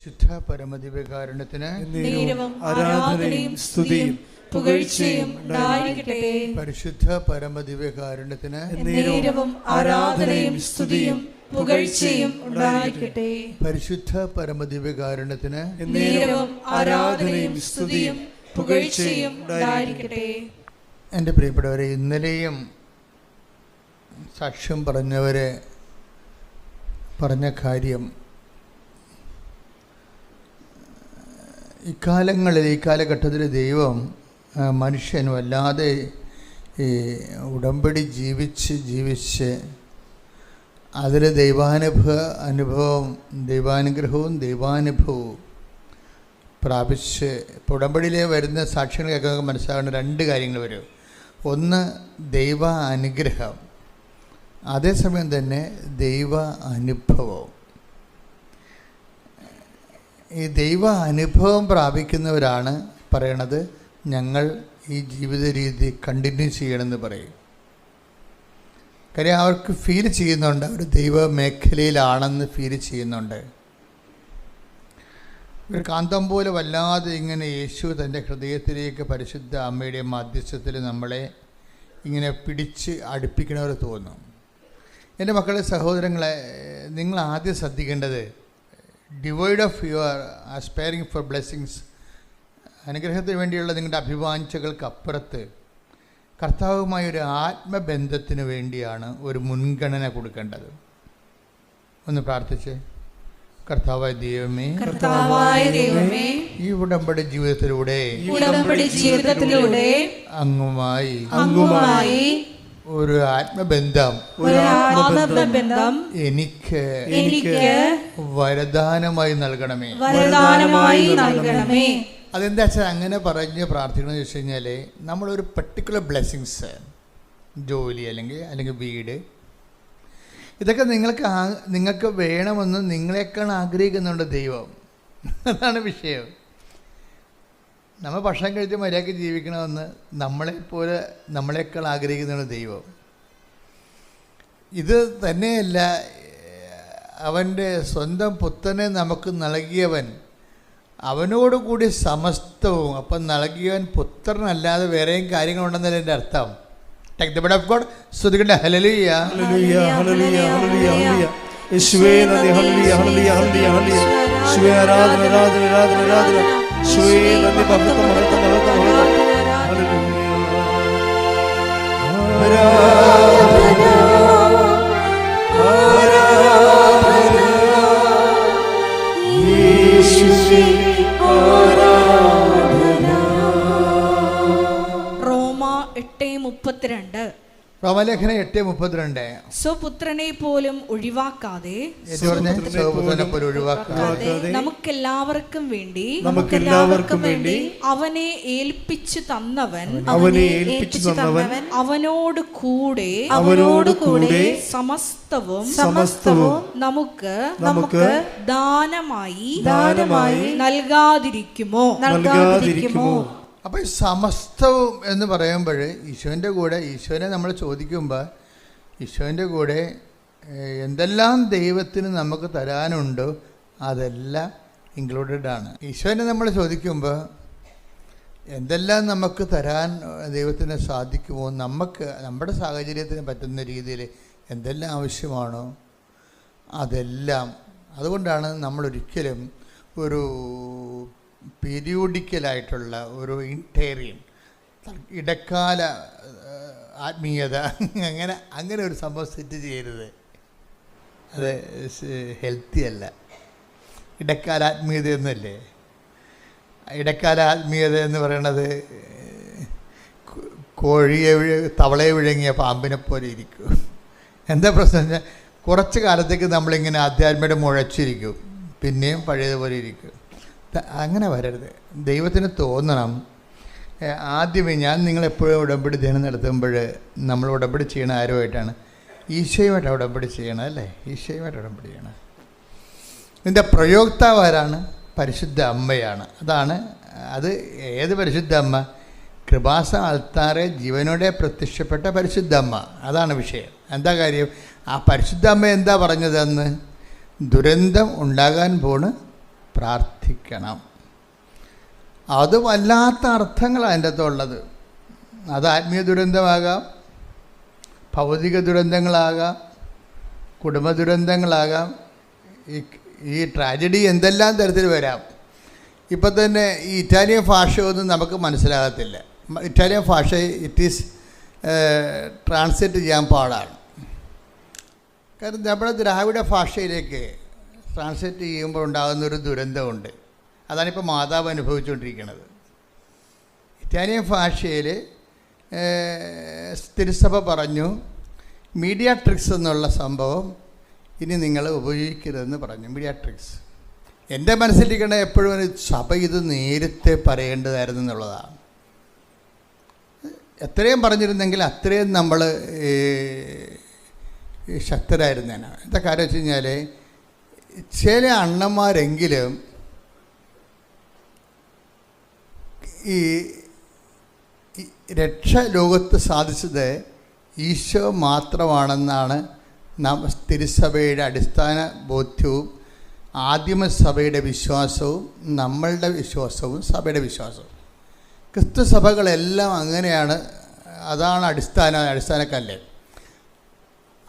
ശുദ്ധ പരമദിവ്യകാരുണ്യത്തിന് ആരാധനയും സ്തുതിയും പുകഴ്ചയും ഉണ്ടായിരിക്കട്ടെ. പരിശുദ്ധ പരമദിവ്യകാരുണ്യത്തിന് ആരാധനയും സ്തുതിയും പുകഴ്ചയും ഉണ്ടായിരിക്കട്ടെ. പരിശുദ്ധ പരമദിവ്യകാരുണ്യത്തിന് ആരാധനയും സ്തുതിയും പുകഴ്ചയും ഉണ്ടായിരിക്കട്ടെ. എൻ്റെ പ്രിയപ്പെട്ടവരെ, ഇന്നലെയും സാക്ഷ്യം പറഞ്ഞവരെ പറഞ്ഞ കാര്യം ഈ കാലഘട്ടത്തിൽ ദൈവം മനുഷ്യൻ വല്ലാതെ ഈ ഉടമ്പടി ജീവിച്ച് അതിൽ ദൈവാനുഗ്രഹവും പ്രാപിച്ച് ഇപ്പോൾ ഉടമ്പടിയിലെ വരുന്ന സാക്ഷ്യങ്ങൾ കേൾക്കാൻ മനസ്സിലാവേണ്ട രണ്ട് കാര്യങ്ങൾ വരും. ഒന്ന്, ദൈവ അനുഗ്രഹം, അതേസമയം തന്നെ ദൈവ അനുഭവം. ഈ ദൈവ അനുഭവം പ്രാപിക്കുന്നവരാണ് പറയണത് ഞങ്ങൾ ഈ ജീവിത രീതി കണ്ടിന്യൂ ചെയ്യണമെന്ന് പറയും. കാര്യം അവർക്ക് ഫീൽ ചെയ്യുന്നുണ്ട്, അവർ ദൈവ മേഖലയിലാണെന്ന് ഫീൽ ചെയ്യുന്നുണ്ട്. ഒരു കാന്തം പോലെ വല്ലാതെ ഇങ്ങനെ യേശു തൻ്റെ ഹൃദയത്തിലേക്ക് പരിശുദ്ധ അമ്മയുടെ മധ്യസ്ഥത്തിൽ നമ്മളെ ഇങ്ങനെ പിടിച്ച് അടുപ്പിക്കണവർ തോന്നും. എൻ്റെ മക്കളെ, സഹോദരങ്ങളെ, നിങ്ങൾ ആദ്യം ശ്രദ്ധിക്കേണ്ടത് divide of your aspiring for blessings, അനുഗ്രഹത്തിന് വേണ്ടിയുള്ള നിങ്ങളുടെ അഭിവാഞ്ചകൾക്കപ്പുറത്ത് കർത്താവുമായൊരു ആത്മബന്ധത്തിന് വേണ്ടിയാണ് ഒരു മുൻഗണന കൊടുക്കേണ്ടത്. ഒന്ന് പ്രാർത്ഥിച്ച്. കർത്താവായ ദൈവമേ, ഈ ഉടമ്പടി ജീവിതത്തിലൂടെ അങ്ങുമായി ഒരു ആത്മബന്ധം എനിക്ക് വരദാനമായി നൽകണമേ. അതെന്താ വെച്ചാൽ അങ്ങനെ പറഞ്ഞ് പ്രാർത്ഥിക്കണമെന്ന് വെച്ച് കഴിഞ്ഞാൽ നമ്മളൊരു പർട്ടിക്കുലർ ബ്ലെസ്സിങ്സ്, ജോലി അല്ലെങ്കിൽ വീട്, ഇതൊക്കെ നിങ്ങൾക്ക് വേണമെന്ന് നിങ്ങളെക്കാൾ ആഗ്രഹിക്കുന്നുണ്ട് ദൈവം. അതാണ് വിഷയം. നമ്മൾ ഭക്ഷണം കഴിച്ച് മര്യാദയ്ക്ക് ജീവിക്കണമെന്ന് നമ്മളെക്കാൾ ആഗ്രഹിക്കുന്നുണ്ട് ദൈവം. ഇത് തന്നെയല്ല, അവൻ്റെ സ്വന്തം പുത്രനെ നമുക്ക് നൽകിയവൻ അവനോടുകൂടി സമസ്തവും. അപ്പം നൽകിയവൻ പുത്രനല്ലാതെ വേറെയും കാര്യങ്ങളുണ്ടെന്നല്ല എൻ്റെ അർത്ഥം. Take the bread of God. സ്തുതിക്കട്ടെ. Hallelujah, hallelujah, hallelujah, hallelujah, hallelujah. യേശുവേ നന്ദി. Hallelujah, hallelujah, hallelujah, hallelujah. യേശുവേ ആരാധന, ആരാധന, ആരാധന, ആരാധന. യേശുവേ നന്ദി. മഹത്വം, മഹത്വം, മഹത്വം, മഹത്വം. ഹല്ലേലൂയ, ആരാധന, ആരാധന. യേശുവേ ആരാധന. റോമ 8:32. റോമാലേഖനം 8:32. സ്വപുത്രനെ പോലും ഒഴിവാക്കാതെ നമുക്കെല്ലാവർക്കും വേണ്ടി അവനെ ഏൽപ്പിച്ചു തന്നവൻ അവനോട് കൂടെ സമസ്തവും നമുക്ക് ദാനമായി നൽകാതിരിക്കുമോ? അപ്പോൾ ഈ സമസ്തവും എന്ന് പറയുമ്പോൾ ഈശോനെ നമ്മൾ ചോദിക്കുമ്പോൾ ഈശോൻ്റെ കൂടെ എന്തെല്ലാം ദൈവത്തിന് നമുക്ക് തരാനുണ്ടോ അതെല്ലാം ഇൻക്ലൂഡഡ് ആണ്. ഈശോനെ നമ്മൾ ചോദിക്കുമ്പോൾ എന്തെല്ലാം നമുക്ക് തരാൻ ദൈവത്തിന് സാധിക്കുമോ, നമ്മുടെ സാഹചര്യത്തിന് പറ്റുന്ന രീതിയിൽ എന്തെല്ലാം ആവശ്യമാണോ അതെല്ലാം. അതുകൊണ്ടാണ് നമ്മളൊരിക്കലും ഒരു പീരിയോഡിക്കലായിട്ടുള്ള ഒരു ഇൻറ്റേറിയൻ ഇടക്കാല ആത്മീയത അങ്ങനെ ഒരു സംഭവം സെറ്റ് ചെയ്യരുത്. അത് ഹെൽത്തി അല്ല. ഇടക്കാല ആത്മീയത എന്നല്ലേ. ഇടക്കാല ആത്മീയത എന്ന് പറയണത് തവളയെ വിഴുങ്ങിയ പാമ്പിനെ പോലെ ഇരിക്കും. എന്താ പ്രശ്നം വെച്ചാൽ കുറച്ച് കാലത്തേക്ക് നമ്മളിങ്ങനെ ആധ്യാത്മികത മുഴച്ചിരിക്കും, പിന്നെയും പഴയതുപോലെ ഇരിക്കും. അങ്ങനെ വരരുത്. ദൈവത്തിന് തോന്നണം. ആദ്യമേ ഞാൻ നിങ്ങളെപ്പോഴും ഉടമ്പടി ധ്യാനം നടത്തുമ്പോൾ നമ്മൾ ഉടമ്പടി ചെയ്യണ ആരുമായിട്ടാണ്? ഈശോയുമായിട്ട് ഉടമ്പടി ചെയ്യണം, അല്ലേ? ഈശോയുമായിട്ട് ഉടമ്പടി ചെയ്യണം. ഇതിൻ്റെ പ്രയോക്താവ് ആരാണ്? പരിശുദ്ധ അമ്മയാണ്. അത് ഏത് പരിശുദ്ധ അമ്മ? കൃപാസ അൾത്താറെ ജീവനോടെ പ്രത്യക്ഷപ്പെട്ട പരിശുദ്ധ അമ്മ. അതാണ് വിഷയം. എന്താ കാര്യം? ആ പരിശുദ്ധ അമ്മ എന്താ പറഞ്ഞത്? അന്ന് ദുരന്തം ഉണ്ടാകാൻ പോണ് പ്രാർത്ഥിക്കണം. അത് വല്ലാത്ത അർത്ഥങ്ങളാണ് അതിൻ്റെ അകത്തുള്ളത്. അത് ആത്മീയ ദുരന്തമാകാം, ഭൗതിക ദുരന്തങ്ങളാകാം, കുടുംബ ദുരന്തങ്ങളാകാം. ഈ ട്രാജഡി എന്തെല്ലാം തരത്തിൽ വരാം. ഇപ്പം തന്നെ ഈ ഇറ്റാലിയൻ ഭാഷയൊന്നും നമുക്ക് മനസ്സിലാകത്തില്ല. ഇറ്റാലിയൻ ഭാഷ ട്രാൻസ്ലേറ്റ് ചെയ്യാൻ പാടാണ്. കാരണം നമ്മുടെ ദ്രാവിഡ ഭാഷയിലേക്ക് ട്രാൻസ്ലേറ്റ് ചെയ്യുമ്പോൾ ഉണ്ടാകുന്നൊരു ദുരന്തമുണ്ട്. അതാണിപ്പോൾ മാതാവ് അനുഭവിച്ചുകൊണ്ടിരിക്കുന്നത്. ഇറ്റാലിയൻ ഭാഷയിൽ തിരുസഭ പറഞ്ഞു, മീഡിയാട്രിക്സ് എന്നുള്ള സംഭവം ഇനി നിങ്ങൾ ഉപയോഗിക്കരുതെന്ന് പറഞ്ഞു. മീഡിയാട്രിക്സ് എൻ്റെ മനസ്സിലിരിക്കണ എപ്പോഴും സഭ ഇത് നേരത്തെ പറയേണ്ടതായിരുന്നു എന്നുള്ളതാണ്. എത്രയും പറഞ്ഞിരുന്നെങ്കിൽ അത്രയും നമ്മൾ ശക്തരായിരുന്നേനെ. എന്താ കാര്യം വെച്ച് കഴിഞ്ഞാൽ ചില അണ്ണന്മാരെങ്കിലും ഈ രക്ഷ ലോകത്ത് സാധിച്ചത് ഈശോ മാത്രമാണെന്നാണ് തിരുസഭയുടെ അടിസ്ഥാന ബോധ്യവും ആദിമസഭയുടെ വിശ്വാസവും നമ്മളുടെ വിശ്വാസവും സഭയുടെ വിശ്വാസവും. ക്രിസ്തു സഭകളെല്ലാം അങ്ങനെയാണ്. അതാണ് അടിസ്ഥാനക്കല്ല്.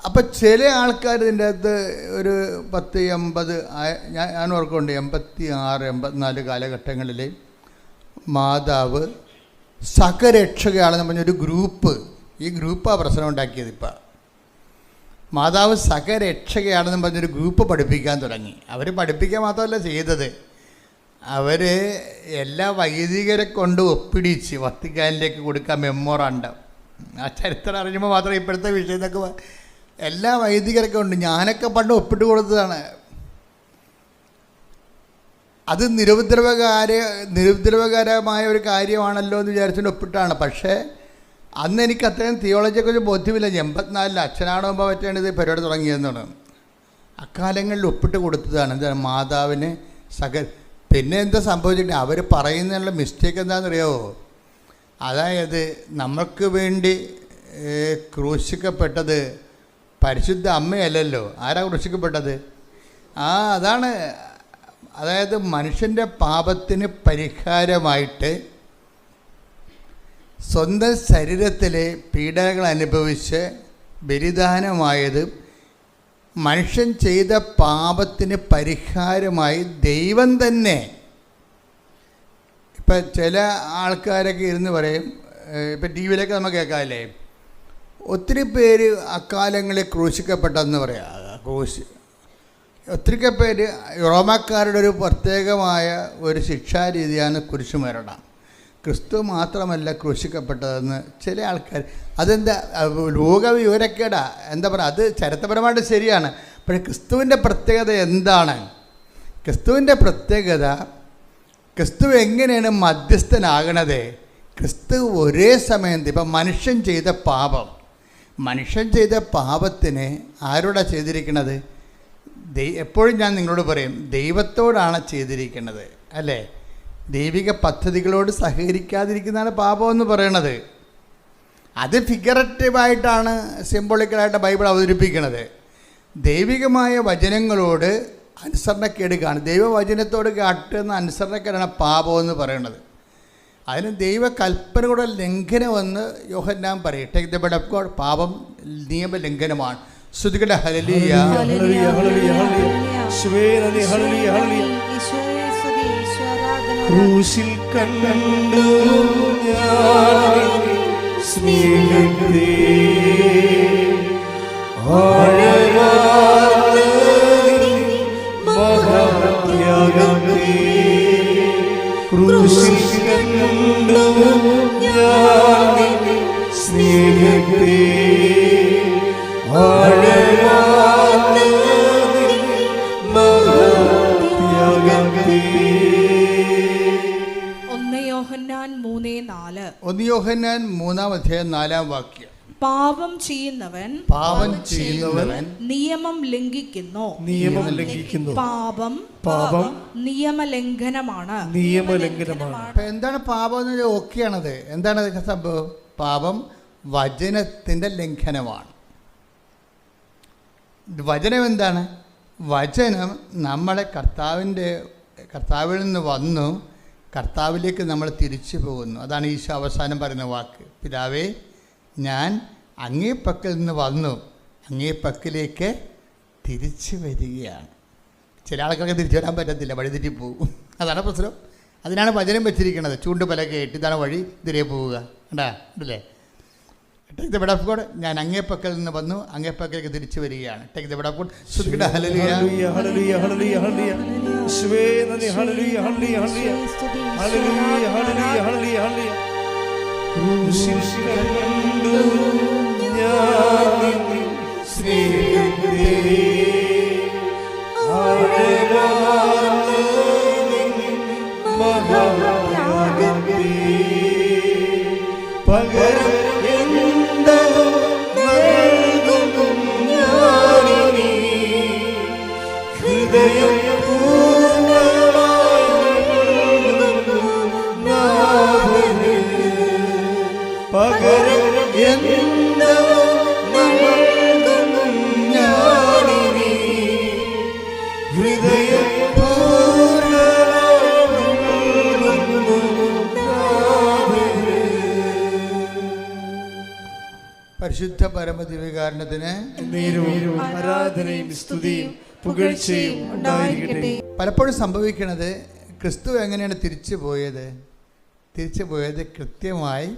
അപ്പം ചില ആൾക്കാർ ഇതിൻ്റെ അകത്ത് ഒരു 10-80 ഞാൻ ഓർക്കുന്നുണ്ട്, 86-84 കാലഘട്ടങ്ങളിൽ മാതാവ് സഹരക്ഷകയാണെന്ന് പറഞ്ഞൊരു ഗ്രൂപ്പ്, ഈ ഗ്രൂപ്പാണ് പ്രശ്നം ഉണ്ടാക്കിയത്. ഇപ്പം മാതാവ് സഹരക്ഷകയാണെന്ന് പറഞ്ഞൊരു ഗ്രൂപ്പ് പഠിപ്പിക്കാൻ തുടങ്ങി. അവർ പഠിപ്പിക്കാൻ മാത്രമല്ല ചെയ്തത്, അവർ എല്ലാ വൈദികരെ കൊണ്ട് ഒപ്പിടിച്ച് വത്തിക്കാനിലേക്ക് കൊടുക്കാൻ മെമ്മോറാണ്ടം. ആ ചരിത്രം അറിയുമ്പോൾ മാത്രമേ ഇപ്പോഴത്തെ വിഷയത്തൊക്കെ എല്ലാ വൈദികരൊക്കെ ഉണ്ട്. ഞാനൊക്കെ പണ്ട് ഒപ്പിട്ട് കൊടുത്തതാണ്. അത് നിരുപദ്രവകരമായ ഒരു കാര്യമാണല്ലോ എന്ന് വിചാരിച്ചുകൊണ്ട് ഒപ്പിട്ടാണ്. പക്ഷേ അന്ന് എനിക്ക് അത്രയും തിയോളജിയെക്കുറിച്ച് ബോധ്യമില്ല. 84 അച്ഛനാണോമ്പോൾ പറ്റാണ് ഇത് പരിപാടി തുടങ്ങിയതെന്നാണ്. അക്കാലങ്ങളിൽ ഒപ്പിട്ട് കൊടുത്തതാണ്. എന്താണ് മാതാവിന് പിന്നെ എന്താ സംഭവിച്ചിട്ട് അവർ പറയുന്നതിനുള്ള മിസ്റ്റേക്ക് എന്താണെന്നറിയാമോ? അതായത് നമ്മൾക്ക് വേണ്ടി ക്രൂശിക്കപ്പെട്ടത് പരിശുദ്ധ അമ്മയല്ലല്ലോ. ആരാ ക്രൂശിക്കപ്പെട്ടത്? അതാണ്. അതായത് മനുഷ്യൻ്റെ പാപത്തിന് പരിഹാരമായിട്ട് സ്വന്തം ശരീരത്തിലെ പീഡനങ്ങൾ അനുഭവിച്ച് ബലിദാനമായത് മനുഷ്യൻ ചെയ്ത പാപത്തിന് പരിഹാരമായി ദൈവം തന്നെ. ഇപ്പം ചില ആൾക്കാരൊക്കെ ഇരുന്ന് പറയും, ഇപ്പം ടി വിയിലൊക്കെ നമുക്ക് കേൾക്കാമല്ലേ, ഒത്തിരി പേര് അക്കാലങ്ങളിൽ ക്രൂശിക്കപ്പെട്ടെന്ന് പറയാം. ഒത്തിരി പേര് റോമാക്കാരുടെ ഒരു പ്രത്യേകമായ ഒരു ശിക്ഷാരീതിയാണ് കുരിശുമരണം. ക്രിസ്തു മാത്രമല്ല ക്രൂശിക്കപ്പെട്ടതെന്ന് ചില ആൾക്കാർ. അതെന്താ ലോകവിവരക്കേടാ, എന്താ പറയുക, അത് ചരിത്രപരമായിട്ട് ശരിയാണ്. പക്ഷേ ക്രിസ്തുവിൻ്റെ പ്രത്യേകത എന്താണ്? ക്രിസ്തുവിൻ്റെ പ്രത്യേകത, ക്രിസ്തു എങ്ങനെയാണ് മധ്യസ്ഥനാകണത്? ക്രിസ്തു ഒരേ സമയം ഇപ്പം മനുഷ്യൻ ചെയ്ത പാപത്തിന് ആരോടാണ് ചെയ്തിരിക്കുന്നത്? എപ്പോഴും ഞാൻ നിങ്ങളോട് പറയും, ദൈവത്തോടാണ് ചെയ്തിരിക്കുന്നത്, അല്ലേ? ദൈവിക പദ്ധതികളോട് സഹകരിക്കാതിരിക്കുന്നതാണ് പാപം എന്ന് പറയണത്. അത് ഫിഗറേറ്റീവായിട്ടാണ്, സിംബോളിക്കലായിട്ട് ബൈബിൾ അവതരിപ്പിക്കുന്നത്. ദൈവികമായ വചനങ്ങളോട് അനുസരണക്കേട് ദൈവവചനത്തോട് കാട്ടുന്ന അനുസരണക്കേടാണ് പാപം എന്ന് പറയുന്നത്. അതിന് ദൈവകൽപ്പനയുടെ ലംഘനമെന്ന് യോഹന്നാൻ പറയും. Take the bread of God. പാപം നിയമലംഘനമാണ്. ശ്രുതികളുടെ ഹല്ലേലൂയ, ഹല്ലേലൂയ, ഹല്ലേലൂയ, ഹല്ലേലൂയ. ക്രൂശിൽ കണ്ടു ഞാൻ സ്നേഹത്തെ, ആഴമായ മഹാത്യാഗത്തെ. ക്രൂശിൽ കണ്ടു ഞാൻ സ്നേഹത്തെ, ആഴമായ മഹാത്യാഗത്തെ. 1 യോഹന്നാൻ 3:4 പാപം ചെയ്യുന്നവൻ നിയമം ലംഘിക്കുന്നു. പാപം നിയമലംഘനമാണ്. എന്താണ് പാപം എന്ന്? ഓക്കെയാണത്. എന്താണ് സംഭവം? പാപം വചനത്തിൻ്റെ ലംഘനമാണ്. വചനം എന്താണ്? വചനം നമ്മളെ കർത്താവിൻ്റെ കർത്താവിൽ നിന്ന് വന്നു, കർത്താവിലേക്ക് നമ്മൾ തിരിച്ചു പോകുന്നു. അതാണ് ഈശോ അവസാനം പറയുന്ന വാക്ക്. പിതാവേ, ഞാൻ അങ്ങേ പക്കൽ നിന്ന് വന്നു, അങ്ങേ പക്കലേക്ക് തിരിച്ചു വരികയാണ്. ചില ആൾക്കാർക്ക് തിരിച്ചു വരാൻ പറ്റത്തില്ല, വഴിതെറ്റി പോകും. അതാണ് പ്രശ്നം. അതിനാണ് വചനം വെച്ചിരിക്കുന്നത്. ചൂണ്ടുപലകെ ഇട്ട് ഇതാണ് വഴി, ഇതിലേ പോവുക. കണ്ടാ ഉണ്ടല്ലേ? Take the bread of God, ഞാൻ അങ്ങേ പക്കൽ നിന്ന് വന്നു, അങ്ങേ പക്കലേക്ക് തിരിച്ചു വരികയാണ്. Take the bread of God. Hallelujah hallelujah hallelujah hallelujah. യേശുവേ നന്ദി. Hallelujah hallelujah hallelujah hallelujah hallelujah hallelujah hallelujah. ക്രൂശിൽ കണ്ടു ഞാൻ നിന്നെ സ്നേഹത്തെ, ആഴകാർന്ന നിന്നെ മഹാത്യാഗത്തെ, പകരം എന്തോ നൽകുന്നു ഞാനിനി, ഹൃദയം പകരം എന്തോ നൽകുന്നു ഞാനിനി, ഹൃദയം പരിശുദ്ധ പരമദിവ്യകാരുണ്യത്തിന് ആരാധനയും സ്തുതിയും പുകഴ്ചയും ഉണ്ടായിരിക്കട്ടെ. പലപ്പോഴും സംഭവിക്കുന്നത്, ക്രിസ്തു എങ്ങനെയാണ് തിരിച്ചു പോയത് കൃത്യമായി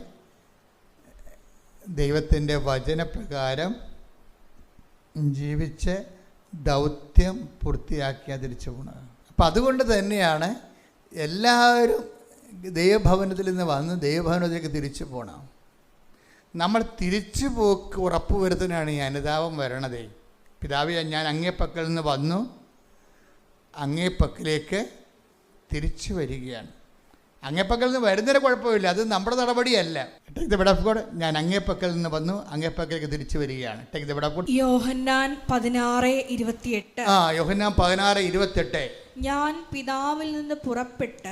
ദൈവത്തിൻ്റെ വചനപ്രകാരം ജീവിച്ച് ദൗത്യം പൂർത്തിയാക്കിയാൽ തിരിച്ചു പോകുന്നത്. അപ്പം അതുകൊണ്ട് തന്നെയാണ് എല്ലാവരും ദൈവഭവനത്തിൽ നിന്ന് വന്ന് ദൈവഭവനത്തിലേക്ക് തിരിച്ചു പോകണം. നമ്മൾ തിരിച്ചു പോക്ക് ഉറപ്പുവരുത്താനാണ് ഈ അനുതാപം വരണതേ. പിതാവേ, ഞാൻ അങ്ങേ പക്കൽ നിന്ന് വന്നു, അങ്ങേ പക്കലേക്ക് തിരിച്ചു വരികയാണ്. അങ്ങേ പക്കൽ നിന്ന് വരുന്നതിന് കുഴപ്പമില്ല, അത് നമ്മുടെ നടപടിയല്ല. Take the bread of God, ഞാൻ അങ്ങേ പക്കൽ നിന്ന് വന്നു, അങ്ങേ പക്കലേക്ക് തിരിച്ചു വരികയാണ്. Take the bread of God. Yohannan 16:28. Yohannan 16:28. ഞാൻ പിതാവിൽ നിന്ന് പുറപ്പെട്ട്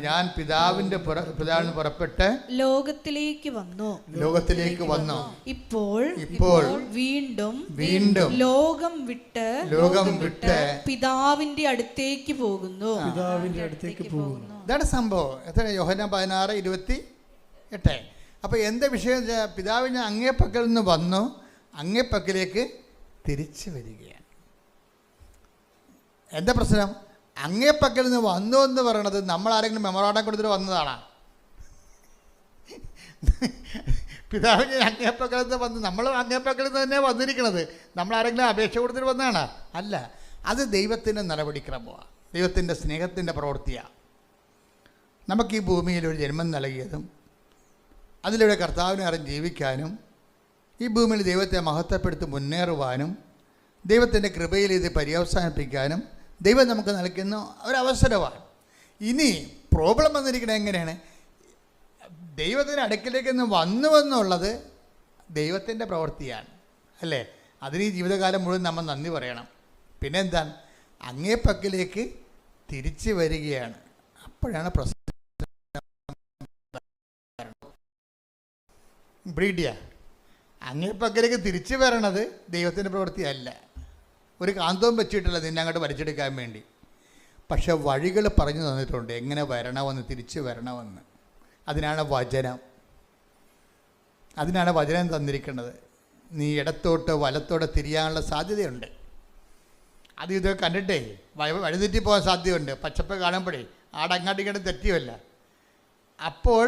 ഞാൻ പിതാവിന് പുറപ്പെട്ട് ലോകത്തിലേക്ക് വന്നു. ഇപ്പോൾ വീണ്ടും ലോകം വിട്ട് പിതാവിന്റെ അടുത്തേക്ക് പോകുന്നു. ഇതാണ് സംഭവം. എത്ര? യോഹന്നാൻ 16:28. അപ്പോൾ എന്താ വിഷയം? പിതാവിന് അങ്ങേ പക്കൽ നിന്ന് വന്നു, അങ്ങേ പക്കലേക്ക് തിരിച്ചു വരികയാണ്. എന്താ പ്രശ്നം? അങ്ങേ പക്കൽ നിന്ന് വന്നു എന്ന് പറയണത് നമ്മൾ ആരെങ്കിലും മെമ്മോറാണ്ടം കൊടുത്തിട്ട് വന്നതാണോ? പിതാവിന് അങ്ങേ പക്കൽ നിന്ന് വന്ന് നമ്മൾ അങ്ങേ പക്കൽ നിന്ന് തന്നെ വന്നിരിക്കണത്. നമ്മൾ ആരെങ്കിലും അപേക്ഷ കൊടുത്തിട്ട് വന്നതാണോ? അല്ല. അത് ദൈവത്തിൻ്റെ നടപടിക്രമമാണ്, ദൈവത്തിൻ്റെ സ്നേഹത്തിൻ്റെ പ്രവൃത്തിയാണ്. നമുക്ക് ഈ ഭൂമിയിൽ ഒരു ജന്മം നൽകിയതും അതിലൂടെ കർത്താവിനെ അറിഞ്ഞ് ജീവിക്കാനും ഈ ഭൂമിയിൽ ദൈവത്തെ മഹത്വപ്പെടുത്തി മുന്നേറുവാനും ദൈവത്തിൻ്റെ കൃപയിൽ ഇത് പര്യവസാനിപ്പിക്കാനും ദൈവം നമുക്ക് നൽകുന്ന ഒരവസരമാണ്. ഇനി പ്രോബ്ലം വന്നിരിക്കുന്നത് എങ്ങനെയാണ്? ദൈവത്തിൻ്റെ അടുക്കിലേക്ക് നിന്ന് വന്നുവെന്നുള്ളത് ദൈവത്തിൻ്റെ പ്രവൃത്തിയാണ്, അല്ലേ? അതിന് ഈ ജീവിതകാലം മുഴുവൻ നമ്മൾ നന്ദി പറയണം. പിന്നെ എന്താണ്? അങ്ങേ പക്കലേക്ക് തിരിച്ചു വരികയാണ്. അപ്പോഴാണ് പ്രശ്നം. ബ്രീഡിയ അങ്ങേ പക്കലേക്ക് തിരിച്ചു വരണത് ദൈവത്തിൻ്റെ പ്രവൃത്തിയല്ല. ഒരു കാന്തവും വെച്ചിട്ടില്ല നിന്നെ അങ്ങോട്ട് വലിച്ചെടുക്കാൻ വേണ്ടി. പക്ഷെ വഴികൾ പറഞ്ഞു തന്നിട്ടുണ്ട് എങ്ങനെ വരണമെന്ന്, തിരിച്ചു വരണമെന്ന്. അതിനാണ് വചനം തന്നിരിക്കുന്നത്. നീ ഇടത്തോട്ട് വലത്തോട്ട് തിരിയാനുള്ള സാധ്യതയുണ്ട്. അത് ഇതൊക്കെ കണ്ടിട്ടേ വഴിതെറ്റി പോകാൻ സാധ്യതയുണ്ട്. പച്ചപ്പ് കാണുമ്പോഴേ ആടങ്ങാട്ടിങ്ങോട്ട് തെറ്റിയല്ല. അപ്പോൾ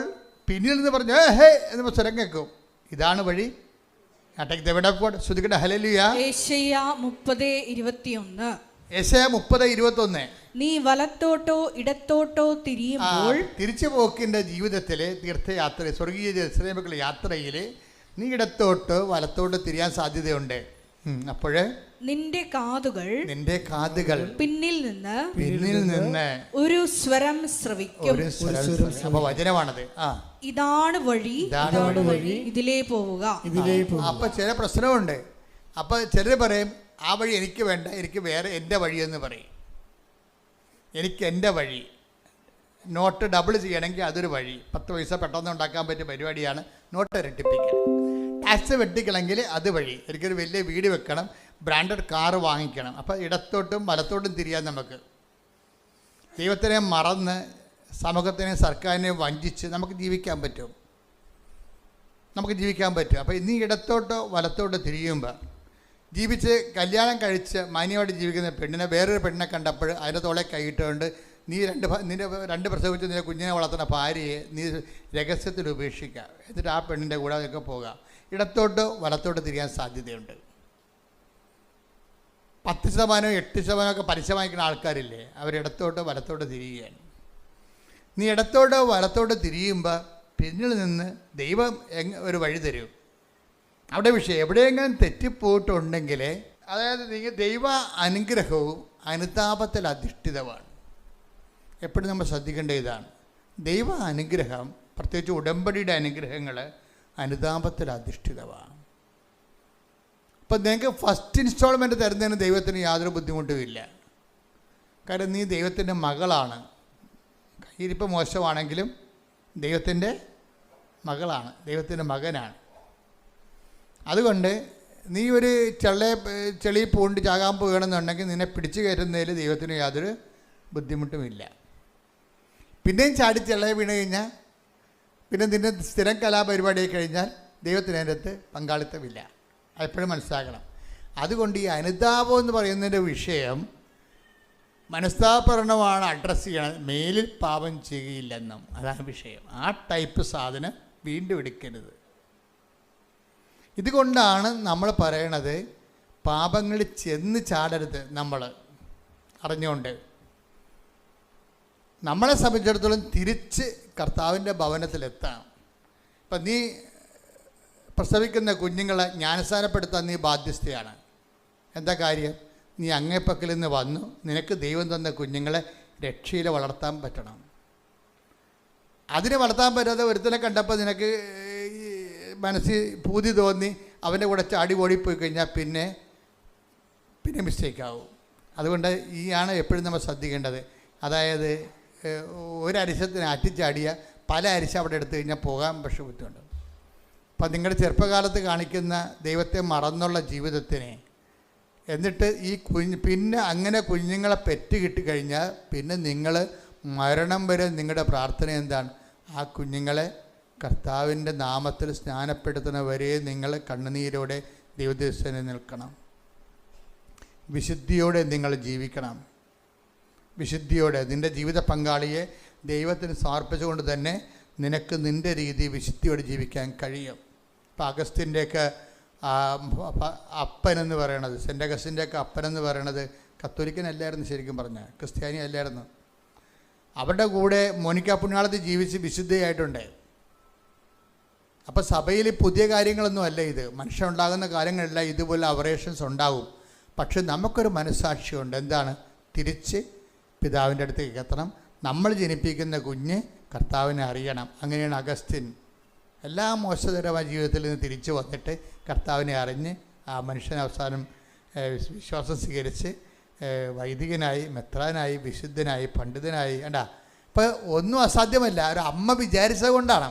പിന്നിൽ നിന്ന് പറഞ്ഞു ഹേ എന്ന് സ്വരം കേൾക്കും, ഇതാണ് വഴി. യെശയ്യാ 30:21. നീ വലത്തോട്ടോ ഇടത്തോട്ടോ തിരിയുമ്പോൾ, തിരിച്ചു പോക്കിൻ്റെ ജീവിതത്തിലെ തീർത്ഥയാത്ര, സ്വർഗീയ ജെറുസലേമിലേക്കുള്ള യാത്രയിൽ നീ ഇടത്തോട്ട് വലത്തോട്ട് തിരിയാൻ സാധ്യതയുണ്ട്. അപ്പോഴ് നിന്റെ കാതുകൾ പിന്നിൽ നിന്ന് ഒരു സ്വരം ശ്രവിക്കും. അപ്പൊ വചനമാണത്. ഇതാണ് വഴി, ഇതിലേ പോവുക. അപ്പൊ ചില പ്രശ്നമുണ്ട്. അപ്പൊ ചിലർ പറയും ആ വഴി എനിക്ക് വേണ്ട, എനിക്ക് വേറെ എൻ്റെ വഴിയെന്ന് പറയും. എനിക്ക് എൻ്റെ വഴി. നോട്ട് ഡബിൾ ചെയ്യണമെങ്കിൽ അതൊരു വഴി. 10 പൈസ പെട്ടെന്ന് ഉണ്ടാക്കാൻ പറ്റിയ പരിപാടിയാണ് നോട്ട് ഇരട്ടിപ്പിക്കൽ. ടാക്സ് വെട്ടിക്കണമെങ്കിൽ അത് വഴി. എനിക്കൊരു വലിയ വീട് വെക്കണം, ബ്രാൻഡഡ് കാറ് വാങ്ങിക്കണം. അപ്പോൾ ഇടത്തോട്ടും വലത്തോട്ടും തിരിയാൻ നമുക്ക്. ദൈവത്തിനെ മറന്ന് സമൂഹത്തിനെയും സർക്കാരിനെയും വഞ്ചിച്ച് നമുക്ക് ജീവിക്കാൻ പറ്റും. അപ്പോൾ ഇന്ന് ഇടത്തോട്ടോ വലത്തോട്ടോ തിരിയുമ്പോൾ ജീവിച്ച് കല്യാണം കഴിച്ച് മാന്യമായിട്ട് ജീവിക്കുന്ന പെണ്ണിനെ വേറൊരു പെണ്ണിനെ കണ്ടപ്പോൾ അതിൻ്റെ തോളെ കൈയിട്ടുകൊണ്ട് നിൻ്റെ രണ്ട് പ്രസവിച്ച് നിൻ്റെ കുഞ്ഞിനെ വളർത്തുന്ന ഭാര്യയെ നീ രഹസ്യത്തിൽ ഉപേക്ഷിക്കുക. എന്നിട്ട് ആ പെണ്ണിൻ്റെ കൂടെ അതൊക്കെ പോകുക. ഇടത്തോട്ടോ വലത്തോട്ടോ തിരിയാൻ സാധ്യതയുണ്ട്. 10%, 8% ഒക്കെ പലിശ വാങ്ങിക്കുന്ന ആൾക്കാരില്ലേ, അവരിടത്തോട്ടോ വലത്തോട്ടോ തിരിയുകയാണ്. നീ ഇടത്തോട്ടോ വലത്തോട്ടോ തിരിയുമ്പോൾ പിന്നിൽ നിന്ന് ദൈവം ഒരു വഴി തരും. അവിടെ വിഷയം എവിടെയെങ്കിലും തെറ്റിപ്പോയിട്ടുണ്ടെങ്കിൽ, അതായത് ദൈവ അനുഗ്രഹവും അനുതാപത്തിൽ അധിഷ്ഠിതമാണ്. എപ്പോഴും നമ്മൾ ശ്രദ്ധിക്കേണ്ട ഇതാണ്, ദൈവ അനുഗ്രഹം, പ്രത്യേകിച്ച് ഉടമ്പടിയുടെ അനുഗ്രഹങ്ങൾ അനുതാപത്തിൽ അധിഷ്ഠിതമാണ്. അപ്പം നിങ്ങൾക്ക് ഫസ്റ്റ് ഇൻസ്റ്റാൾമെൻറ്റ് തരുന്നതിന് ദൈവത്തിന് യാതൊരു ബുദ്ധിമുട്ടുമില്ല. കാരണം നീ ദൈവത്തിൻ്റെ മകളാണ്. കയ്യിരിപ്പ് മോശമാണെങ്കിലും ദൈവത്തിൻ്റെ മകളാണ്, ദൈവത്തിൻ്റെ മകനാണ്. അതുകൊണ്ട് നീ ഒരു ചെളി പൂണ്ട് ചാകാൻ പോകുകയാണെന്നുണ്ടെങ്കിൽ നിന്നെ പിടിച്ചു കയറ്റുന്നതിൽ ദൈവത്തിന് യാതൊരു ബുദ്ധിമുട്ടുമില്ല. പിന്നെയും ചാടി ചെള്ളയെ വീണ് കഴിഞ്ഞാൽ, പിന്നെ നിന്റെ സ്ഥിരം കലാപരിപാടിയായി കഴിഞ്ഞാൽ ദൈവത്തിന് അതിൻ്റെ അകത്ത് പങ്കാളിത്തമില്ല. അതെപ്പോഴും മനസ്സിലാക്കണം. അതുകൊണ്ട് ഈ അനുതാപം എന്ന് പറയുന്നതിൻ്റെ വിഷയം മനസ്താപരണമാണ് അഡ്രസ്സ് ചെയ്യണത്. മേലിൽ പാപം ചെയ്യുകയില്ലെന്നും അതാണ് വിഷയം. ആ ടൈപ്പ് സാധനം വീണ്ടും എടുക്കരുത്. ഇതുകൊണ്ടാണ് നമ്മൾ പറയണത് പാപങ്ങളിൽ ചെന്ന് ചാടരുത്. നമ്മൾ അറിഞ്ഞുകൊണ്ട് നമ്മളെ സംബന്ധിച്ചിടത്തോളം തിരിച്ച് കർത്താവിൻ്റെ ഭവനത്തിലെത്താം. ഇപ്പം നീ പ്രസവിക്കുന്ന കുഞ്ഞുങ്ങളെ ജ്ഞാനസ്ഥാനപ്പെടുത്താൻ നീ ബാധ്യസ്ഥയാണ്. എന്താ കാര്യം? നീ അങ്ങേപ്പക്കൽ നിന്ന് വന്നു, നിനക്ക് ദൈവം തന്ന കുഞ്ഞുങ്ങളെ രക്ഷയിൽ വളർത്താൻ പറ്റണം. അതിന് വളർത്താൻ പറ്റാതെ ഒരുത്തനെ കണ്ടപ്പോൾ നിനക്ക് മനസ്സിൽ പൂതി തോന്നി അവൻ്റെ കൂടെ ചാടി ഓടിപ്പോയി കഴിഞ്ഞാൽ പിന്നെ മിസ്റ്റേക്കാവും. അതുകൊണ്ട് ആണ് എപ്പോഴും നമ്മൾ ശ്രദ്ധിക്കേണ്ടത്. അതായത് ഒരു അരിശത്തിന് അറ്റിച്ചാടിയ പല അരിശ അവിടെ എടുത്തു കഴിഞ്ഞാൽ പോകാൻ പക്ഷേ ബുദ്ധിമുണ്ട്. അപ്പം നിങ്ങളുടെ ചെറുപ്പകാലത്ത് കാണിക്കുന്ന ദൈവത്തെ മറന്നുള്ള ജീവിതത്തിനെ എന്നിട്ട് പിന്നെ അങ്ങനെ കുഞ്ഞുങ്ങളെ പെറ്റ് കിട്ടിക്കഴിഞ്ഞാൽ പിന്നെ നിങ്ങൾ മരണം വരെ നിങ്ങളുടെ പ്രാർത്ഥന എന്താണ്? ആ കുഞ്ഞുങ്ങളെ കർത്താവിൻ്റെ നാമത്തിൽ സ്നാനപ്പെടുത്തുന്നവരെ നിങ്ങൾ കണ്ണുനീരോടെ ദൈവദർശനം നിൽക്കണം. വിശുദ്ധിയോടെ നിങ്ങൾ ജീവിക്കണം. വിശുദ്ധിയോടെ നിൻ്റെ ജീവിത പങ്കാളിയെ ദൈവത്തിന് സമർപ്പിച്ചുകൊണ്ട് തന്നെ നിനക്ക് നിൻ്റെ രീതി വിശുദ്ധിയോടെ ജീവിക്കാൻ കഴിയും. ഇപ്പം അഗസ്റ്റിൻ്റെയൊക്കെ അപ്പനെന്ന് പറയണത്, സെൻ്റ് അഗസ്റ്റിൻ്റെയൊക്കെ അപ്പനെന്ന് പറയണത് കത്തോലിക്കനല്ലായിരുന്നു, ശരിക്കും പറഞ്ഞാൽ ക്രിസ്ത്യാനി അല്ലായിരുന്നു. അവരുടെ കൂടെ മോനിക്ക പുണ്യാളത്തിൽ ജീവിച്ച് വിശുദ്ധയായിട്ടുണ്ട്. അപ്പോൾ സഭയിൽ പുതിയ കാര്യങ്ങളൊന്നും അല്ല ഇത്. മനുഷ്യനുണ്ടാകുന്ന കാര്യങ്ങളെല്ലാം ഇതുപോലെ അവറേഷൻസ് ഉണ്ടാകും. പക്ഷെ നമുക്കൊരു മനസ്സാക്ഷിയുണ്ട്. എന്താണ്? തിരിച്ച് പിതാവിൻ്റെ അടുത്തേക്ക് എത്തണം. നമ്മൾ ജനിപ്പിക്കുന്ന കുഞ്ഞ് കർത്താവിനെ അറിയണം. അങ്ങനെയാണ് അഗസ്റ്റിൻ എല്ലാ മോശകരമായ ജീവിതത്തിൽ നിന്ന് തിരിച്ചു വന്നിട്ട് കർത്താവിനെ അറിഞ്ഞ് ആ മനുഷ്യൻ അവസാനം വിശ്വാസം സ്വീകരിച്ച് വൈദികനായി, മെത്രാനായി, വിശുദ്ധനായി, പണ്ഡിതനായി. കണ്ടാ, ഇപ്പോൾ ഒന്നും അസാധ്യമല്ല. ഒരു അമ്മ വിചാരിച്ചത് കൊണ്ടാണ്.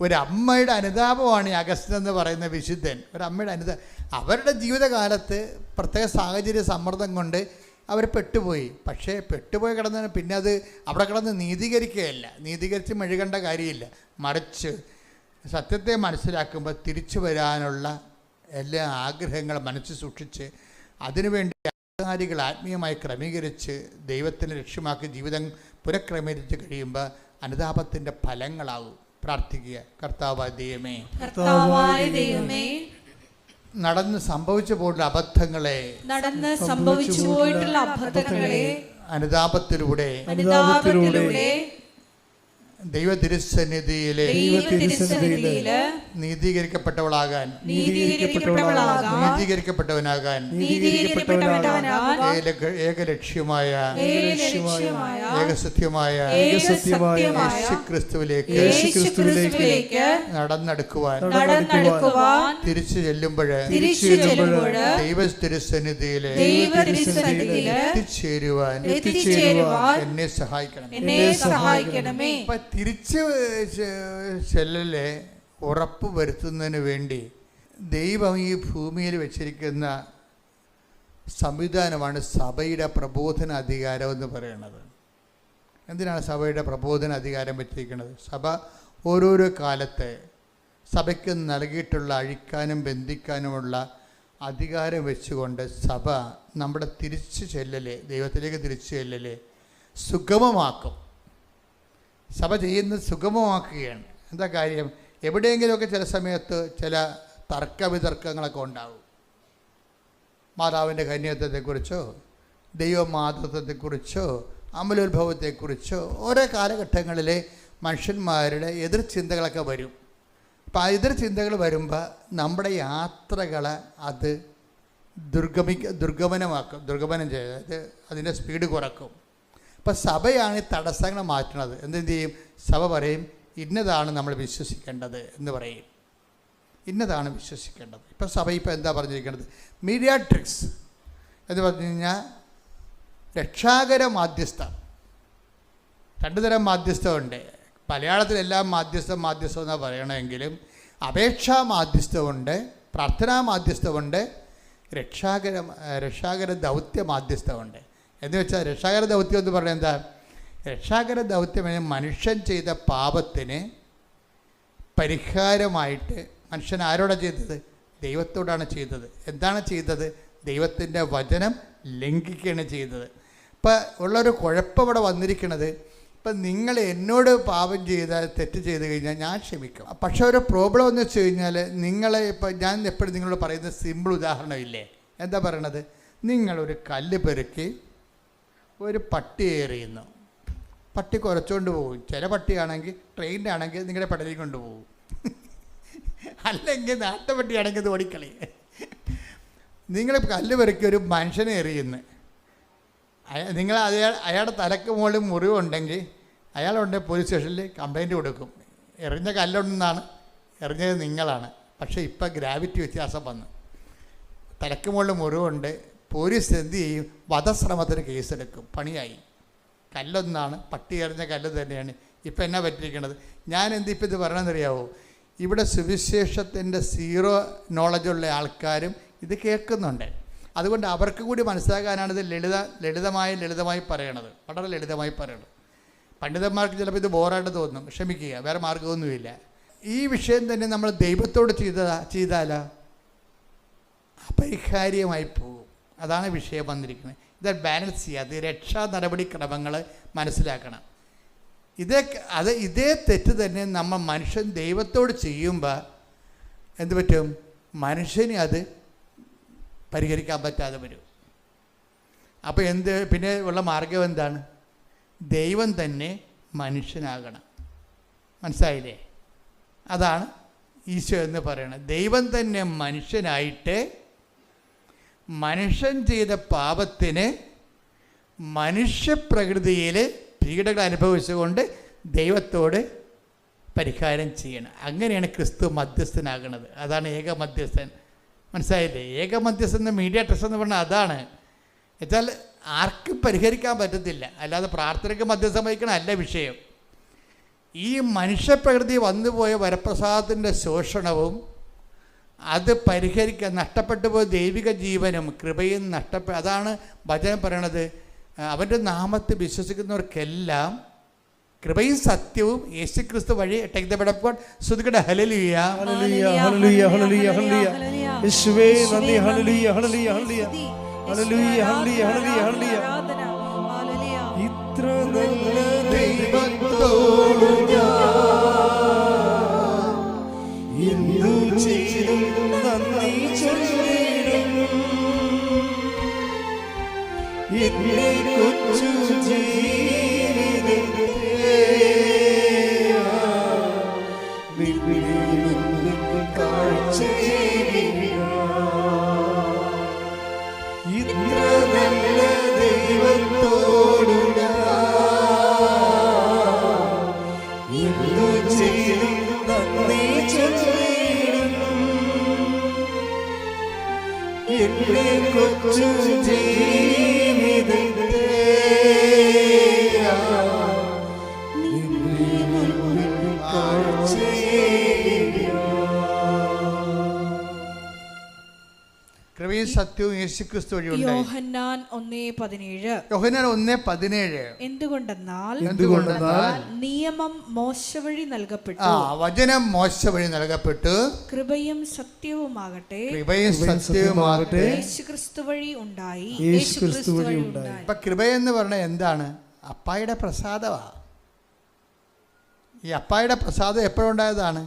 ഒരമ്മയുടെ അനുതാപമാണ് ഈ അഗസ്റ്റിൻ എന്ന് പറയുന്ന വിശുദ്ധൻ. ഒരമ്മയുടെ അവരുടെ ജീവിതകാലത്ത് പ്രത്യേക സാഹചര്യ സമ്മർദ്ദം കൊണ്ട് അവർ പെട്ടുപോയി. പക്ഷേ പെട്ടുപോയി കിടന്നതിന് പിന്നെ അത് അവിടെ കിടന്ന് നീതീകരിക്കുകയല്ല, നീതീകരിച്ച് മെഴുകേണ്ട കാര്യമില്ല. മറിച്ച് സത്യത്തെ മനസ്സിലാക്കുമ്പോൾ തിരിച്ചു വരാനുള്ള എല്ലാ ആഗ്രഹങ്ങളും മനസ്സിൽ സൂക്ഷിച്ച് അതിനുവേണ്ടി കാര്യങ്ങൾ ആത്മീയമായി ക്രമീകരിച്ച് ദൈവത്തിന് ലക്ഷ്യമാക്കി ജീവിതം പുനഃക്രമീകരിച്ച് കഴിയുമ്പോൾ അനുതാപത്തിൻ്റെ ഫലങ്ങളാവും. പ്രാർത്ഥിക്കുക. കർത്താവായ ദൈവമേ, നടന്ന് സംഭവിച്ചു പോയിട്ടുള്ള അബദ്ധങ്ങളെ അനുതാപത്തിലൂടെ ദൈവ തിരുസന്നിധിയിലെ നീതീകരിക്കപ്പെട്ടവനാകാൻ ഏകലക്ഷ്യമായ ഏകസത്യമായ യേശുക്രിസ്തുവിലേക്ക് നടന്നെടുക്കുവാൻ തിരിച്ചു ചെല്ലുമ്പോൾ ദൈവ തിരുസന്നിധിയിലെ എത്തിച്ചേരുവാൻ എന്നെ സഹായിക്കണമേ. തിരിച്ച് ചെല്ലലെ ഉറപ്പ് വരുത്തുന്നതിന് വേണ്ടി ദൈവം ഈ ഭൂമിയിൽ വെച്ചിരിക്കുന്ന സംവിധാനമാണ് സഭയുടെ പ്രബോധന അധികാരം എന്ന് പറയുന്നത്. എന്തിനാണ് സഭയുടെ പ്രബോധന അധികാരം വെച്ചിരിക്കുന്നത്? സഭ ഓരോരോ കാലത്ത് സഭയ്ക്ക് നൽകിയിട്ടുള്ള അഴിക്കാനും ബന്ധിക്കാനുമുള്ള അധികാരം വെച്ചുകൊണ്ട് സഭ നമ്മുടെ തിരിച്ചു ചെല്ലല്, ദൈവത്തിലേക്ക് തിരിച്ചു ചെല്ലല് സുഗമമാക്കും. സഭ ചെയ്യുന്നത് സുഗമമാക്കുകയാണ്. എന്താ കാര്യം? എവിടെയെങ്കിലുമൊക്കെ ചില സമയത്ത് ചില തർക്കവിതർക്കങ്ങളൊക്കെ ഉണ്ടാവും. മാതാവിൻ്റെ കന്യത്വത്തെക്കുറിച്ചോ ദൈവമാതൃത്വത്തെക്കുറിച്ചോ അമലോത്ഭവത്തെക്കുറിച്ചോ ഓരോ കാലഘട്ടങ്ങളിലെ മനുഷ്യന്മാരുടെ എതിർ ചിന്തകളൊക്കെ വരും. അപ്പോൾ ആ എതിർ ചിന്തകൾ വരുമ്പോൾ നമ്മുടെ യാത്രകളെ അത് ദുർഗമനം ചെയ്ത് അതിൻ്റെ സ്പീഡ് കുറക്കും. അപ്പോൾ സഭയാണ് ഈ തടസ്സങ്ങൾ മാറ്റുന്നത്. എന്ത് ചെയ്യും? സഭ പറയും ഇന്നതാണ് നമ്മൾ വിശ്വസിക്കേണ്ടത് എന്ന് പറയും. ഇന്നതാണ് വിശ്വസിക്കേണ്ടത്. ഇപ്പോൾ സഭ എന്താ പറഞ്ഞിരിക്കുന്നത്? മീഡിയാട്രിക്സ് എന്ന് പറഞ്ഞു കഴിഞ്ഞാൽ രക്ഷാകര മാധ്യസ്ഥം. രണ്ടു തരം മാധ്യസ്ഥമുണ്ട്. മലയാളത്തിലെല്ലാം മാധ്യസ്ഥം എന്നാണ് പറയണമെങ്കിലും അപേക്ഷാ മാധ്യസ്ഥമുണ്ട്, പ്രാർത്ഥനാ മാധ്യസ്ഥമുണ്ട്, രക്ഷാകര ദൗത്യ മാധ്യസ്ഥമുണ്ട്. എന്ന് വെച്ചാൽ രക്ഷാകര ദൗത്യം എന്ന് പറഞ്ഞാൽ എന്താ? രക്ഷാകര ദൗത്യം മനുഷ്യൻ ചെയ്ത പാപത്തിന് പരിഹാരമായിട്ട് മനുഷ്യൻ ആരോടാണ് ചെയ്തത്? ദൈവത്തോടാണ് ചെയ്തത്. എന്താണ് ചെയ്തത്? ദൈവത്തിൻ്റെ വചനം ലംഘിക്കുകയാണ് ചെയ്തത്. ഇപ്പം ഉള്ളൊരു കുഴപ്പം ഇവിടെ വന്നിരിക്കുന്നത്, ഇപ്പം നിങ്ങൾ എന്നോട് പാപം ചെയ്താൽ തെറ്റ് ചെയ്ത് കഴിഞ്ഞാൽ ഞാൻ ക്ഷമിക്കും. പക്ഷെ ഒരു പ്രോബ്ലം എന്ന് വെച്ച് കഴിഞ്ഞാൽ നിങ്ങളെ ഇപ്പം ഞാൻ എപ്പോഴും നിങ്ങളോട് പറയുന്ന സിമ്പിൾ ഉദാഹരണമില്ലേ? എന്താ പറയണത്? നിങ്ങളൊരു കല്ല് പെറുക്കി ഒരു പട്ടി എറിയുന്നു. പട്ടി കുറച്ചുകൊണ്ട് പോകും. ചില പട്ടിയാണെങ്കിൽ ട്രെയിനിലാണെങ്കിൽ നിങ്ങളുടെ പടലിൽ കൊണ്ടുപോകും. അല്ലെങ്കിൽ നാട്ടുപട്ടിയാണെങ്കിൽ ഇത് ഓടിക്കളി. നിങ്ങൾ കല്ല് പെറുക്കി ഒരു മനുഷ്യനെ എറിയുന്നു. നിങ്ങൾ അയാളുടെ തലക്ക് മുകളിൽ മുറിവുണ്ടെങ്കിൽ അയാളുണ്ടെങ്കിൽ പോലീസ് സ്റ്റേഷനിൽ കംപ്ലൈൻറ്റ് കൊടുക്കും. എറിഞ്ഞ കല്ലുണ്ടെന്നാണ്, എറിഞ്ഞത് നിങ്ങളാണ്. പക്ഷേ ഇപ്പം ഗ്രാവിറ്റി വ്യത്യാസം വന്നു. തലക്ക് മുകളിൽ മുറിവുണ്ട്. പോലീസ് എന്ത് ചെയ്യും? വധശ്രമത്തിന് കേസെടുക്കും. പണിയായി. കല്ലൊന്നാണ്, പട്ടി എറിഞ്ഞ കല്ല് തന്നെയാണ്. ഇപ്പം എന്നാ പറ്റിയിരിക്കുന്നത്? ഞാൻ ഇപ്പം ഇത് പറയണമെന്നറിയാവോ? ഇവിടെ സുവിശേഷത്തിൻ്റെ സീറോ നോളജുള്ള ആൾക്കാരും ഇത് കേൾക്കുന്നുണ്ട്. അതുകൊണ്ട് അവർക്ക് കൂടി മനസ്സിലാക്കാനാണ് ഇത് ലളിതമായി പറയണത്. വളരെ ലളിതമായി പറയണത്. പണ്ഡിതന്മാർക്ക് ചിലപ്പോൾ ഇത് ബോറായിട്ട് തോന്നും. ക്ഷമിക്കുക, വേറെ മാർഗമൊന്നുമില്ല. ഈ വിഷയം തന്നെ നമ്മൾ ദൈവത്തോട് ചെയ്താലോ അപരിഹാര്യമായി പോകും. അതാണ് വിഷയം വന്നിരിക്കുന്നത്. ഇത് ബാലൻസ് ചെയ്യുക. അത് രക്ഷാ നടപടിക്രമങ്ങൾ മനസ്സിലാക്കണം. ഇതേ തെറ്റ് തന്നെ നമ്മൾ മനുഷ്യൻ ദൈവത്തോട് ചെയ്യുമ്പോൾ എന്ത് പറ്റും? മനുഷ്യന് അത് പരിഹരിക്കാൻ പറ്റാതെ വരും. അപ്പോൾ പിന്നെ ഉള്ള മാർഗം എന്താണ്? ദൈവം തന്നെ മനുഷ്യനാകണം. മനസ്സിലായില്ലേ? അതാണ് ഈശോ എന്ന് പറയുന്നത്. ദൈവം തന്നെ മനുഷ്യനായിട്ട് മനുഷ്യൻ ചെയ്ത പാപത്തിന് മനുഷ്യപ്രകൃതിയിൽ പീഡകൾ അനുഭവിച്ചുകൊണ്ട് ദൈവത്തോട് പരിഹാരം ചെയ്യണം. അങ്ങനെയാണ് ക്രിസ്തു മധ്യസ്ഥനാകുന്നത്. അതാണ് ഏക മധ്യസ്ഥൻ. മനസ്സിലായില്ലേ? ഏക മധ്യസ്ഥൻ മീഡിയേറ്റേഴ്സ് എന്ന് പറഞ്ഞാൽ അതാണ്. എന്നുവെച്ചാൽ ആർക്കും പരിഹരിക്കാൻ പറ്റത്തില്ല. അല്ലാതെ പ്രാർത്ഥനയ്ക്ക് മധ്യസ്ഥം വഹിക്കണം അല്ല വിഷയം. ഈ മനുഷ്യപ്രകൃതി വന്നുപോയ വരപ്രസാദത്തിൻ്റെ ശോഷണവും അത് പരിഹരിക്കാൻ നഷ്ടപ്പെട്ടു പോയ ദൈവിക ജീവനും കൃപയും അതാണ് വചനം പറയണത്. അവൻ്റെ നാമത്തിൽ വിശ്വസിക്കുന്നവർക്കെല്ലാം കൃപയും സത്യവും യേശുക്രിസ്തു വഴി take the bread of God സ്തുതിക്കട്ടെ. Hallelujah hallelujah hallelujah hallelujah hallelujah യേശുവേ നന്ദി. Hallelujah hallelujah hallelujah hallelujah hallelujah hallelujah hallelujah. ഇത്ര നല്ല ദൈവത്തോടു ഞാൻ എന്തു ചെയ്തും നന്ദി ചൊല്ലിടും. എന്റെ കൊച്ചു ജീവിതത്തെ ഇത്ര നല്ല ദൈവത്തോടു എന്തു ചെയ്തും നന്ദി ചൊല്ലിടും. എന്റെ കൊച്ചു ജീവിതത്തെ കൃപയും സത്യവും യേശുക്രിസ്തു വഴി ഉണ്ടായി. യോഹന്നാൻ 1:17. യോഹന്നാൻ 1:17. എന്തുകൊണ്ടെന്നാൽ നിയമം മോശ വഴി നൽകപ്പെട്ടു, വചനം മോശ വഴി നൽകപ്പെട്ടു, കൃപയും സത്യവുമാകട്ടെ യേശുക്രിസ്തു വഴി ഉണ്ടായി. ഇപ്പൊ കൃപയെന്ന് പറഞ്ഞാൽ എന്താണ്? അപ്പായുടെ പ്രസാദമാ. ഈ അപ്പായുടെ പ്രസാദം എപ്പോഴുണ്ടായതാണ്?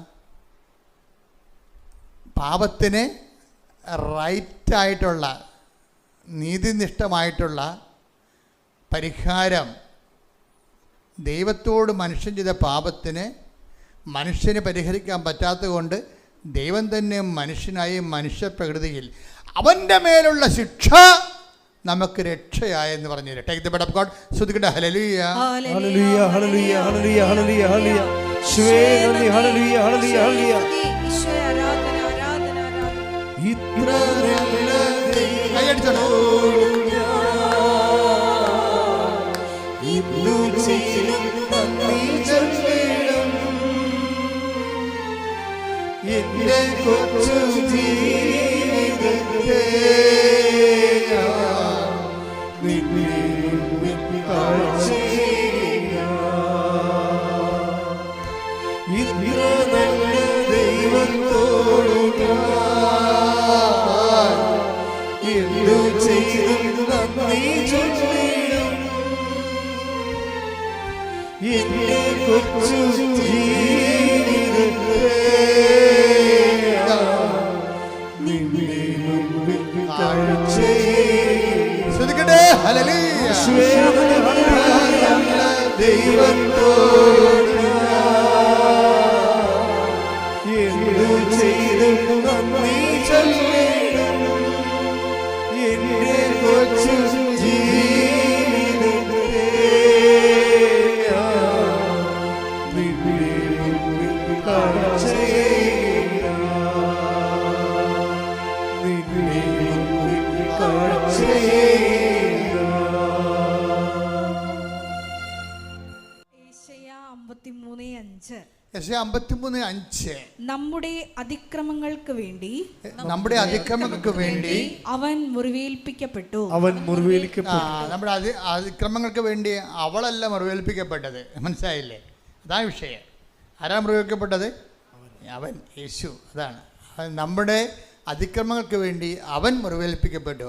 പാപത്തിന് റൈറ്റായിട്ടുള്ള നീതിനിഷ്ഠമായിട്ടുള്ള പരിഹാരം, ദൈവത്തോട് മനുഷ്യൻ ചെയ്ത പാപത്തിന് മനുഷ്യന് പരിഹരിക്കാൻ പറ്റാത്തത് കൊണ്ട് ദൈവം തന്നെ മനുഷ്യനായി മനുഷ്യപ്രകൃതിയിൽ അവൻ്റെ മേലുള്ള ശിക്ഷ നമുക്ക് രക്ഷയായെന്ന് പറഞ്ഞു. Take the bread of God. ശ്രുതിക്കട്ടെ hallelujah hallelujah hallelujah hallelujah hallelujah hallelujah. യേശുവേ നന്ദി. Hallelujah hallelujah hallelujah. ഈശോയെ ആരാധന ആരാധന ആരാധന. ഇത്ര നല്ല കൈയടിച്ചോളൂ. ഇന്നു ചെയ്യും നന്ദി ചൊല്ലിടും എന്റെ കൊച്ചു ജീവിതത്തെ ഇത്ര നല്ല ദൈവത്തോട് എന്തു ചെയ്തും നന്ദി ചൊല്ലിടും എന്റെ കൊച്ചു ജീവിതത്തെ നിന്റെ മുമ്പിൽ കാഴ്ചയിടും. ശ്രുതിക്കട്ടെ ഹല്ലേലൂയ. ദൈവത്തോട് എന്തു ചെയ്തും നന്ദി ചൊല്ലിടും എന്റെ കൊച്ചു ജീവിതത്തെ നിന്റെ മുമ്പിൽ കാഴ്ചയിടും. നിന്റെ മുമ്പിൽ കാഴ്ചയിടും. യെശയ്യാ 53:5. യെശയ്യാ 53:5. നമ്മുടെ അതിക്രമങ്ങൾക്ക് വേണ്ടി അവൻ മുറിവേൽപ്പിക്കപ്പെട്ടു. നമ്മുടെ അതിക്രമങ്ങൾക്ക് വേണ്ടി അവളല്ല മുറിവേൽപ്പിക്കപ്പെട്ടത്. മനസ്സിലായില്ലേ? അതാണ് വിഷയം. ആരാ മുറിവേൽക്കപ്പെട്ടത്? അവൻ, യേശു. അതാണ് നമ്മുടെ അതിക്രമങ്ങൾക്ക് വേണ്ടി അവൻ മുറിവേൽപ്പിക്കപ്പെട്ടു.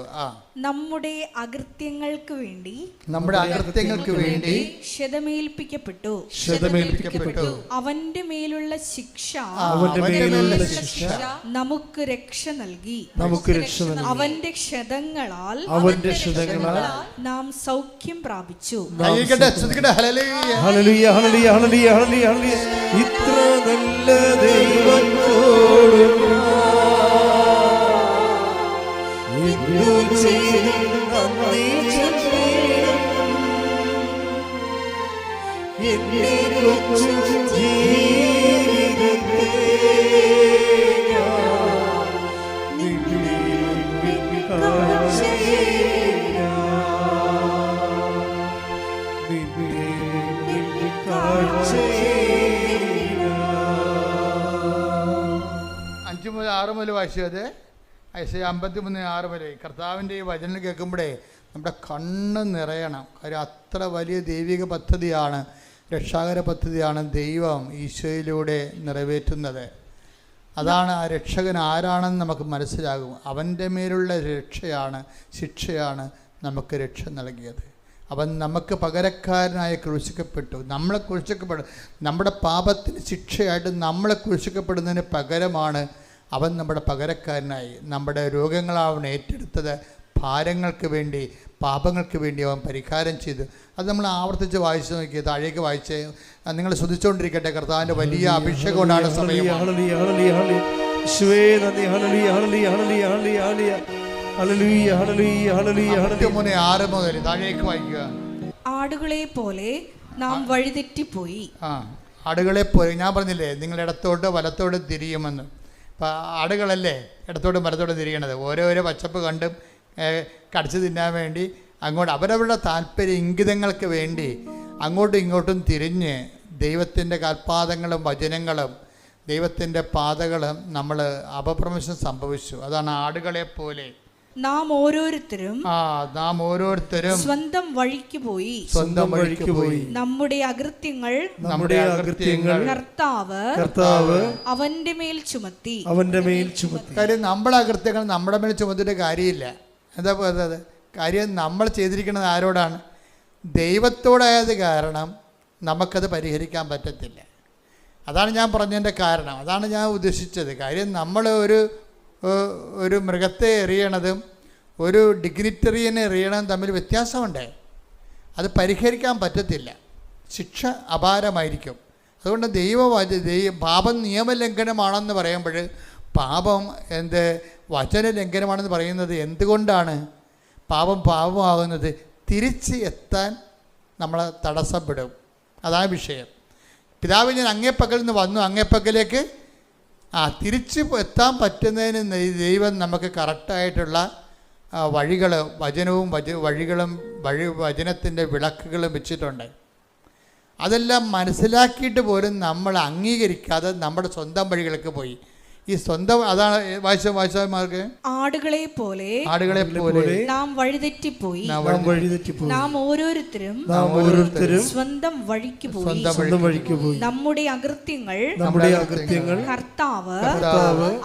നമ്മുടെ അകൃത്യങ്ങൾക്ക് വേണ്ടി ക്ഷതമേൽപ്പിക്കപ്പെട്ടു. അവന്റെ മേലുള്ള ശിക്ഷ നമുക്ക് രക്ഷ നൽകി. അവന്റെ ക്ഷതങ്ങളാൽ നാം സൗഖ്യം പ്രാപിച്ചു. Hallelujah hallelujah hallelujah hallelujah. ഇത്ര നല്ല ദൈവത്തോട് എന്തു ചെയ്തും നന്ദി ചൊല്ലിടും എന്റെ കൊച്ചു ജീവിതത്തെ നിന്റെ മുമ്പിൽ കാഴ്ചയിടും. നിന്റെ മുമ്പിൽ കാഴ്ചയിടും. 5 മുതൽ 6 മുതൽ വായിച്ചത്. യെശയ്യാ 53:6 വരെ. കർത്താവിൻ്റെ ഈ വചനം കേൾക്കുമ്പോഴേ നമ്മുടെ കണ്ണ് നിറയണം. കാര്യം അത്ര വലിയ ദൈവിക പദ്ധതിയാണ്, രക്ഷാകര പദ്ധതിയാണ് ദൈവം ഈശോയിലൂടെ നിറവേറ്റുന്നത്. അതാണ് ആ രക്ഷകൻ ആരാണെന്ന് നമുക്ക് മനസ്സിലാകും. അവൻ്റെ മേലുള്ള രക്ഷയാണ്, ശിക്ഷയാണ് നമുക്ക് രക്ഷ നൽകിയത്. അവൻ നമുക്ക് പകരക്കാരനായി ക്രൂശിക്കപ്പെട്ടു. നമ്മളെ ക്രൂശിക്കപ്പെടും, നമ്മുടെ പാപത്തിന് ശിക്ഷയായിട്ട് നമ്മളെ ക്രൂശിക്കപ്പെടുന്നതിന് പകരമാണ് അവൻ നമ്മുടെ പകരക്കാരനായി. നമ്മുടെ രോഗങ്ങളവൻ ഏറ്റെടുത്തത്, ഭാരങ്ങൾക്ക് വേണ്ടി, പാപങ്ങൾക്ക് വേണ്ടി അവൻ പരിഹാരം ചെയ്തു. അത് നമ്മൾ ആവർത്തിച്ച് വായിച്ചു നോക്കി. താഴേക്ക് വായിച്ച് നിങ്ങൾ ശ്രദ്ധിച്ചുകൊണ്ടിരിക്കട്ടെ. കർത്താവിൻ്റെ വലിയ അഭിഷേകം കൊണ്ടാണ് സമയം. 53:6 മുതൽ താഴേക്ക് വായിക്കുക. ആടുകളെ പോലെ നാം വഴിതെറ്റിപ്പോയി. ആടുകളെ പോലെ, ഞാൻ പറഞ്ഞില്ലേ നിങ്ങൾ ഇടത്തോട്ട് വലത്തോട്ട് തിരിയുമെന്ന്. അപ്പോൾ ആടുകളല്ലേ ഇടത്തോട്ടും വലത്തോട്ടും തിരിയണത്. ഓരോരോ പച്ചപ്പ് കണ്ടും കടിച്ചു തിന്നാൻ വേണ്ടി അങ്ങോട്ട് അവരവരുടെ താല്പര്യ ഇംഗിതങ്ങൾക്ക് വേണ്ടി അങ്ങോട്ടും ഇങ്ങോട്ടും തിരിഞ്ഞ് ദൈവത്തിൻ്റെ കാൽപാദങ്ങളും വചനങ്ങളും ദൈവത്തിൻ്റെ പാതകളും നമ്മൾ അപഭ്രംശം സംഭവിച്ചു. അതാണ് ആടുകളെ പോലെ നാം ഓരോരുത്തരും നാം ഓരോരുത്തരും സ്വന്തം വഴിക്ക് പോയി നമ്മുടെ അകൃത്യങ്ങൾ കർത്താവ് അവന്റെ മേൽ ചുമത്തി. കാര്യം നമ്മളെ അകൃത്യങ്ങൾ നമ്മുടെ മേൽ ചുമത്തിയിട്ട് കാര്യമില്ല. എന്താ പറയുന്നത്? കാര്യം നമ്മൾ ചെയ്തിരിക്കുന്നത് ആരോടാണ്? ദൈവത്തോടായത് കാരണം നമുക്കത് പരിഹരിക്കാൻ പറ്റത്തില്ല. അതാണ് ഞാൻ പറഞ്ഞതിൻ്റെ കാരണം, അതാണ് ഞാൻ ഉദ്ദേശിച്ചത്. കാര്യം നമ്മൾ ഒരു മൃഗത്തെ എറിയണതും ഒരു ഡിഗ്നിറ്ററിയനെ എറിയണതും തമ്മിൽ വ്യത്യാസമുണ്ട്. അത് പരിഹരിക്കാൻ പറ്റത്തില്ല, ശിക്ഷ അപാരമായിരിക്കും. അതുകൊണ്ട് പാപം നിയമലംഘനമാണെന്ന് പറയുമ്പോൾ പാപം വചനലംഘനമാണെന്ന് പറയുന്നത് എന്തുകൊണ്ടാണ്? പാപമാകുന്നത് തിരിച്ച് എത്താൻ നമ്മളെ തടസ്സപ്പെടും. അതാണ് വിഷയം. പിതാവ് ഞാൻ അങ്ങേപ്പക്കൽ നിന്ന് വന്നു, അങ്ങേപ്പക്കലേക്ക് തിരിച്ച് എത്താൻ പറ്റുന്നതിന് ദൈവം നമുക്ക് കറക്റ്റായിട്ടുള്ള വചനത്തിൻ്റെ വിളക്കുകളും വെച്ചിട്ടുണ്ട്. അതെല്ലാം മനസ്സിലാക്കിയിട്ട് പോലും നമ്മൾ അംഗീകരിക്കാതെ നമ്മുടെ സ്വന്തം വഴികൾക്ക് പോയി. ഈ സ്വന്തം അതാണ് വായിച്ചമാർക്ക് ആടുകളെ പോലെ നാം വഴിതെറ്റിപ്പോയി. നാം ഓരോരുത്തരും സ്വന്തം വഴിക്ക് പോയി. നമ്മുടെ അകൃത്യങ്ങൾ കർത്താവ്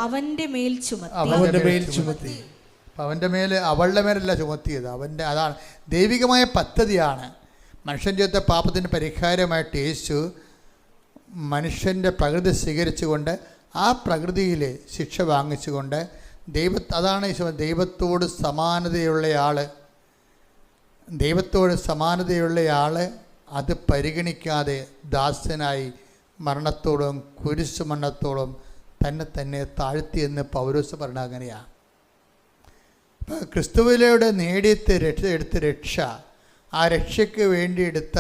അവന്റെ മേൽ ചുമത്തി. അവൻ്റെ മേൽ, അവളുടെ മേലല്ല ചുമത്തിയത്, അതാണ് ദൈവികമായ പദ്ധതിയാണ്. മനുഷ്യൻ ചെയ്ത പാപത്തിൻ്റെ പരിഹാരമായിട്ട് യേശു മനുഷ്യൻ്റെ പ്രകൃതി സ്വീകരിച്ചുകൊണ്ട് ആ പ്രകൃതിയിൽ ശിക്ഷ വാങ്ങിച്ചുകൊണ്ട് അതാണ് ദൈവത്തോട് സമാനതയുള്ള ആൾ അത് പരിഗണിക്കാതെ ദാസനായി മരണത്തോളം കുരിശു മരണത്തോളം തന്നെ താഴ്ത്തിയെന്ന് പൗലോസ് പറഞ്ഞ അങ്ങനെയാണ്. ക്രിസ്തുവിലൂടെ എടുത്ത രക്ഷ, ആ രക്ഷയ്ക്ക് വേണ്ടി എടുത്ത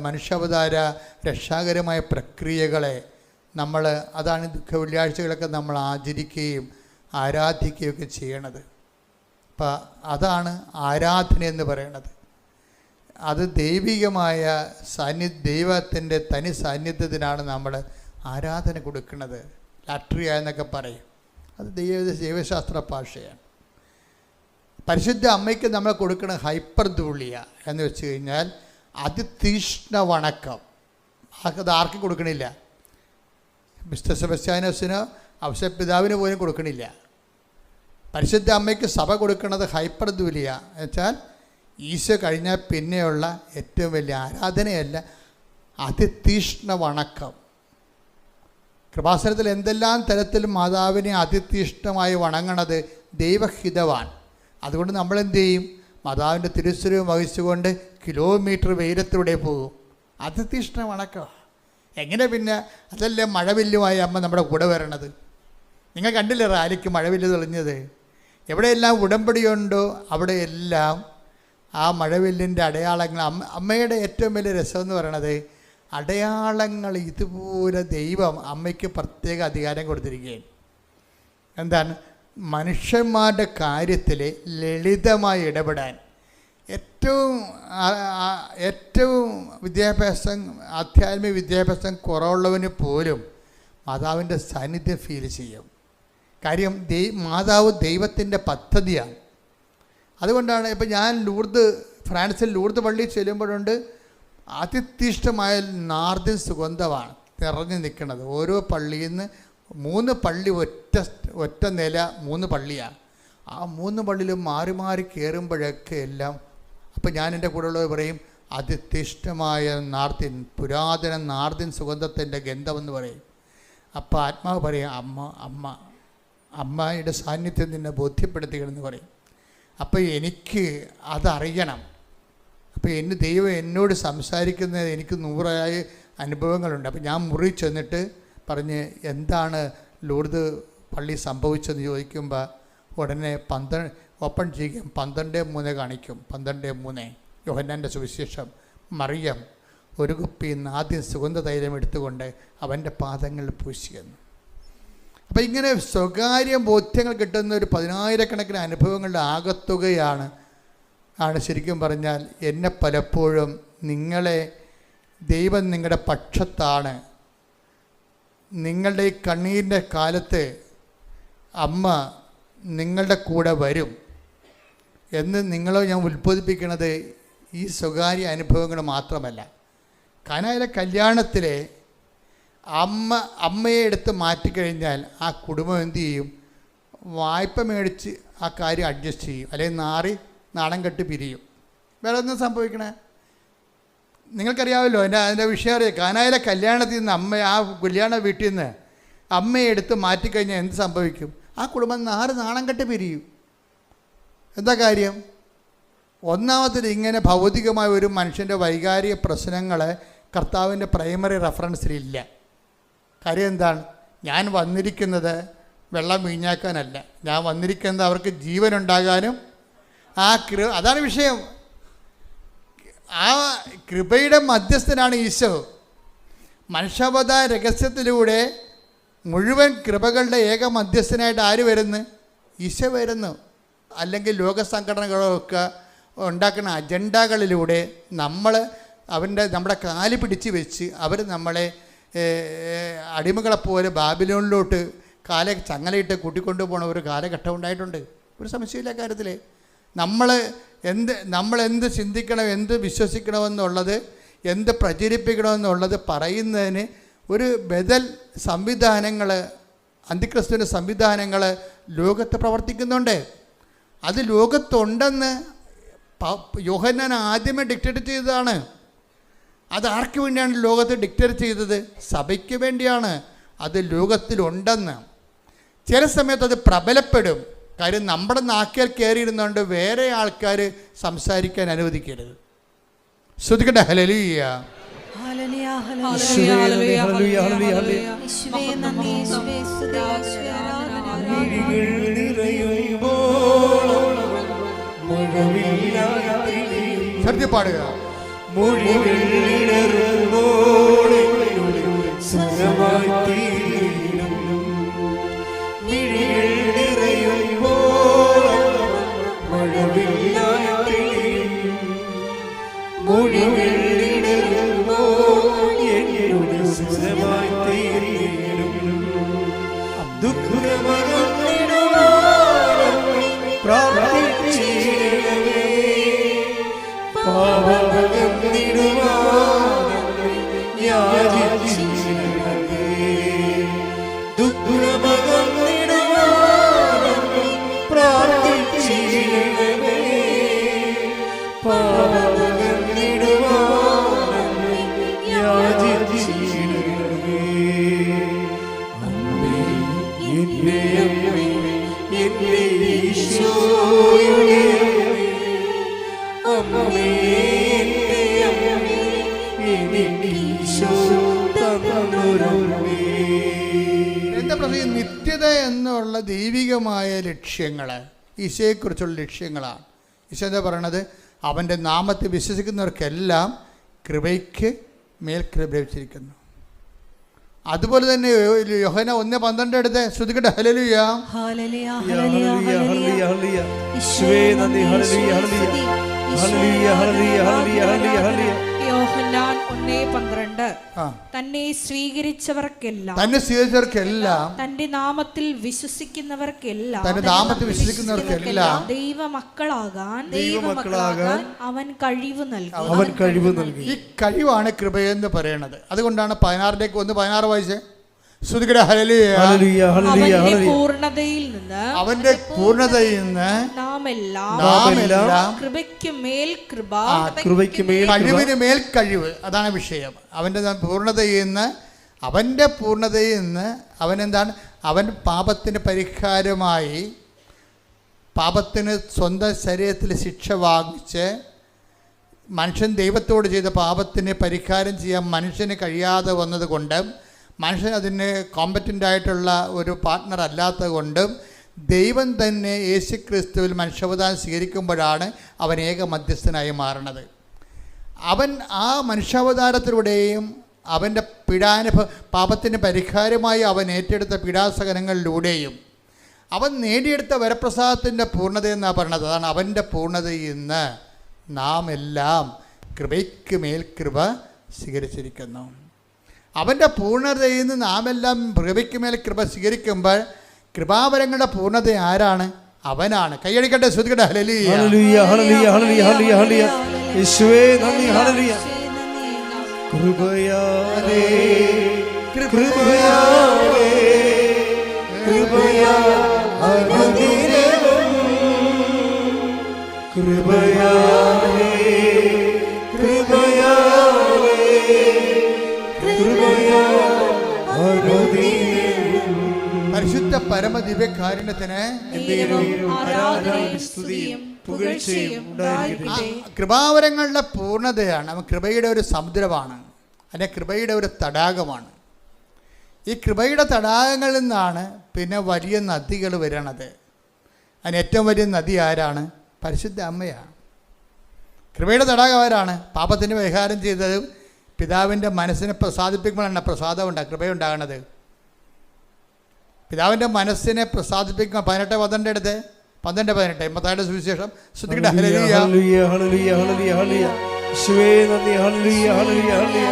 മനുഷ്യാവതാര രക്ഷാകരമായ പ്രക്രിയകളെ അതാണ് വെള്ളിയാഴ്ചകളൊക്കെ നമ്മൾ ആചരിക്കുകയും ആരാധിക്കുകയൊക്കെ ചെയ്യണത്. അപ്പം അതാണ് ആരാധന എന്ന് പറയണത്. അത് ദൈവികമായ ദൈവത്തിൻ്റെ തനി സാന്നിധ്യത്തിനാണ് നമ്മൾ ആരാധന കൊടുക്കുന്നത്. ലാട്രിയ എന്നൊക്കെ പറയും, അത് ദൈവശാസ്ത്ര ഭാഷയാണ്. പരിശുദ്ധ അമ്മയ്ക്ക് നമ്മൾ കൊടുക്കുന്ന ഹൈപ്പർധൂളിയ എന്ന് വെച്ച് കഴിഞ്ഞാൽ അതിതീഷ്ണ വണക്കം. അത് ആർക്കും കൊടുക്കണില്ല. മിസ്റ്റർ സെബസ്ത്യാനോസിനോ ഔസപിതാവിന് പോലും കൊടുക്കണില്ല. പരിശുദ്ധ അമ്മയ്ക്ക് സഭ കൊടുക്കുന്നത് ഹൈപ്പർധൂലിയ എന്ന് വെച്ചാൽ ഈശോ കഴിഞ്ഞാൽ പിന്നെയുള്ള ഏറ്റവും വലിയ ആരാധനയല്ല, അതിതീഷ്ണ വണക്കം. കൃപാസനത്തിൽ എന്തെല്ലാം തരത്തിലും മാതാവിനെ അതിതീഷ്ണമായി വണങ്ങണത് ദൈവഹിതവാൻ. അതുകൊണ്ട് നമ്മളെന്ത് ചെയ്യും? മാതാവിൻ്റെ തിരുസ്വരൂപം വഹിച്ചുകൊണ്ട് കിലോമീറ്റർ വെയിലത്തിലൂടെ പോകും. അതിതീഷ്ണ വണക്കമാണ്. എങ്ങനെ പിന്നെ? അതല്ലേ മഴവില്ലുമായി അമ്മ നമ്മുടെ കൂടെ വരണത്. നിങ്ങൾ കണ്ടില്ലേ റാലിക്ക് മഴവില്ല് തെളിഞ്ഞത്? എവിടെയെല്ലാം ഉടമ്പടിയുണ്ടോ അവിടെയെല്ലാം ആ മഴവില്ലിൻ്റെ അടയാളങ്ങൾ. അമ്മയുടെ ഏറ്റവും വലിയ രസമെന്ന് പറയണത് അടയാളങ്ങൾ ഇതുപോലെ ദൈവം അമ്മയ്ക്ക് പ്രത്യേക അധികാരം കൊടുത്തിരിക്കുകയാണ്. എന്താണ്? മനുഷ്യന്മാരുടെ കാര്യത്തിൽ ലളിതമായി ഇടപെടാൻ. ഏറ്റവും വിദ്യാഭ്യാസം, ആധ്യാത്മിക വിദ്യാഭ്യാസം കുറവുള്ളവന് പോലും മാതാവിൻ്റെ സാന്നിധ്യം ഫീൽ ചെയ്യും. കാര്യം മാതാവ് ദൈവത്തിൻ്റെ പദ്ധതിയാണ്. അതുകൊണ്ടാണ് ഇപ്പം ഞാൻ ഫ്രാൻസിൽ ലൂർദ് പള്ളിയിൽ ചെല്ലുമ്പോഴുണ്ട് അതിതീഷ്ണമായ നാർദിൻ സുഗന്ധമാണ് നിറഞ്ഞു നിൽക്കുന്നത്. ഓരോ പള്ളിയിൽ നിന്ന് 3 പള്ളി ഒറ്റ നില 3 പള്ളിയാണ്. ആ 3 പള്ളിയിലും മാറി മാറി കയറുമ്പോഴൊക്കെ എല്ലാം. അപ്പം ഞാൻ എൻ്റെ കൂടെയുള്ളവർ പറയും അതിതീഷ്ണമായ നാർദിൻ, പുരാതന നാർദിൻ സുഗന്ധത്തിൻ്റെ ഗന്ധമെന്ന് പറയും. അപ്പം ആത്മാവ് പറയും അമ്മയുടെ സാന്നിധ്യം നിന്നെ ബോധ്യപ്പെടുത്തുകയെന്ന് പറയും. അപ്പോൾ എനിക്ക് അതറിയണം. അപ്പോൾ ദൈവം എന്നോട് സംസാരിക്കുന്നത് എനിക്ക് 100 അനുഭവങ്ങളുണ്ട്. അപ്പോൾ ഞാൻ മുറി ചെന്നിട്ട് പറഞ്ഞ് എന്താണ് ലൂർദ് പള്ളി സംഭവിച്ചതെന്ന് ചോദിക്കുമ്പോൾ ഉടനെ ഓപ്പൺ ചെയ്യും, 12:3 കാണിക്കും. 12:3 യോഹന്നാൻ്റെ സുവിശേഷം. മറിയം ഒരു കുപ്പി ആദ്യം സുഗന്ധ തൈലം എടുത്തുകൊണ്ട് അവൻ്റെ പാദങ്ങളിൽ പൂശിയെന്ന്. അപ്പം ഇങ്ങനെ സ്വകാര്യ ബോധ്യങ്ങൾ കിട്ടുന്ന ഒരു 10,000-കണക്കിന് അനുഭവങ്ങളുടെ ആകത്തുകയാണ് ശരിക്കും പറഞ്ഞാൽ എന്നെ പലപ്പോഴും ദൈവം നിങ്ങളുടെ പക്ഷത്താണ്. നിങ്ങളുടെ ഈ കണ്ണീരിൻ്റെ കാലത്ത് അമ്മ നിങ്ങളുടെ കൂടെ വരും. എന്ന് നിങ്ങളോ ഞാൻ ഉത്ബോധിപ്പിക്കുന്നത് ഈ സ്വകാര്യ അനുഭവങ്ങൾ മാത്രമല്ല. കാനായിലെ കല്യാണത്തിലെ അമ്മയെ എടുത്ത് മാറ്റിക്കഴിഞ്ഞാൽ ആ കുടുംബം എന്തു ചെയ്യും? വായ്പ മേടിച്ച് ആ കാര്യം അഡ്ജസ്റ്റ് ചെയ്യും, അല്ലെങ്കിൽ നാണം കെട്ട് പിരിയും. വേറെ ഒന്നും സംഭവിക്കണേ നിങ്ങൾക്കറിയാമല്ലോ. അതിൻ്റെ വിഷയം അറിയാം. കാനായിലെ കല്യാണത്തിൽ നിന്ന് ആ കല്യാണ വീട്ടിൽ നിന്ന് അമ്മയെ എടുത്ത് മാറ്റിക്കഴിഞ്ഞാൽ എന്ത് സംഭവിക്കും? ആ കുടുംബം നാണം കെട്ട് പിരിയും. എന്താ കാര്യം? ഒന്നാമത്തിൽ ഇങ്ങനെ ഭൗതികമായ ഒരു മനുഷ്യൻ്റെ വൈകാരിക പ്രശ്നങ്ങൾ കർത്താവിൻ്റെ പ്രൈമറി റെഫറൻസിലില്ല. കാര്യം എന്താണ്? ഞാൻ വന്നിരിക്കുന്നത് വെള്ളം വീഞ്ഞാക്കാനല്ല, ഞാൻ വന്നിരിക്കുന്നത് അവർക്ക് ജീവനുണ്ടാകാനും അതാണ് വിഷയം. ആ കൃപയുടെ മധ്യസ്ഥനാണ് ഈശോ. മനുഷ്യാവതാര രഹസ്യത്തിലൂടെ മുഴുവൻ കൃപകളുടെ ഏക മധ്യസ്ഥനായിട്ട് ആര് വരുന്നു? ഈശോ വരുന്നു. അല്ലെങ്കിൽ ലോകസംഘടനകളൊക്കെ ഉണ്ടാക്കുന്ന അജണ്ടകളിലൂടെ നമ്മുടെ കാല് പിടിച്ച് വെച്ച് അവർ നമ്മളെ അടിമകളെപ്പോലെ ബാബിലോണിലോട്ട് ചങ്ങലയിട്ട് കൂട്ടിക്കൊണ്ടു പോകണ ഒരു കാലഘട്ടം ഉണ്ടായിട്ടുണ്ട്. ഒരു സംശയമില്ല കാര്യത്തിൽ. നമ്മൾ എന്ത് ചിന്തിക്കണം, എന്ത് വിശ്വസിക്കണമെന്നുള്ളത്, എന്ത് പ്രചരിപ്പിക്കണമെന്നുള്ളത് പറയുന്നതിന് ഒരു ബദൽ സംവിധാനങ്ങൾ, അന്തിക്രിസ്തുവിൻ്റെ സംവിധാനങ്ങൾ ലോകത്ത് പ്രവർത്തിക്കുന്നുണ്ട്. അത് ലോകത്തുണ്ടെന്ന് യോഹന്നാൻ ആദ്യമേ ഡിക്റ്റേറ്റ് ചെയ്തതാണ്. അത് ആർക്ക് വേണ്ടിയാണ് ലോകത്ത് ഡിക്റ്റേറ്റ് ചെയ്തത്? സഭയ്ക്ക് വേണ്ടിയാണ്. അത് ലോകത്തിലുണ്ടെന്ന്. ചില സമയത്ത് അത് പ്രബലപ്പെടും. കാര്യം നമ്മുടെ നാക്കിൽ കയറിയിരുന്നുകൊണ്ട് വേറെ ആൾക്കാർ സംസാരിക്കാൻ അനുവദിക്കരുത്. ശ്രദ്ധിക്കട്ടെ. ഹല്ലേലൂയ. ശബ്ദം പാടുക. എന്താ പറയുക? നിത്യത എന്നുള്ള ദൈവികമായ ലക്ഷ്യങ്ങൾ, ഈശോയെക്കുറിച്ചുള്ള ലക്ഷ്യങ്ങളാണ്. ഈശോ എന്താ പറയണത്? അവൻ്റെ നാമത്തിൽ വിശ്വസിക്കുന്നവർക്കെല്ലാം കൃപയ്ക്ക് മേൽ കൃപ ലഭിച്ചിരിക്കുന്നു. അതുപോലെ തന്നെ യോഹന്നാൻ 1:12 എടുത്ത് ശ്രുതിക്കട്ടെ. ഹല്ലേലൂയ. യോഹന്നാൻ 1:12 തന്നെ സ്വീകരിച്ചവർക്കെല്ലാം തന്റെ നാമത്തിൽ വിശ്വസിക്കുന്നവർക്കെല്ലാം ദൈവമക്കളാകാൻ അവൻ കഴിവ് നൽകി. ഈ കഴിവാണ് കൃപയെന്ന് പറയുന്നത്. അതുകൊണ്ടാണ് 16 വായിച്ചേ. അവന്റെ പൂർണ്ണതയിൽ നിന്ന് നാം എല്ലാം കഴിവിന് മേൽ കഴിവ്. അതാണ് വിഷയം. അവന്റെ പൂർണ്ണതയിൽ നിന്ന് അവനെന്താണ്? അവൻ പാപത്തിന് പരിഹാരമായി, പാപത്തിന് സ്വന്തം ശരീരത്തിൽ ശിക്ഷ വാങ്ങിച്ച് മനുഷ്യൻ ദൈവത്തോട് ചെയ്ത പാപത്തിന് പരിഹാരം ചെയ്യാൻ മനുഷ്യന് കഴിയാതെ വന്നതുകൊണ്ട്, മനുഷ്യൻ അതിന് കോമ്പറ്റൻ്റ് ആയിട്ടുള്ള ഒരു പാർട്ട്ണർ അല്ലാത്തത് കൊണ്ടും ദൈവം തന്നെ യേശുക്രിസ്തുവിൽ മനുഷ്യാവതാരം സ്വീകരിക്കുമ്പോഴാണ് അവൻ ഏക മധ്യസ്ഥനായി മാറുന്നത്. അവൻ ആ മനുഷ്യാവതാരത്തിലൂടെയും അവൻ്റെ പാപത്തിന് പരിഹാരമായി അവൻ ഏറ്റെടുത്ത പീഡാസഹനങ്ങളിലൂടെയും അവൻ നേടിയെടുത്ത വരപ്രസാദത്തിൻ്റെ പൂർണ്ണതയെന്നാണ് പറഞ്ഞത്. അതാണ് അവൻ്റെ പൂർണ്ണതയിൽ നിന്ന് നാം എല്ലാം കൃപയ്ക്ക് മേൽ കൃപ സ്വീകരിച്ചിരിക്കുന്നു. അവൻ്റെ പൂർണ്ണതയിൽ നിന്ന് നാം എല്ലാം കൃപയ്ക്ക് മേൽ കൃപ സ്വീകരിക്കുമ്പോൾ കൃപാവരങ്ങളുടെ പൂർണ്ണത ആരാണ്? അവനാണ്. കൈയടിക്കട്ടെ, ശ്രുതിക്കട്ടെ. Hallelujah. Hallelujah hallelujah hallelujah hallelujah hallelujah. യേശുവേ നന്ദി. ഹല്ലേലൂയ. കൃപയാലേ കൃപയാലേ കൃപയാ അനുദിനവും കൃപയാലേ കൃപയാലേ കൃപയാ അനുദിനവും. പരിശുദ്ധ പരമ ദിവ്യകാരുണ്യത്തിന് ആരാധനയും സ്തുതിയും പുകഴ്ചയും ഉണ്ടായിരിക്കട്ടെ. കൃപാവരങ്ങളുടെ പൂർണ്ണതയാണ്. അവൻ കൃപയുടെ ഒരു സമുദ്രമാണ്, അതിൻ്റെ കൃപയുടെ ഒരു തടാകമാണ്. ഈ കൃപയുടെ തടാകങ്ങളിൽ നിന്നാണ് പിന്നെ വലിയ നദികൾ വരണത്. അതിന് ഏറ്റവും വലിയ നദി ആരാണ്? പരിശുദ്ധ അമ്മയാണ്. കൃപയുടെ തടാകം ആരാണ്? പാപത്തിന് പരിഹാരം ചെയ്തതും പിതാവിൻ്റെ മനസ്സിനെ പ്രസാദിപ്പിക്കുമ്പോഴാണ് പ്രസാദം കൃപയുണ്ടാകണത്. പിതാവിൻ്റെ മനസ്സിനെ പ്രസാദിപ്പിക്കുക. 18:12 എടുത്ത് 12:18 മത്തായിയുടെ സുവിശേഷം. ശ്രുതിക്കട്ടെ. Hallelujah hallelujah hallelujah hallelujah hallelujah. യേശുവേ നന്ദി. Hallelujah hallelujah hallelujah.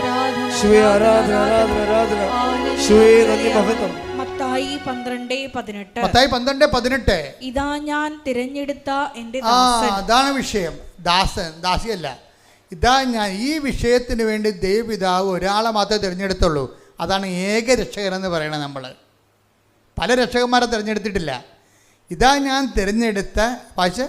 യേശുവേ ആരാധന ആരാധന ആരാധന. യേശുവേ നന്ദി മഹത്വം. മത്തായി 12:18. മത്തായി 12:18. ഇതാ ഞാൻ തിരഞ്ഞെടുത്ത എൻ്റെ ദാസൻ. അതാണ് വിഷയം. ദാസൻ, ദാസിയല്ല. ഇതാ ഞാൻ. ഈ വിഷയത്തിന് വേണ്ടി ദൈവപിതാവ് ഒരാളെ മാത്രമേ തിരഞ്ഞെടുത്തുള്ളൂ. അതാണ് ഏക രക്ഷകൻ എന്ന് പറയണത്. നമ്മൾ പല രക്ഷകന്മാരെ തിരഞ്ഞെടുത്തിട്ടില്ല. ഇതാ ഞാൻ തിരഞ്ഞെടുത്ത വായിച്ച്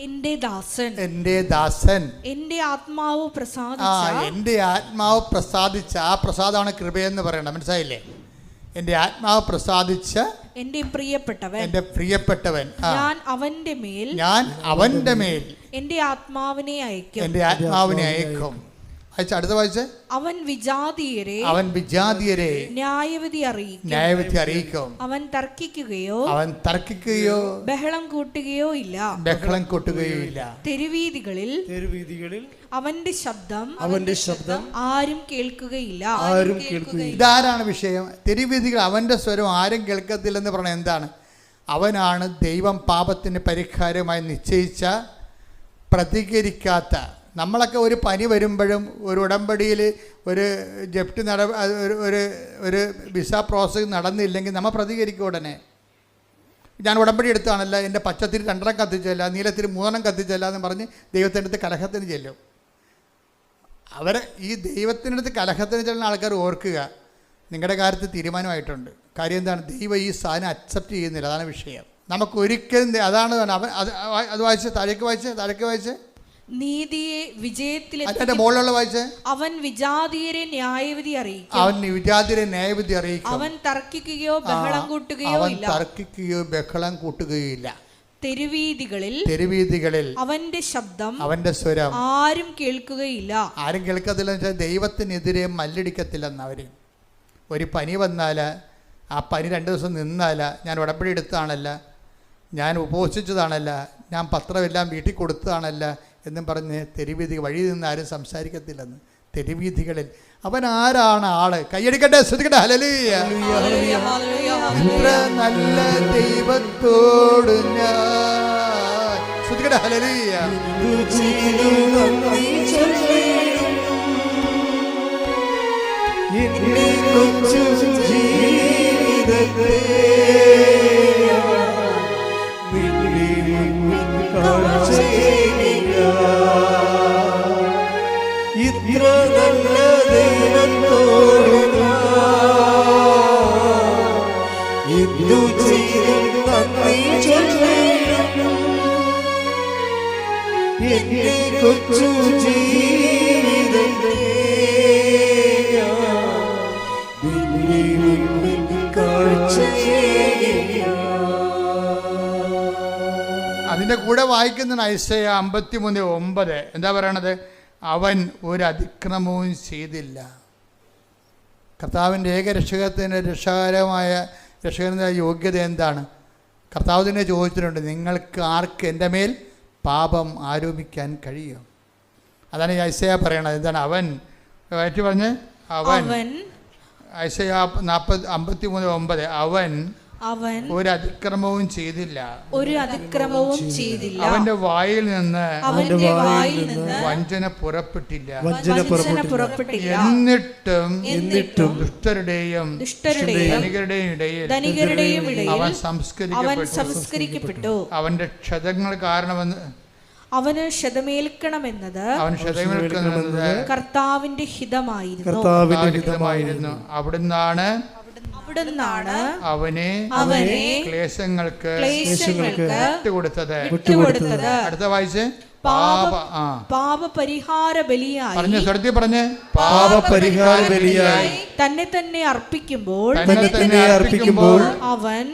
എൻ്റെ ദാസൻ, എൻ്റെ ദാസൻ, എൻ്റെ ആത്മാവ് പ്രസാദിച്ച. എൻ്റെ ആത്മാവ് പ്രസാദിച്ച. ആ പ്രസാദമാണ് കൃപയെന്ന് പറയണം. മനസ്സിലായില്ലേ? എൻ്റെ ആത്മാവ് പ്രസാദിച്ച എൻ്റെ പ്രിയപ്പെട്ടവൻ, എൻ്റെ പ്രിയപ്പെട്ടവൻ. ഞാൻ അവൻ്റെ മേൽ എൻ്റെ ആത്മാവിനെ അയക്കും. എൻ്റെ ആത്മാവിനെ അയക്കും. അടുത്ത വായിച്ച്. അവൻ വിജാതീയരെ ന്യായവിധി അറിയിക്കും. അവൻ തർക്കിക്കുകയോ ബഹളം കൂട്ടുകയോ ഇല്ല. തെരുവീതികളിൽ അവന്റെ ശബ്ദം ആരും കേൾക്കുകയില്ല. ഇതാരാണ് വിഷയം? തെരുവീതികൾ അവന്റെ സ്വരം ആരും കേൾക്കത്തില്ലെന്ന് പറഞ്ഞാൽ എന്താണ്? അവനാണ് ദൈവം പാപത്തിന് പരിഹാരമായി നിശ്ചയിച്ച പ്രതികരിക്കാത്ത. നമ്മളൊക്കെ ഒരു പനി വരുമ്പോഴും ഒരു ഉടമ്പടിയിൽ ഒരു ജപ്തി ഒരു വിസ പ്രോസസ് നടന്നില്ലെങ്കിൽ നമ്മൾ പ്രതികരിക്കും ഉടനെ. ഞാൻ ഉടമ്പടി എടുത്താണല്ല, എൻ്റെ പച്ചത്തിരി 2 കത്തിച്ചല്ല, നീലത്തിരി 3 കത്തിച്ചല്ല എന്ന് പറഞ്ഞ് ദൈവത്തിൻ്റെ അടുത്ത് കലഹത്തിന് ചെല്ലും. അവരെ ഈ ദൈവത്തിൻ്റെ അടുത്ത് കലഹത്തിന് ചെല്ലുന്ന ആൾക്കാർ ഓർക്കുക, നിങ്ങളുടെ കാര്യത്തിൽ തീരുമാനമായിട്ടുണ്ട്. കാര്യം എന്താണ്? ദൈവം ഈ സാധനം അക്സെപ്റ്റ് ചെയ്യുന്നില്ല. അതാണ് വിഷയം. നമുക്കൊരിക്കലും അതാണ് അവൻ അത് വായിച്ച് താഴേക്ക് വായിച്ച് നീതിയെ വിജയത്തിലെ അവൻ വിജാതീയരെ ന്യായവിധി അറിയിക്കും. അവൻ തർക്കിക്കുകയോ ബഹളം കൂട്ടുകയോ ഇല്ല. തെരുവീതികളിൽ അവന്റെ ശബ്ദം, അവന്റെ സ്വരം ആരും കേൾക്കുകയില്ല. ആരും കേൾക്കത്തില്ല. ദൈവത്തിനെതിരെ മല്ലടിക്കത്തില്ലെന്ന്. അവര് ഒരു പനി വന്നാൽ ആ പനി 2 ദിവസം നിന്നാൽ ഞാൻ ഉടമ്പടി എടുത്തതാണല്ല, ഞാൻ ഉപവസിച്ചതാണല്ല, ഞാൻ പത്രമെല്ലാം വീട്ടിൽ കൊടുത്തതാണല്ല എന്നും പറഞ്ഞ് തെരുവീതി വഴി നിന്ന് ആരും സംസാരിക്കത്തില്ലെന്ന്. തെരുവീതികളിൽ അവൻ ആരാണ്? ആള്. കൈയടിക്കട്ടെ, ശ്രദ്ധിക്കട്ടെ. ഹല്ലേലൂയ. ഇത്ര നല്ല ദൈവത്തോട് ഞാൻ ശ്രദ്ധിക്കട്ടെ. ഹല്ലേലൂയ. ഇത്ര നല്ല ദൈവത്തോട് എന്തു ചെയ്തും നന്ദി ചൊല്ലിടുന്നു. എന്റെ കൊച്ചു ജീവിതത്തെ അതിൻ്റെ കൂടെ വായിക്കുന്ന ഐസയ 53:9 എന്താ പറയണത്? അവൻ ഒരു അതിക്രമവും ചെയ്തില്ല. കർത്താവിൻ്റെ ഏകരക്ഷകത്തിൻ്റെ രക്ഷകൻ്റെ യോഗ്യത എന്താണ്? കർത്താവ് തന്നെ ചോദിച്ചിട്ടുണ്ട്, നിങ്ങൾക്ക് ആർക്ക് എൻ്റെ മേൽ പാപം ആരോപിക്കാൻ കഴിയും? അതാണ് ഈ ഐസയ പറയണത്. എന്താണ് അവൻ പറഞ്ഞ്? അവൻ ഐസയ 53:9 അവൻ അവൻ ഒരു അതിക്രമവും ചെയ്തില്ല. അവന്റെ വായിൽ നിന്ന് വഞ്ചന പുറപ്പെട്ടില്ല. എന്നിട്ടും ദുഷ്ടരുടെയും ധനികരുടെയും ഇടയിൽ അവൻ സംസ്കരിക്കപ്പെട്ടു. അവന്റെ ക്ഷതങ്ങൾ കാരണമെന്ന് അവന് ക്ഷതമേൽക്കണമെന്നത് കർത്താവിന്റെ ഹിതമായിരുന്നു. അവിടുന്നാണ് അവനെ ക്ലേശങ്ങൾക്ക് വിട്ടുകൊടുത്തത്. അടുത്ത വായിച്ച് പാപപരിഹാര ബലിയായി തന്നെ തന്നെ അർപ്പിക്കുമ്പോൾ അവൻ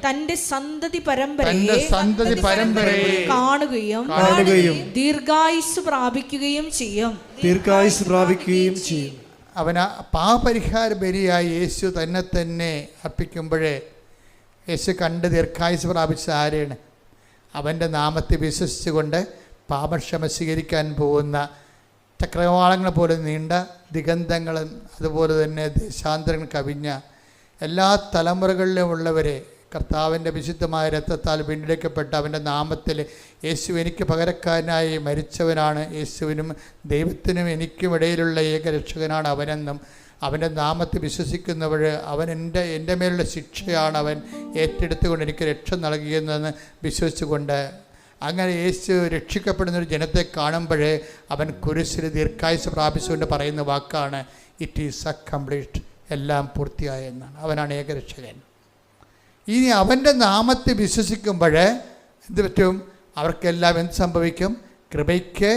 തന്റെ സന്തതി പരമ്പരയെ കാണുകയും ദീർഘായുസ് പ്രാപിക്കുകയും ചെയ്യും. അവൻ പാപപരിഹാര ബലിയായി യേശു തന്നെ തന്നെ അർപ്പിക്കുമ്പോഴേ യേശു കണ്ട് ദീർഘായുസ് പ്രാപിച്ച ആരെയാണ്? അവൻ്റെ നാമത്തെ വിശ്വസിച്ചുകൊണ്ട് പാപക്ഷമ സ്വീകരിക്കാൻ പോകുന്ന ചക്രവാളങ്ങൾ പോലെ നീണ്ട ദിഗന്ധങ്ങളും അതുപോലെ തന്നെ ദേശാന്തരങ്ങൾ കവിഞ്ഞ എല്ലാ തലമുറകളിലും ഉള്ളവരെ കർത്താവിൻ്റെ വിശുദ്ധമായ രക്തത്താൽ വീണ്ടെടുക്കപ്പെട്ട അവൻ്റെ നാമത്തിൽ യേശു എനിക്ക് പകരക്കാരനായി മരിച്ചവനാണ്. യേശുവിനും ദൈവത്തിനും എനിക്കും ഇടയിലുള്ള ഏകരക്ഷകനാണ് അവനെന്നും അവൻ്റെ നാമത്തെ വിശ്വസിക്കുന്നവർ അവൻ എൻ്റെ മേലുള്ള ശിക്ഷയാണ് അവൻ ഏറ്റെടുത്തുകൊണ്ട് എനിക്ക് രക്ഷ നൽകിയെന്ന് വിശ്വസിച്ചുകൊണ്ട് അങ്ങനെ യേശു രക്ഷിക്കപ്പെടുന്നൊരു ജനത്തെ കാണുമ്പോഴേ അവൻ കുരിശിൽ ദീർഘായുസ് പ്രാപിച്ചുകൊണ്ട് പറയുന്ന വാക്കാണ് ഇറ്റ് ഈസ് അക്കംപ്ലീറ്റ്, എല്ലാം പൂർത്തിയായെന്നാണ്. അവനാണ് ഏകരക്ഷകൻ. ഇനി അവൻ്റെ നാമത്തെ വിശ്വസിക്കുമ്പോൾ എന്ത് പറ്റും? അവർക്കെല്ലാം എന്ത് സംഭവിക്കും? കൃപയ്ക്ക്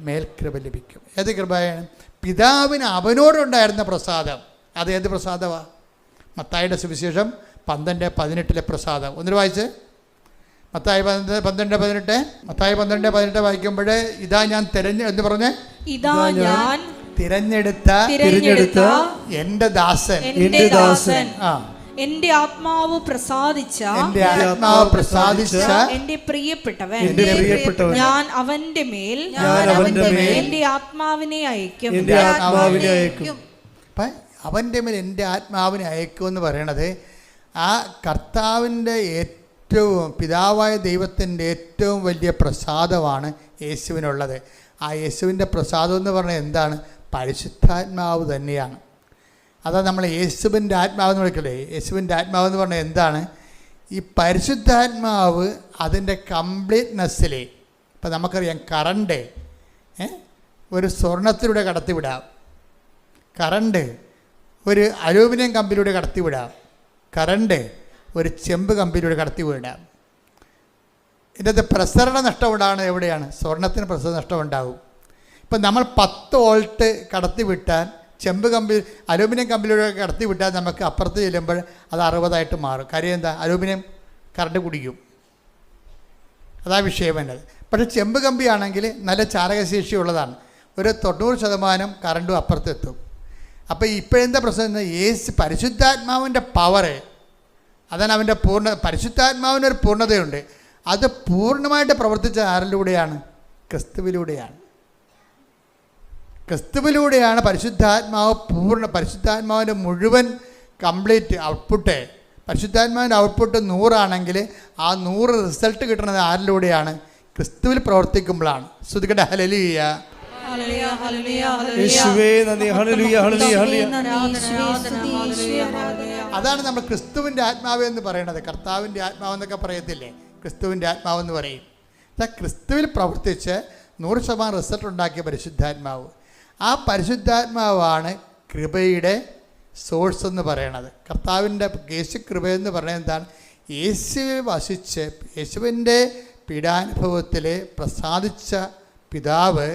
മേൽകൃപ ലഭിക്കും. ഏത് കൃപയാണ്? പിതാവിന് അവനോടുണ്ടായിരുന്ന പ്രസാദം. അത് ഏത് പ്രസാദമാണ്? മത്തായിയുടെ സുവിശേഷം 12:18 പ്രസാദം. ഒന്നിന് വായിച്ച് മത്തായി 12:18. മത്തായി 12:18 വായിക്കുമ്പോൾ ഇതാ ഞാൻ എന്ന് പറഞ്ഞ് തിരഞ്ഞെടുത്ത എൻ്റെ ദാസൻ എന്റെ ആത്മാവ് പ്രസാദിച്ച എന്റെ പ്രിയപ്പെട്ടവൻ ഞാൻ അവന്റെ മേൽ എന്റെ ആത്മാവിനെ അയക്കും. അവൻ്റെ മേൽ എൻ്റെ ആത്മാവിനെ അയക്കും എന്ന് പറയണത് ആ കർത്താവിൻ്റെ ഏറ്റവും പിതാവായ ദൈവത്തിൻ്റെ ഏറ്റവും വലിയ പ്രസാദമാണ് യേശുവിനുള്ളത്. ആ യേശുവിൻ്റെ പ്രസാദം എന്ന് പറഞ്ഞാൽ എന്താണ്? പരിശുദ്ധാത്മാവ് തന്നെയാണ്. അതാ നമ്മൾ യേശുവിൻ്റെ ആത്മാവെന്ന് വിളിക്കല്ലേ. യേശുവിൻ്റെ ആത്മാവെന്ന് പറഞ്ഞാൽ എന്താണ്? ഈ പരിശുദ്ധാത്മാവ് അതിൻ്റെ കംപ്ലീറ്റ്നെസ്സിൽ ഇപ്പം നമുക്കറിയാം കറണ്ട് ഒരു സ്വർണത്തിലൂടെ കടത്തിവിടാം, കറണ്ട് ഒരു അലൂമിനിയം കമ്പിലൂടെ കടത്തിവിടാം, കറണ്ട് ഒരു ചെമ്പ് കമ്പിലൂടെ കടത്തിവിടാം. ഇതിൻ്റെ പ്രസരണ നഷ്ടം ഉണ്ടാകുന്നത് എവിടെയാണ്? സ്വർണത്തിന് പ്രസരണ നഷ്ടം ഉണ്ടാകും. ഇപ്പം നമ്മൾ 10 വോൾട്ട് കടത്തിവിട്ടാൽ ചെമ്പ് കമ്പി അലൂമിനിയം കമ്പിലൂടെ കടത്തി വിട്ടാൽ നമുക്ക് അപ്പുറത്ത് ചെല്ലുമ്പോൾ അത് 60 മാറും. കാര്യം എന്താ? അലൂമിനിയം കറണ്ട് കുടിക്കും. അതാ വിഷയം വേണ്ടത്. പക്ഷേ ചെമ്പ് കമ്പിയാണെങ്കിൽ നല്ല ചാലകശേഷിയുള്ളതാണ്. ഒരു 90% കറണ്ടും അപ്പുറത്തെത്തും. അപ്പോൾ ഇപ്പോഴെന്താ പ്രശ്നം? പരിശുദ്ധാത്മാവിൻ്റെ പവർ, അതാണ് അവൻ്റെ പരിശുദ്ധാത്മാവിനൊരു പൂർണ്ണതയുണ്ട്. അത് പൂർണ്ണമായിട്ട് പ്രവർത്തിച്ച ആരിലൂടെയാണ്? ക്രിസ്തുവിലൂടെയാണ്. ക്രിസ്തുവിലൂടെയാണ് പരിശുദ്ധാത്മാവിൻ്റെ മുഴുവൻ കംപ്ലീറ്റ് ഔട്ട്പുട്ട്. പരിശുദ്ധാത്മാവിൻ്റെ ഔട്ട്പുട്ട് 100 ആണെങ്കിൽ ആ 100 റിസൾട്ട് കിട്ടുന്നത് ആരിലൂടെയാണ്? ക്രിസ്തുവിൽ പ്രവർത്തിക്കുമ്പോഴാണ്. ശ്രുതികട്ടെ ഹല്ലേലൂയ. അതാണ് നമ്മൾ ക്രിസ്തുവിൻ്റെ ആത്മാവ് എന്ന് പറയുന്നത്. കർത്താവിൻ്റെ ആത്മാവെന്നൊക്കെ പറയത്തില്ലേ? ക്രിസ്തുവിൻ്റെ ആത്മാവെന്ന് പറയും. ക്രിസ്തുവിൽ പ്രവർത്തിച്ച് 100% റിസൾട്ട് ഉണ്ടാക്കിയ പരിശുദ്ധാത്മാവ്. ആ പരിശുദ്ധാത്മാവാണ് കൃപയുടെ സോഴ്സ് എന്ന് പറയണത്. കർത്താവിൻ്റെ യേശു കൃപയെന്ന് പറയുന്നത് എന്താണ്? യേശുവിൽ വസിച്ച് യേശുവിൻ്റെ പീഡാനുഭവത്തിൽ പ്രസാദിച്ച പിതാവ്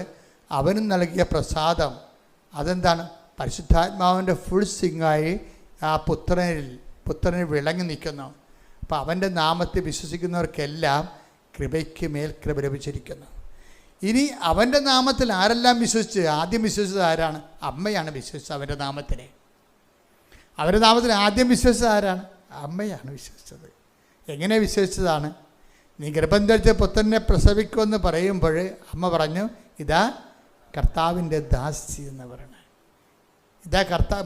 അവനും നൽകിയ പ്രസാദം അതെന്താണ്? പരിശുദ്ധാത്മാവിൻ്റെ ഫുൾ സിംഗായി ആ പുത്രനിൽ വിളങ്ങി നിൽക്കുന്നു. അപ്പോൾ അവൻ്റെ നാമത്തിൽ വിശ്വസിക്കുന്നവർക്കെല്ലാം കൃപയ്ക്ക് മേൽ കൃപ ലഭിച്ചിരിക്കുന്നു. ഇനി അവൻ്റെ നാമത്തിൽ ആരെല്ലാം വിശ്വസിച്ച്? ആദ്യം വിശ്വസിച്ചത് ആരാണ്? അമ്മയാണ് വിശ്വസിച്ചത്. അവൻ്റെ നാമത്തിൽ ആദ്യം വിശ്വസിച്ചത് ആരാണ്? അമ്മയാണ് വിശ്വസിച്ചത്. എങ്ങനെ വിശ്വസിച്ചതാണ്? നീ ഗർഭം ധരിച്ച പുത്രനെ പ്രസവിക്കുമെന്ന് പറയുമ്പോൾ അമ്മ പറഞ്ഞു, ഇതാ കർത്താവിൻ്റെ ദാസി എന്ന് പറയണേ. ഇതാ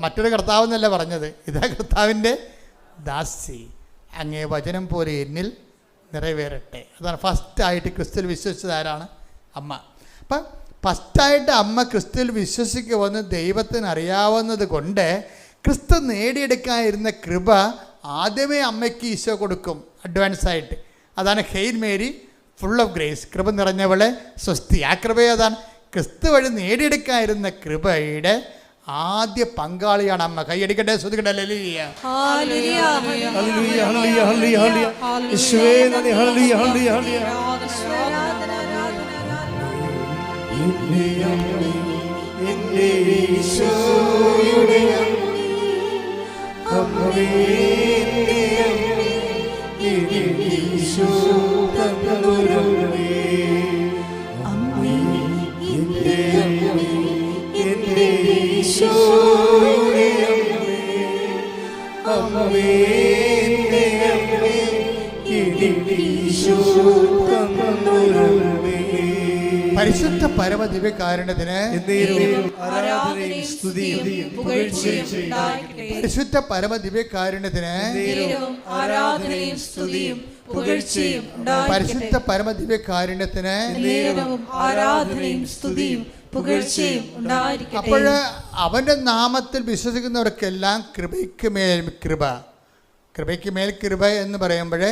മറ്റൊരു കർത്താവ് എന്നല്ല പറഞ്ഞത്, ഇതാ കർത്താവിൻ്റെ ദാസി, അങ്ങേ വചനം പോലെ എന്നിൽ നിറവേറട്ടെ. അതാണ് ഫസ്റ്റായിട്ട് ക്രിസ്തുവിൽ വിശ്വസിച്ചത് ആരാണ്? അമ്മ. അപ്പം ഫസ്റ്റായിട്ട് അമ്മ ക്രിസ്തുവിൽ വിശ്വസിക്കുമെന്ന് ദൈവത്തിന് അറിയാവുന്നത് കൊണ്ട് ക്രിസ്തു നേടിയെടുക്കാനിരുന്ന കൃപ ആദ്യമേ അമ്മയ്ക്ക് ഈശോ കൊടുക്കും അഡ്വാൻസായിട്ട്. അതാണ് hail Mary full of grace, കൃപ നിറഞ്ഞവളെ സ്വസ്തി. ആ കൃപ അതാണ് ക്രിസ്തു വഴി നേടിയെടുക്കാനിരുന്ന കൃപയുടെ ആദ്യ പങ്കാളിയാണ് അമ്മ. കൈയടിക്കട്ടെ, ശ്രുതിക്കട്ടെ. Hallelujah. Hallelujah, hallelujah, hallelujah, hallelujah. യേശുവേ നന്ദി. ഹല്ലേലൂയ, ഹല്ലേലൂയ, ഹല്ലേലൂയ. എന്റെ അമ്മേ, എന്റെ ഈശോയുടെ അമ്മേ, എന്റെ അമ്മേ, എന്റെ ഈശോ തന്നൊരമ്മേ. അമ്മേ, എന്റെ അമ്മേ, എന്റെ ഈശോയുടെ അമ്മേ, അമ്മേ, എന്റെ അമ്മേ, എന്റെ ഈശോ തന്നൊരമ്മേ. പരിശുദ്ധ പരമദിവ്യകാരുണ്യത്തിന് ആരാധനയും സ്തുതിയും പുകഴ്ചയും ഉണ്ടായിരിക്കട്ടെ. പരിശുദ്ധ പരമദിവ്യകാരുണ്യത്തിന് ആരാധനയും സ്തുതിയും പുകഴ്ചയും പരിശുദ്ധ പരമദിവ്യകാരുണ്യത്തിന് ആരാധനയും സ്തുതിയും പുകഴ്ചയും ഉണ്ടായിരിക്കട്ടെ. അപ്പോൾ അവൻ്റെ നാമത്തിൽ വിശ്വസിക്കുന്നവർക്കെല്ലാം കൃപയ്ക്ക് മേൽ കൃപ, കൃപയ്ക്ക് മേൽ കൃപ എന്ന് പറയുമ്പോൾ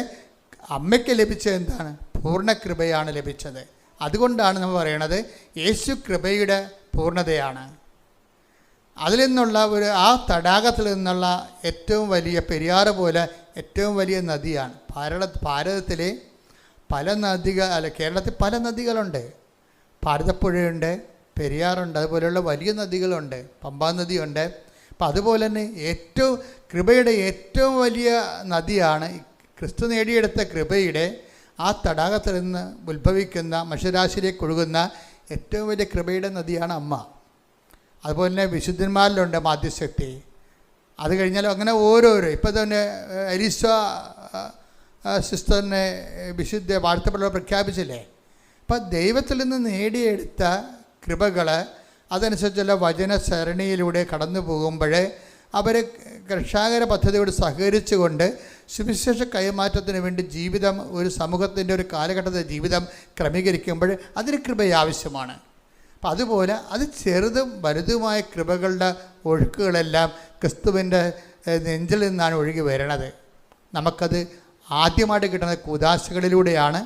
അമ്മയ്ക്ക് ലഭിച്ചത് എന്താണ്? പൂർണ്ണ കൃപയാണ് ലഭിച്ചത്. അതുകൊണ്ടാണ് നമ്മൾ പറയണത് യേശു കൃപയുടെ പൂർണ്ണതയാണ്. അതിൽ നിന്നുള്ള ആ തടാകത്തിൽ നിന്നുള്ള ഏറ്റവും വലിയ പെരിയാറ് പോലെ ഏറ്റവും വലിയ നദിയാണ്. ഭാരതത്തിലെ പല കേരളത്തിൽ പല നദികളുണ്ട്. ഭാരതപ്പുഴയുണ്ട്, പെരിയാറുണ്ട്, അതുപോലെയുള്ള വലിയ നദികളുണ്ട്, പമ്പാ നദിയുണ്ട്. അപ്പം അതുപോലെ തന്നെ കൃപയുടെ ഏറ്റവും വലിയ നദിയാണ് ക്രിസ്തു നേടിയെടുത്ത കൃപയുടെ ആ തടാകത്തിൽ നിന്ന് ഉത്ഭവിക്കുന്ന മനുഷ്യരാശിയിലേക്ക് ഒഴുകുന്ന ഏറ്റവും വലിയ കൃപയുടെ നദിയാണ് അമ്മ. അതുപോലെ തന്നെ വിശുദ്ധന്മാരിലുണ്ട് മാധ്യശക്തി. അത് കഴിഞ്ഞാൽ അങ്ങനെ ഓരോരോ ഇപ്പം തന്നെ എലീസ സിസ്റ്ററിനെ വിശുദ്ധ വാഴ്ത്തപ്പെട്ടവർ പ്രഖ്യാപിച്ചില്ലേ. അപ്പം ദൈവത്തിൽ നിന്ന് നേടിയെടുത്ത കൃപകൾ അതനുസരിച്ചുള്ള വചന സരണിയിലൂടെ കടന്നു പോകുമ്പോൾ അവർ രക്ഷാകര പദ്ധതിയോട് സഹകരിച്ചുകൊണ്ട് സുവിശേഷ കൈമാറ്റത്തിന് വേണ്ടി ജീവിതം, ഒരു സമൂഹത്തിൻ്റെ ഒരു കാലഘട്ടത്തെ ജീവിതം ക്രമീകരിക്കുമ്പോൾ അതിന് കൃപ ആവശ്യമാണ്. അപ്പം അതുപോലെ അത് ചെറുതും വലുതുമായ കൃപകളുടെ ഒഴുക്കുകളെല്ലാം ക്രിസ്തുവിൻ്റെ നെഞ്ചിൽ നിന്നാണ് ഒഴുകി വരണത്. നമുക്കത് ആദ്യമായിട്ട് കിട്ടുന്നത് കൂദാശകളിലൂടെയാണ്.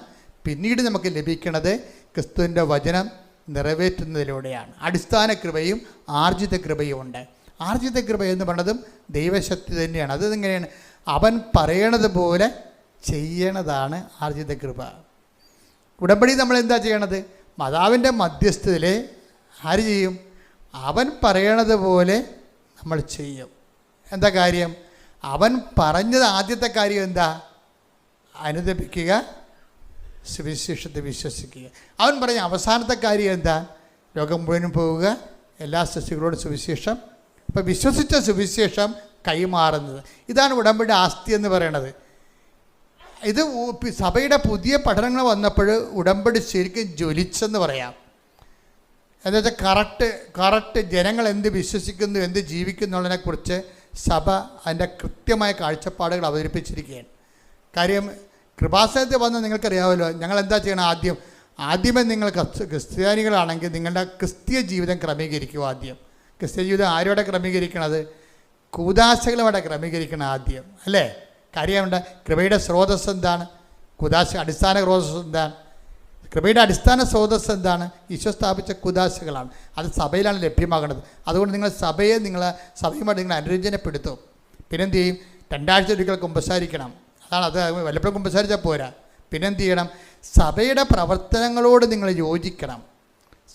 പിന്നീട് നമുക്ക് ലഭിക്കുന്നത് ക്രിസ്തുവിൻ്റെ വചനം നിറവേറ്റുന്നതിലൂടെയാണ്. അടിസ്ഥാന കൃപയും ആർജിത കൃപയും ഉണ്ട്. ആർജിത കൃപ എന്ന് പറയുന്നതും ദൈവശക്തി തന്നെയാണ്. അതെങ്ങനെയാണ്? അവൻ പറയണത് പോലെ ചെയ്യണതാണ് ആർജിത കൃപ. ഉടമ്പടി നമ്മൾ എന്താ ചെയ്യണത്? മാതാവിൻ്റെ മധ്യസ്ഥതയിൽ ആര് ചെയ്യും? അവൻ പറയണത് പോലെ നമ്മൾ ചെയ്യും. എന്താ കാര്യം? അവൻ പറഞ്ഞത് ആദ്യത്തെ കാര്യം എന്താ? അനുദപിക്കുക, സുവിശേഷത്തെ വിശ്വസിക്കുക. അവൻ പറഞ്ഞ അവസാനത്തെ കാര്യം എന്താ? ലോകം മുഴുവനും പോവുക, എല്ലാ സൃഷ്ടികളോടും സുവിശേഷം. അപ്പോൾ വിശ്വസിച്ച സുവിശേഷം കൈമാറുന്നത്. ഇതാണ് ഉടമ്പടി ആസ്തി എന്ന് പറയണത്. ഇത് സഭയുടെ പുതിയ പഠനങ്ങൾ വന്നപ്പോൾ ഉടമ്പടി ശരിക്കും ജ്വലിച്ചെന്ന് പറയാം. എന്താ വെച്ചാൽ കറക്റ്റ് ജനങ്ങൾ എന്ത് വിശ്വസിക്കുന്നു, എന്ത് ജീവിക്കുന്നു എന്നുള്ളതിനെക്കുറിച്ച് സഭ അതിൻ്റെ കൃത്യമായ കാഴ്ചപ്പാടുകൾ അവതരിപ്പിച്ചിരിക്കുകയാണ്. കാര്യം കൃപാസനത്തിൽ വന്ന് നിങ്ങൾക്കറിയാമല്ലോ, ഞങ്ങൾ എന്താ ചെയ്യണം? ആദ്യമേ നിങ്ങൾ ക്രിസ്ത്യാനികളാണെങ്കിൽ നിങ്ങളുടെ ക്രിസ്തീയ ജീവിതം ക്രമീകരിക്കുക. ആദ്യം ക്രിസ്തീയ ജീവിതം ആരോടെ ക്രമീകരിക്കണത്? കൂദാശകളുടെ ക്രമീകരിക്കണം ആദ്യം, അല്ലേ? കാര്യമുണ്ട്. കൃപയുടെ സ്രോതസ് എന്താണ്? അടിസ്ഥാന സ്രോതസ് എന്താണ്? കൃപയുടെ അടിസ്ഥാന സ്രോതസ് എന്താണ്? ഈശോ സ്ഥാപിച്ച കൂദാശകളാണ്. അത് സഭയിലാണ് ലഭ്യമാകുന്നത്. അതുകൊണ്ട് നിങ്ങൾ സഭയുമായിട്ട് നിങ്ങൾ അനുരഞ്ജനപ്പെടുത്തും. പിന്നെന്ത് ചെയ്യും? 2 ആഴ്ച ഒരിക്കൽ കുമ്പസാരിക്കണം. അത് വല്ലപ്പോഴും കുമ്പസാരിച്ചാൽ പോരാ. പിന്നെന്ത് ചെയ്യണം? സഭയുടെ പ്രവർത്തനങ്ങളോട് നിങ്ങൾ യോജിക്കണം.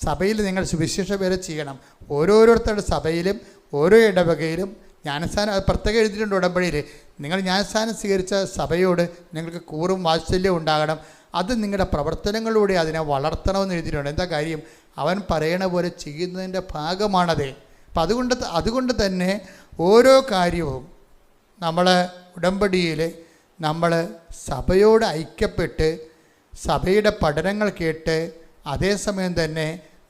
സഭയിൽ നിങ്ങൾ സുവിശേഷ വേല ചെയ്യണം. ഓരോരുത്തരുടെ സഭയിലും ഓരോ ഇടവകയിലും ജ്ഞാനസ്ഥാനം, അത് പ്രത്യേകം എഴുതിയിട്ടുണ്ട് ഉടമ്പടിയിൽ. നിങ്ങൾ ജ്ഞാനസ്ഥാനം സ്വീകരിച്ച സഭയോട് നിങ്ങൾക്ക് കൂറും വാത്സല്യം ഉണ്ടാകണം. അത് നിങ്ങളുടെ പ്രവർത്തനങ്ങളിലൂടെ അതിനെ വളർത്തണമെന്ന് എഴുതിയിട്ടുണ്ട്. എന്താ കാര്യം? അവൻ പറയണ പോലെ ചെയ്യുന്നതിൻ്റെ ഭാഗമാണത്. അപ്പം അതുകൊണ്ട് തന്നെ ഓരോ കാര്യവും നമ്മൾ ഉടമ്പടിയിൽ നമ്മൾ സഭയോട് ഐക്യപ്പെട്ട് സഭയുടെ പഠനങ്ങൾ കേട്ട് അതേസമയം തന്നെ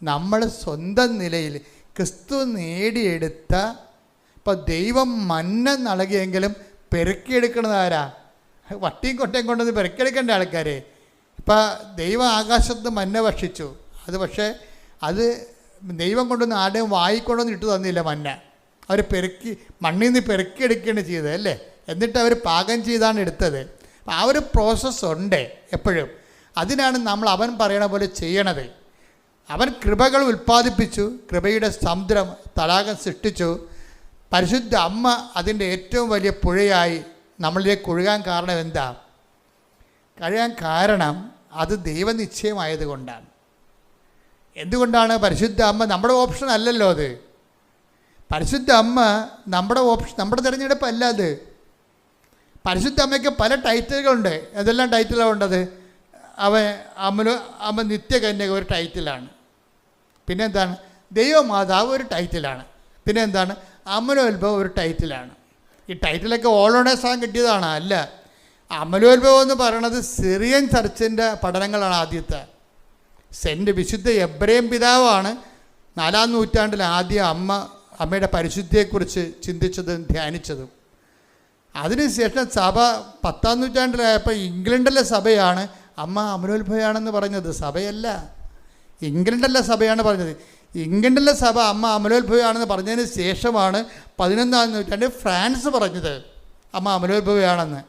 നമ്മൾ സ്വന്തം നിലയിൽ ക്രിസ്തു നേടിയെടുത്ത, ഇപ്പോൾ ദൈവം മന്ന നൽകിയെങ്കിലും പെറുക്കിയെടുക്കണത് ആരാ? വട്ടിയും കൊട്ടയും കൊണ്ടുവന്ന് പെറുക്കിയെടുക്കേണ്ട ആൾക്കാർ. ഇപ്പം ദൈവം ആകാശത്ത് മന്ന ഭക്ഷിച്ചു. അത് പക്ഷേ അത് ദൈവം കൊണ്ടുവന്ന് ആരുടെയും വായിക്കൊണ്ടൊന്നും ഇട്ട് തന്നില്ല മന്ന. അവർ പെറുക്കി മണ്ണിൽ നിന്ന് പെറുക്കിയെടുക്കുകയാണ് ചെയ്തത് അല്ലേ. എന്നിട്ട് അവർ പാകം ചെയ്താണ് എടുത്തത്. അപ്പം ആ ഒരു പ്രോസസ്സുണ്ട് എപ്പോഴും. അതിനാണ് നമ്മൾ അവൻ പറയണ പോലെ ചെയ്യണത്. അവൻ കൃപകൾ ഉൽപ്പാദിപ്പിച്ചു, കൃപയുടെ സമുദ്രം തടാകം സൃഷ്ടിച്ചു. പരിശുദ്ധ അമ്മ അതിൻ്റെ ഏറ്റവും വലിയ പുഴയായി നമ്മളിലേക്ക് ഒഴുകാൻ കാരണം എന്താ? കഴിയാൻ കാരണം അത് ദൈവനിശ്ചയമായതുകൊണ്ടാണ്. എന്തുകൊണ്ടാണ്? പരിശുദ്ധ അമ്മ നമ്മുടെ ഓപ്ഷൻ അല്ലല്ലോ. അത് പരിശുദ്ധ അമ്മ നമ്മുടെ ഓപ്ഷൻ, നമ്മുടെ തിരഞ്ഞെടുപ്പല്ല അത്. പരിശുദ്ധ അമ്മയ്ക്ക് പല ടൈറ്റിലുകളുണ്ട്. ഏതെല്ലാം ടൈറ്റിലാണ് ഉണ്ടത്? അമ്മ നിത്യകന്യക ഒരു ടൈറ്റിലാണ്. പിന്നെ എന്താണ്? ദൈവമാതാവ് ഒരു ടൈറ്റിലാണ്. പിന്നെ എന്താണ്? അമലോത്ഭവം ഒരു ടൈറ്റിലാണ്. ഈ ടൈറ്റിലൊക്കെ ഓളോണേഴ്സാൻ കിട്ടിയതാണ്. അല്ല, അമലോത്ഭവം എന്ന് പറയണത് സിറിയൻ ചർച്ചിൻ്റെ പഠനങ്ങളാണ്. ആദ്യത്തെ വിശുദ്ധ എബ്രേം പിതാവാണ് 4-ാം നൂറ്റാണ്ടിൽ ആദ്യം അമ്മയുടെ പരിശുദ്ധിയെക്കുറിച്ച് ചിന്തിച്ചതും ധ്യാനിച്ചതും. അതിനുശേഷം സഭ 10-ാം നൂറ്റാണ്ടിലായപ്പോൾ ഇംഗ്ലണ്ടിലെ സഭയാണ് അമ്മ അമലോത്ഭവയാണെന്ന് പറഞ്ഞത്. സഭയല്ല, ഇംഗ്ലണ്ടിലെ സഭയാണ് പറഞ്ഞത്. ഇംഗ്ലണ്ടിലെ സഭ അമ്മ അമലോത്ഭവയാണെന്ന് പറഞ്ഞതിന് ശേഷമാണ് 11-ാം നൂറ്റാണ്ടിൽ ഫ്രാൻസ് പറഞ്ഞത് അമ്മ അമലോത്ഭവയാണെന്ന്.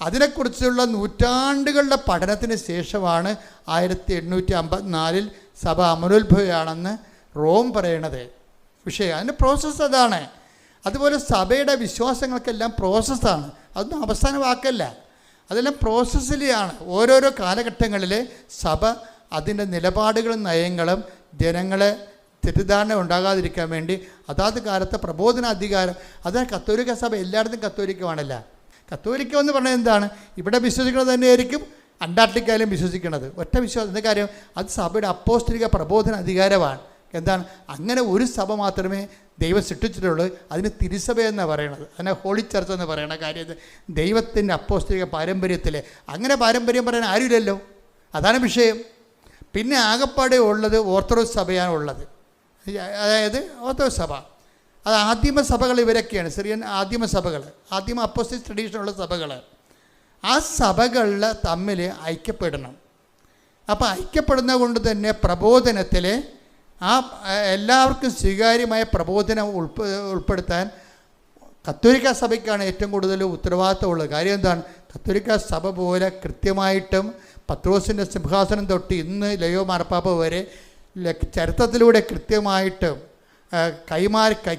അതിനെക്കുറിച്ചുള്ള നൂറ്റാണ്ടുകളുടെ പഠനത്തിന് ശേഷമാണ് 1854 സഭ അമലോത്ഭവയാണെന്ന് റോം പറയണത്. വിഷയം അതിൻ്റെ പ്രോസസ്സ് അതാണ്. അതുപോലെ സഭയുടെ വിശ്വാസങ്ങൾക്കെല്ലാം പ്രോസസ്സാണ്. അതൊന്നും അവസാന വാക്കല്ല, അതെല്ലാം പ്രോസസ്സിലാണ്. ഓരോരോ കാലഘട്ടങ്ങളിൽ സഭ അതിൻ്റെ നിലപാടുകളും നയങ്ങളും ജനങ്ങളെ തെറ്റിദ്ധാരണ ഉണ്ടാകാതിരിക്കാൻ വേണ്ടി അതാത് കാലത്തെ പ്രബോധന അധികാരം. അതാണ് കത്തോലിക്ക സഭ എല്ലായിടത്തും കത്തോലിക്കമാണല്ല. കത്തോലിക്ക എന്ന് പറഞ്ഞാൽ എന്താണ്? ഇവിടെ വിശ്വസിക്കുന്നത് തന്നെയായിരിക്കും അന്റാർട്ടിക്കയിലും വിശ്വസിക്കുന്നത്. ഒറ്റ വിശ്വാസം. എന്താ കാര്യം? അത് സഭയുടെ അപ്പോസ്തലിക പ്രബോധന അധികാരമാണ്. എന്താണ്? അങ്ങനെ ഒരു സഭ മാത്രമേ ദൈവം സൃഷ്ടിച്ചിട്ടുള്ളൂ. അതിന് തിരുസഭ എന്നാണ് പറയണത്. അതിനെ ഹോളി ചർച്ച് എന്ന് പറയണ കാര്യം ദൈവത്തിൻ്റെ അപ്പോസ്തലിക പാരമ്പര്യത്തിൽ. അങ്ങനെ പാരമ്പര്യം പറയാൻ ആരുമില്ലല്ലോ. അതാണ് വിഷയം. പിന്നെ ആകപ്പാടെ ഉള്ളത് ഓർത്തഡോക്സ് സഭയാണ് ഉള്ളത്. അതായത് ഓർത്തഡോക്സ് സഭ. അത് ആദിമ സഭകൾ ഇവരൊക്കെയാണ്. സിറിയൻ ആദിമ സഭകൾ, ആദിമ അപ്പോസ്തലിക് ട്രഡീഷനുള്ള സഭകൾ. ആ സഭകളിൽ തമ്മിൽ ഐക്യപ്പെടണം. അപ്പോൾ ഐക്യപ്പെടുന്നത് കൊണ്ട് തന്നെ പ്രബോധനത്തിൽ എല്ലാവർക്കും സ്വീകാര്യമായ പ്രബോധനം ഉൾപ്പെടുത്താൻ കത്തോലിക്ക സഭയ്ക്കാണ് ഏറ്റവും കൂടുതൽ ഉത്തരവാദിത്തമുള്ളത്. കാര്യം എന്താണ്? കത്തോലിക്ക സഭ പോലെ കൃത്യമായിട്ടും പത്രോസിൻ്റെ സിംഹാസനം തൊട്ട് ഇന്ന് ലയോ മാർപ്പാപ്പ വരെ ചരിത്രത്തിലൂടെ കൃത്യമായിട്ടും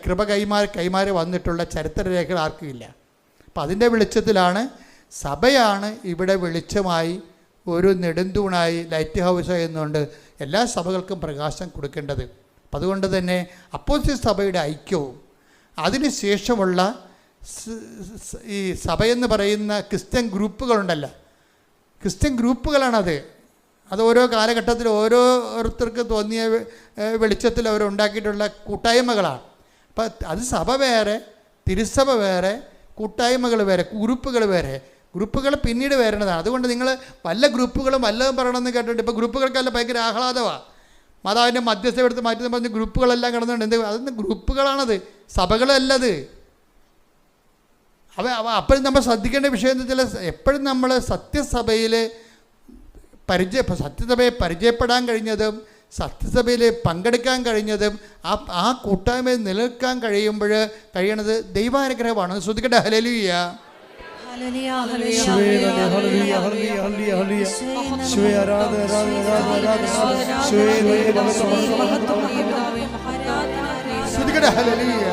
കൃപ കൈമാറി വന്നിട്ടുള്ള ചരിത്രരേഖകൾ ആർക്കും ഇല്ല. അപ്പം അതിൻ്റെ വെളിച്ചത്തിലാണ് സഭയാണ് ഇവിടെ വെളിച്ചമായി ഒരു നെടുന്തൂണായി ലൈറ്റ് ഹൗസ് എന്നുകൊണ്ട് എല്ലാ സഭകൾക്കും പ്രകാശം കൊടുക്കേണ്ടത്. അപ്പം അതുകൊണ്ട് തന്നെ അപ്പോസ്തലിക സഭയുടെ ഐക്യവും അതിന് ശേഷമുള്ള ഈ സഭയെന്ന് പറയുന്ന ക്രിസ്ത്യൻ ഗ്രൂപ്പുകളുണ്ടല്ലോ, ക്രിസ്ത്യൻ ഗ്രൂപ്പുകളാണത്. അത് ഓരോ കാലഘട്ടത്തിൽ ഓരോരുത്തർക്ക് തോന്നിയ വെളിച്ചത്തിൽ അവരുണ്ടാക്കിയിട്ടുള്ള കൂട്ടായ്മകളാണ്. അപ്പം അത് സഭ വേറെ, തിരുസഭ വേറെ, കൂട്ടായ്മകൾ വേറെ, ഗ്രൂപ്പുകൾ വേറെ. ഗ്രൂപ്പുകൾ പിന്നീട് വരേണ്ടതാണ്. അതുകൊണ്ട് നിങ്ങൾ വല്ല ഗ്രൂപ്പുകളും വല്ലതും പറയണമെന്ന് കേട്ടിട്ട് ഇപ്പോൾ ഗ്രൂപ്പുകൾക്കല്ല ഭയങ്കര ആഹ്ലാദമാണ്. മാതാവിൻ്റെ മധ്യസ്ഥ എടുത്ത് മാറ്റി പറഞ്ഞ് ഗ്രൂപ്പുകളെല്ലാം കിടന്നുണ്ട്. എന്ത് അതൊന്നും ഗ്രൂപ്പുകളാണത്, സഭകളല്ലത്. അപ്പോഴും നമ്മൾ ശ്രദ്ധിക്കേണ്ട വിഷയം എന്ന് വെച്ചാൽ എപ്പോഴും നമ്മൾ സത്യസഭയെ പരിചയപ്പെടാൻ കഴിഞ്ഞതും സത്യസഭയിൽ പങ്കെടുക്കാൻ കഴിഞ്ഞതും ആ കൂട്ടായ്മയിൽ നിലനിൽക്കാൻ കഴിയണത് ദൈവാനുഗ്രഹമാണ്. ശ്രദ്ധിക്കട്ടെ. ഹല്ലേലൂയ. ശ്രദ്ധിക്കട്ടെ. ഹല്ലേലൂയ.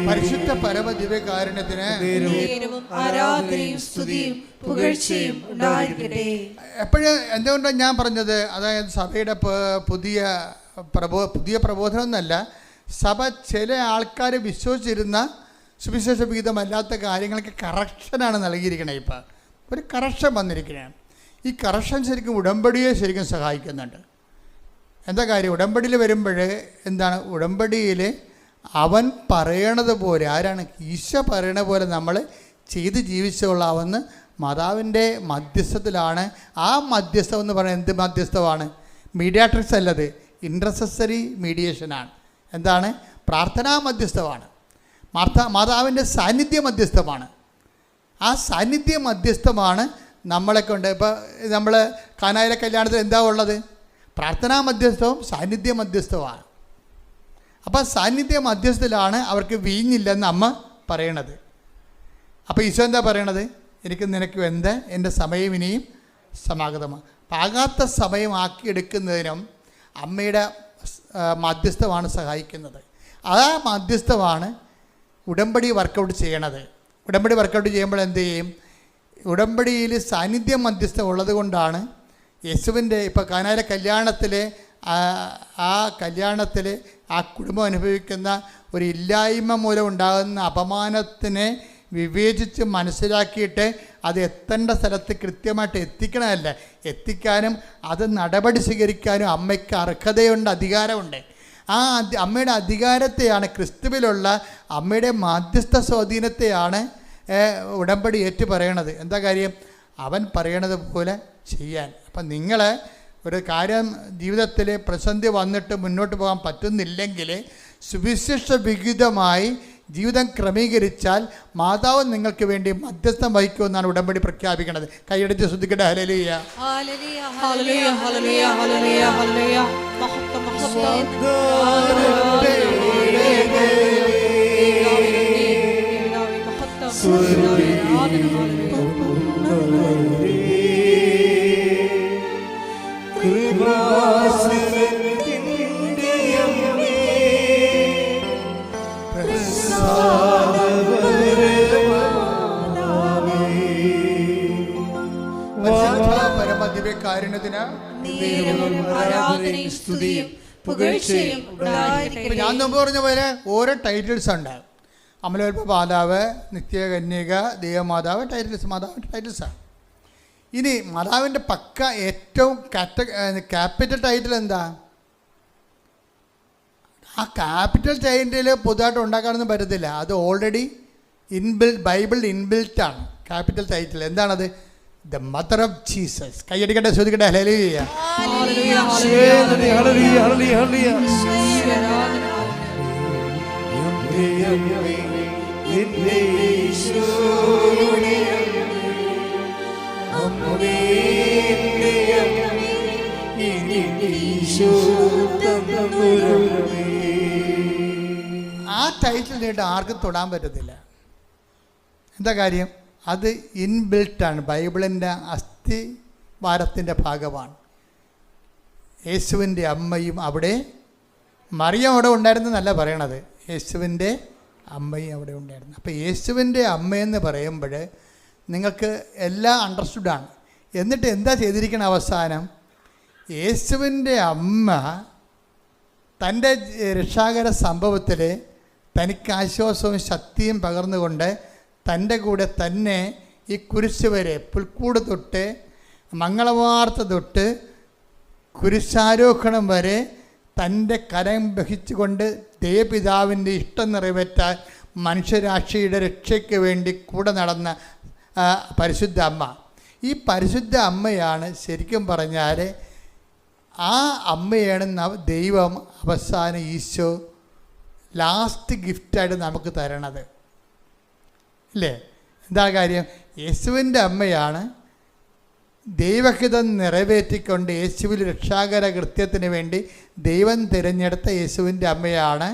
പരിശുദ്ധ പരമദിവ്യകാരുണ്യത്തിന് എപ്പോഴും എന്തുകൊണ്ടാണ് ഞാൻ പറഞ്ഞത്? അതായത് സഭയുടെ പുതിയ പ്രബോധനം എന്നല്ല, സഭ ചില ആൾക്കാർ വിശ്വസിച്ചിരുന്ന സുവിശേഷ വിഹിതമല്ലാത്ത കാര്യങ്ങൾക്ക് കറക്ഷനാണ് നൽകിയിരിക്കണേ. ഇപ്പം ഒരു കറക്ഷൻ വന്നിരിക്കുകയാണ്. ഈ കറക്ഷൻ ശരിക്കും ഉടമ്പടിയെ ശരിക്കും സഹായിക്കുന്നുണ്ട്. എന്താ കാര്യം? ഉടമ്പടിയിൽ വരുമ്പോൾ എന്താണ്? ഉടമ്പടിയിൽ അവൻ പറയണത് പോലെ, ആരാണ്? ഈശോ പറയണ പോലെ നമ്മൾ ചെയ്ത് ജീവിച്ചുകൊള്ളാമെന്ന് മാതാവിൻ്റെ മധ്യസ്ഥത്തിലാണ്. ആ മധ്യസ്ഥം എന്ന് പറയുന്നത് എന്ത് മധ്യസ്ഥമാണ്? മീഡിയാട്രിക്സ് അല്ലത്, ഇൻട്രസസറി മീഡിയേഷനാണ്. എന്താണ്? പ്രാർത്ഥനാ മധ്യസ്ഥമാണ്. മാതാവിൻ്റെ സാന്നിധ്യ മധ്യസ്ഥമാണ്. ആ സാന്നിധ്യ മധ്യസ്ഥമാണ് നമ്മളെ കൊണ്ട്. ഇപ്പോൾ നമ്മൾ കാനായിലെ കല്യാണത്തിൽ എന്താ ഉള്ളത്? പ്രാർത്ഥനാ മധ്യസ്ഥവും സാന്നിധ്യ മധ്യസ്ഥവുമാണ്. അപ്പോൾ സാന്നിധ്യ മധ്യസ്ഥത്തിലാണ് അവർക്ക് വീഞ്ഞില്ലെന്ന് അമ്മ പറയണത്. അപ്പോൾ ഈശോ എന്താ പറയണത്? എനിക്ക് നിനക്ക് എന്ത്, എൻ്റെ സമയം ഇനിയും സമാഗതമാണ്. പാകാത്ത സമയമാക്കിയെടുക്കുന്നതിനും അമ്മയുടെ മധ്യസ്ഥമാണ് സഹായിക്കുന്നത്. ആ മധ്യസ്ഥമാണ് ഉടമ്പടി വർക്കൗട്ട് ചെയ്യണത്. ഉടമ്പടി വർക്കൗട്ട് ചെയ്യുമ്പോൾ എന്ത് ചെയ്യും? ഉടമ്പടിയിൽ സാന്നിധ്യം മധ്യസ്ഥം ഉള്ളത് കൊണ്ടാണ് യേശുവിൻ്റെ ഇപ്പോൾ കാനായിലെ കല്യാണത്തിൽ ആ കുടുംബം അനുഭവിക്കുന്ന ഒരു ഇല്ലായ്മ മൂലം ഉണ്ടാകുന്ന അപമാനത്തിനെ വിവേചിച്ച് മനസ്സിലാക്കിയിട്ട് അത് എത്തേണ്ട സ്ഥലത്ത് കൃത്യമായിട്ട് എത്തിക്കണമല്ല, എത്തിക്കാനും അത് നടപടി സ്വീകരിക്കാനും അമ്മയ്ക്ക് അർഹതയുണ്ട്, അധികാരമുണ്ട്. ആ അമ്മയുടെ അധികാരത്തെയാണ്, ക്രിസ്തുവിലുള്ള അമ്മയുടെ മാധ്യസ്ഥ സ്വാധീനത്തെയാണ് ഉടമ്പടി ഏറ്റു പറയണത്. എന്താ കാര്യം? അവൻ പറയണത് പോലെ ചെയ്യാൻ. അപ്പം നിങ്ങൾ ഒരു കാര്യം ജീവിതത്തിൽ പ്രതിസന്ധി വന്നിട്ട് മുന്നോട്ട് പോകാൻ പറ്റുന്നില്ലെങ്കിൽ സുവിശേഷ വിഹിതമായി ജീവിതം ക്രമീകരിച്ചാൽ മാതാവ് നിങ്ങൾക്ക് വേണ്ടി മധ്യസ്ഥം വഹിക്കുമെന്നാണ് ഉടമ്പടി പ്രഖ്യാപിക്കുന്നത്. കൈയടിച്ച് ശ്രദ്ധിക്കട്ടെ. ഹല്ലേലൂയ, ഹല്ലേലൂയ, ഹല്ലേലൂയ, ഹല്ലേലൂയ, ഹല്ലേലൂയ, ഹല്ലേലൂയ. മഹത്വം, മഹത്വം. ഞാൻ മുമ്പ് പറഞ്ഞ പോലെ ഓരോ ടൈറ്റിൽസ് ഉണ്ട്. അമലോത്ഭവ മാതാവ്, നിത്യകന്യക, ദൈവമാതാവ്, മാതാവിൻ്റെ ടൈറ്റിൽസാണ്. ഇനി മാതാവിൻ്റെ പക്ക ഏറ്റവും ക്യാപിറ്റൽ ടൈറ്റിൽ എന്താ? ആ ക്യാപിറ്റൽ ടൈറ്റിൽ പുതുതായിട്ട് ഉണ്ടാക്കാനൊന്നും പറ്റത്തില്ല. അത് ഓൾറെഡി ബൈബിൾ ഇൻബിൽറ്റാണ് ക്യാപിറ്റൽ ടൈറ്റിൽ. എന്താണത്? The mother of Jesus. കൈയടിക്കട്ടെ, ശ്രദ്ധിക്കട്ടെ. ഹല്ലേലൂയ, ഹല്ലേലൂയ, ഹല്ലേലൂയ, ഹല്ലേലൂയ, ഹല്ലേലൂയ. ആ ടൈറ്റിൽ നേരിട്ട് ആർക്കും തൊടാൻ പറ്റത്തില്ല. എന്താ കാര്യം? അത് ഇൻബിൽട്ടാണ്, ബൈബിളിൻ്റെ അസ്ഥിവാരത്തിൻ്റെ ഭാഗമാണ്. യേശുവിൻ്റെ അമ്മയും അവിടെ, മറിയം അവിടെ ഉണ്ടായിരുന്നെന്നല്ല പറയണത്, യേശുവിൻ്റെ അമ്മയും അവിടെ ഉണ്ടായിരുന്നു. അപ്പോൾ യേശുവിൻ്റെ അമ്മയെന്ന് പറയുമ്പോൾ നിങ്ങൾക്ക് എല്ലാം അണ്ടർസ്റ്റുഡാണ്. എന്നിട്ട് എന്താ ചെയ്തിരിക്കണ അവസാനം? യേശുവിൻ്റെ അമ്മ തൻ്റെ രക്ഷാകര സംഭവത്തിൽ തനിക്ക് ആശ്വാസവും ശക്തിയും പകർന്നുകൊണ്ട് തൻ്റെ കൂടെ തന്നെ ഈ കുരിശ് വരെ, പുൽക്കൂട് തൊട്ട് മംഗളവാർത്ത തൊട്ട് കുരിശാരോഹണം വരെ തൻ്റെ കരം വഹിച്ചുകൊണ്ട് ദൈവപിതാവിൻ്റെ ഇഷ്ടം നിറവേറ്റാൻ മനുഷ്യരാശിയുടെ രക്ഷയ്ക്ക് വേണ്ടി കൂടെ നടന്ന പരിശുദ്ധ അമ്മ. ഈ പരിശുദ്ധ അമ്മയാണ് ശരിക്കും പറഞ്ഞാൽ, ആ അമ്മയാണ് ദൈവം അവസാനം ഈശോ ലാസ്റ്റ് ഗിഫ്റ്റായിട്ട് നമുക്ക് തരണത്, ഇല്ലേ? എന്താ കാര്യം? യേശുവിൻ്റെ അമ്മയാണ് ദൈവഹിതം നിറവേറ്റിക്കൊണ്ട് യേശുവിൽ രക്ഷാകര കൃത്യത്തിന് വേണ്ടി ദൈവം തിരഞ്ഞെടുത്ത യേശുവിൻ്റെ അമ്മയാണ്.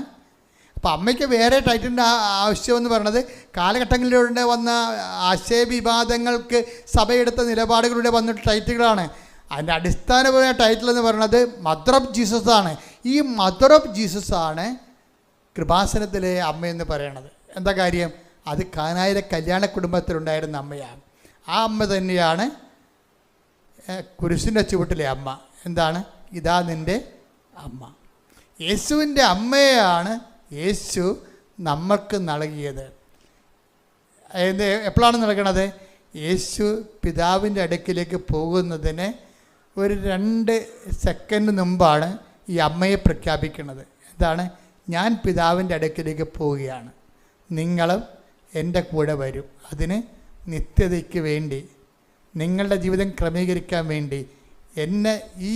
അപ്പോൾ അമ്മയ്ക്ക് വേറെ ടൈറ്റിലിൻ്റെ ആവശ്യമെന്ന് പറയുന്നത് കാലഘട്ടങ്ങളിലൂടെ വന്ന ആശയവിവാദങ്ങൾക്ക് സഭയെടുത്ത നിലപാടുകളിലൂടെ വന്ന ടൈറ്റിലുകളാണ്. അതിൻ്റെ അടിസ്ഥാനപരമായ ടൈറ്റിൽ എന്ന് പറയുന്നത് മദർ ഓഫ് ജീസസ് ആണ്. ഈ മദർ ഓഫ് ജീസസ് ആണ് കൃപാസനത്തിലെ അമ്മയെന്ന് പറയണത്. എന്താ കാര്യം? അത് കാനായിലെ കല്യാണ കുടുംബത്തിലുണ്ടായിരുന്ന അമ്മയാണ്. ആ അമ്മ തന്നെയാണ് കുരിശിൻ്റെ ചുവട്ടിലെ അമ്മ. എന്താണ്? ഇതാ നിൻ്റെ അമ്മ. യേശുവിൻ്റെ അമ്മയാണ് യേശു നമ്മൾക്ക് നൽകിയത്. എപ്പോഴാണ് നൽകണത്? യേശു പിതാവിൻ്റെ അടുക്കിലേക്ക് പോകുന്നതിന് ഒരു 2 സെക്കൻഡ് മുമ്പാണ് ഈ അമ്മയെ പ്രഖ്യാപിക്കുന്നത്. എന്താണ്? ഞാൻ പിതാവിൻ്റെ അടുക്കിലേക്ക് പോവുകയാണ്, നിങ്ങളും എൻ്റെ കൂടെ വരും. അതിന് നിത്യതയ്ക്ക് വേണ്ടി, നിങ്ങളുടെ ജീവിതം ക്രമീകരിക്കാൻ വേണ്ടി എന്നെ ഈ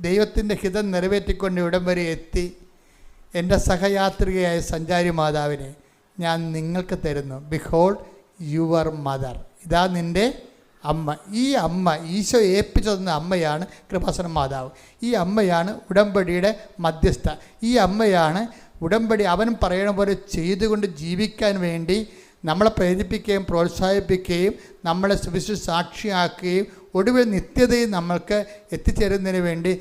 ദൈവത്തിൻ്റെ ഹിതം നിറവേറ്റിക്കൊണ്ട് ഇവിടം വരെ എത്തി എൻ്റെ സഹയാത്രികയായ സഞ്ചാരി മാതാവിനെ ഞാൻ നിങ്ങൾക്ക് തരുന്നു. Behold your mother. ഇതാ നിൻ്റെ അമ്മ. ഈ അമ്മ ഈശോ ഏൽപ്പിച്ചു തന്ന അമ്മയാണ് കൃപാസന മാതാവ്. ഈ അമ്മയാണ് ഉടമ്പടിയുടെ മധ്യസ്ഥ. ഈ അമ്മയാണ് ഉടമ്പടി അവൻ പറയണ പോലെ ചെയ്തുകൊണ്ട് ജീവിക്കാൻ വേണ്ടി നമ്മളെ പ്രേരിപ്പിക്കുകയും പ്രോത്സാഹിപ്പിക്കുകയും നമ്മളെ സുവിശേഷ സാക്ഷിയാക്കുകയും ഒടുവിൽ നിത്യതയിൽ നമ്മൾക്ക് എത്തിച്ചേരുന്നതിന് വേണ്ടി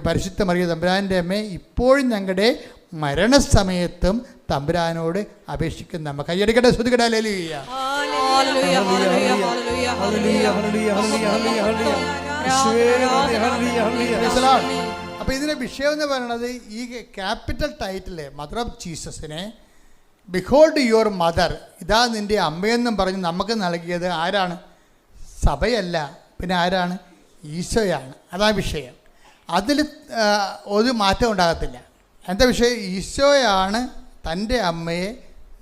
പരിശുദ്ധ മറിയ തമ്പുരാൻ്റെ അമ്മയെ ഇപ്പോഴും ഞങ്ങളുടെ മരണസമയത്തും തമ്പുരാനോട് അപേക്ഷിക്കുന്ന നമ്മ. കയ്യടിക്കട്ടെ, ശ്രുതിക്കട്ടെ. ഹല്ലേലൂയ. അപ്പോൾ ഇതിൻ്റെ വിഷയം എന്ന് പറയുന്നത് ഈ ക്യാപിറ്റൽ ടൈറ്റിൽ മദർ ഓഫ് ജീസസിനെ ബിഹോൾഡ് യുവർ മദർ, ഇതാ നിൻ്റെ അമ്മയെന്നും പറഞ്ഞ് നമുക്ക് നൽകിയത് ആരാണ്? സഭയല്ല, പിന്നെ ആരാണ്? ഈശോയാണ്. അതാ വിഷയം. അതിൽ ഒരു മാറ്റം ഉണ്ടാകത്തില്ല. എന്താ വിഷയം? ഈശോയാണ് തൻ്റെ അമ്മയെ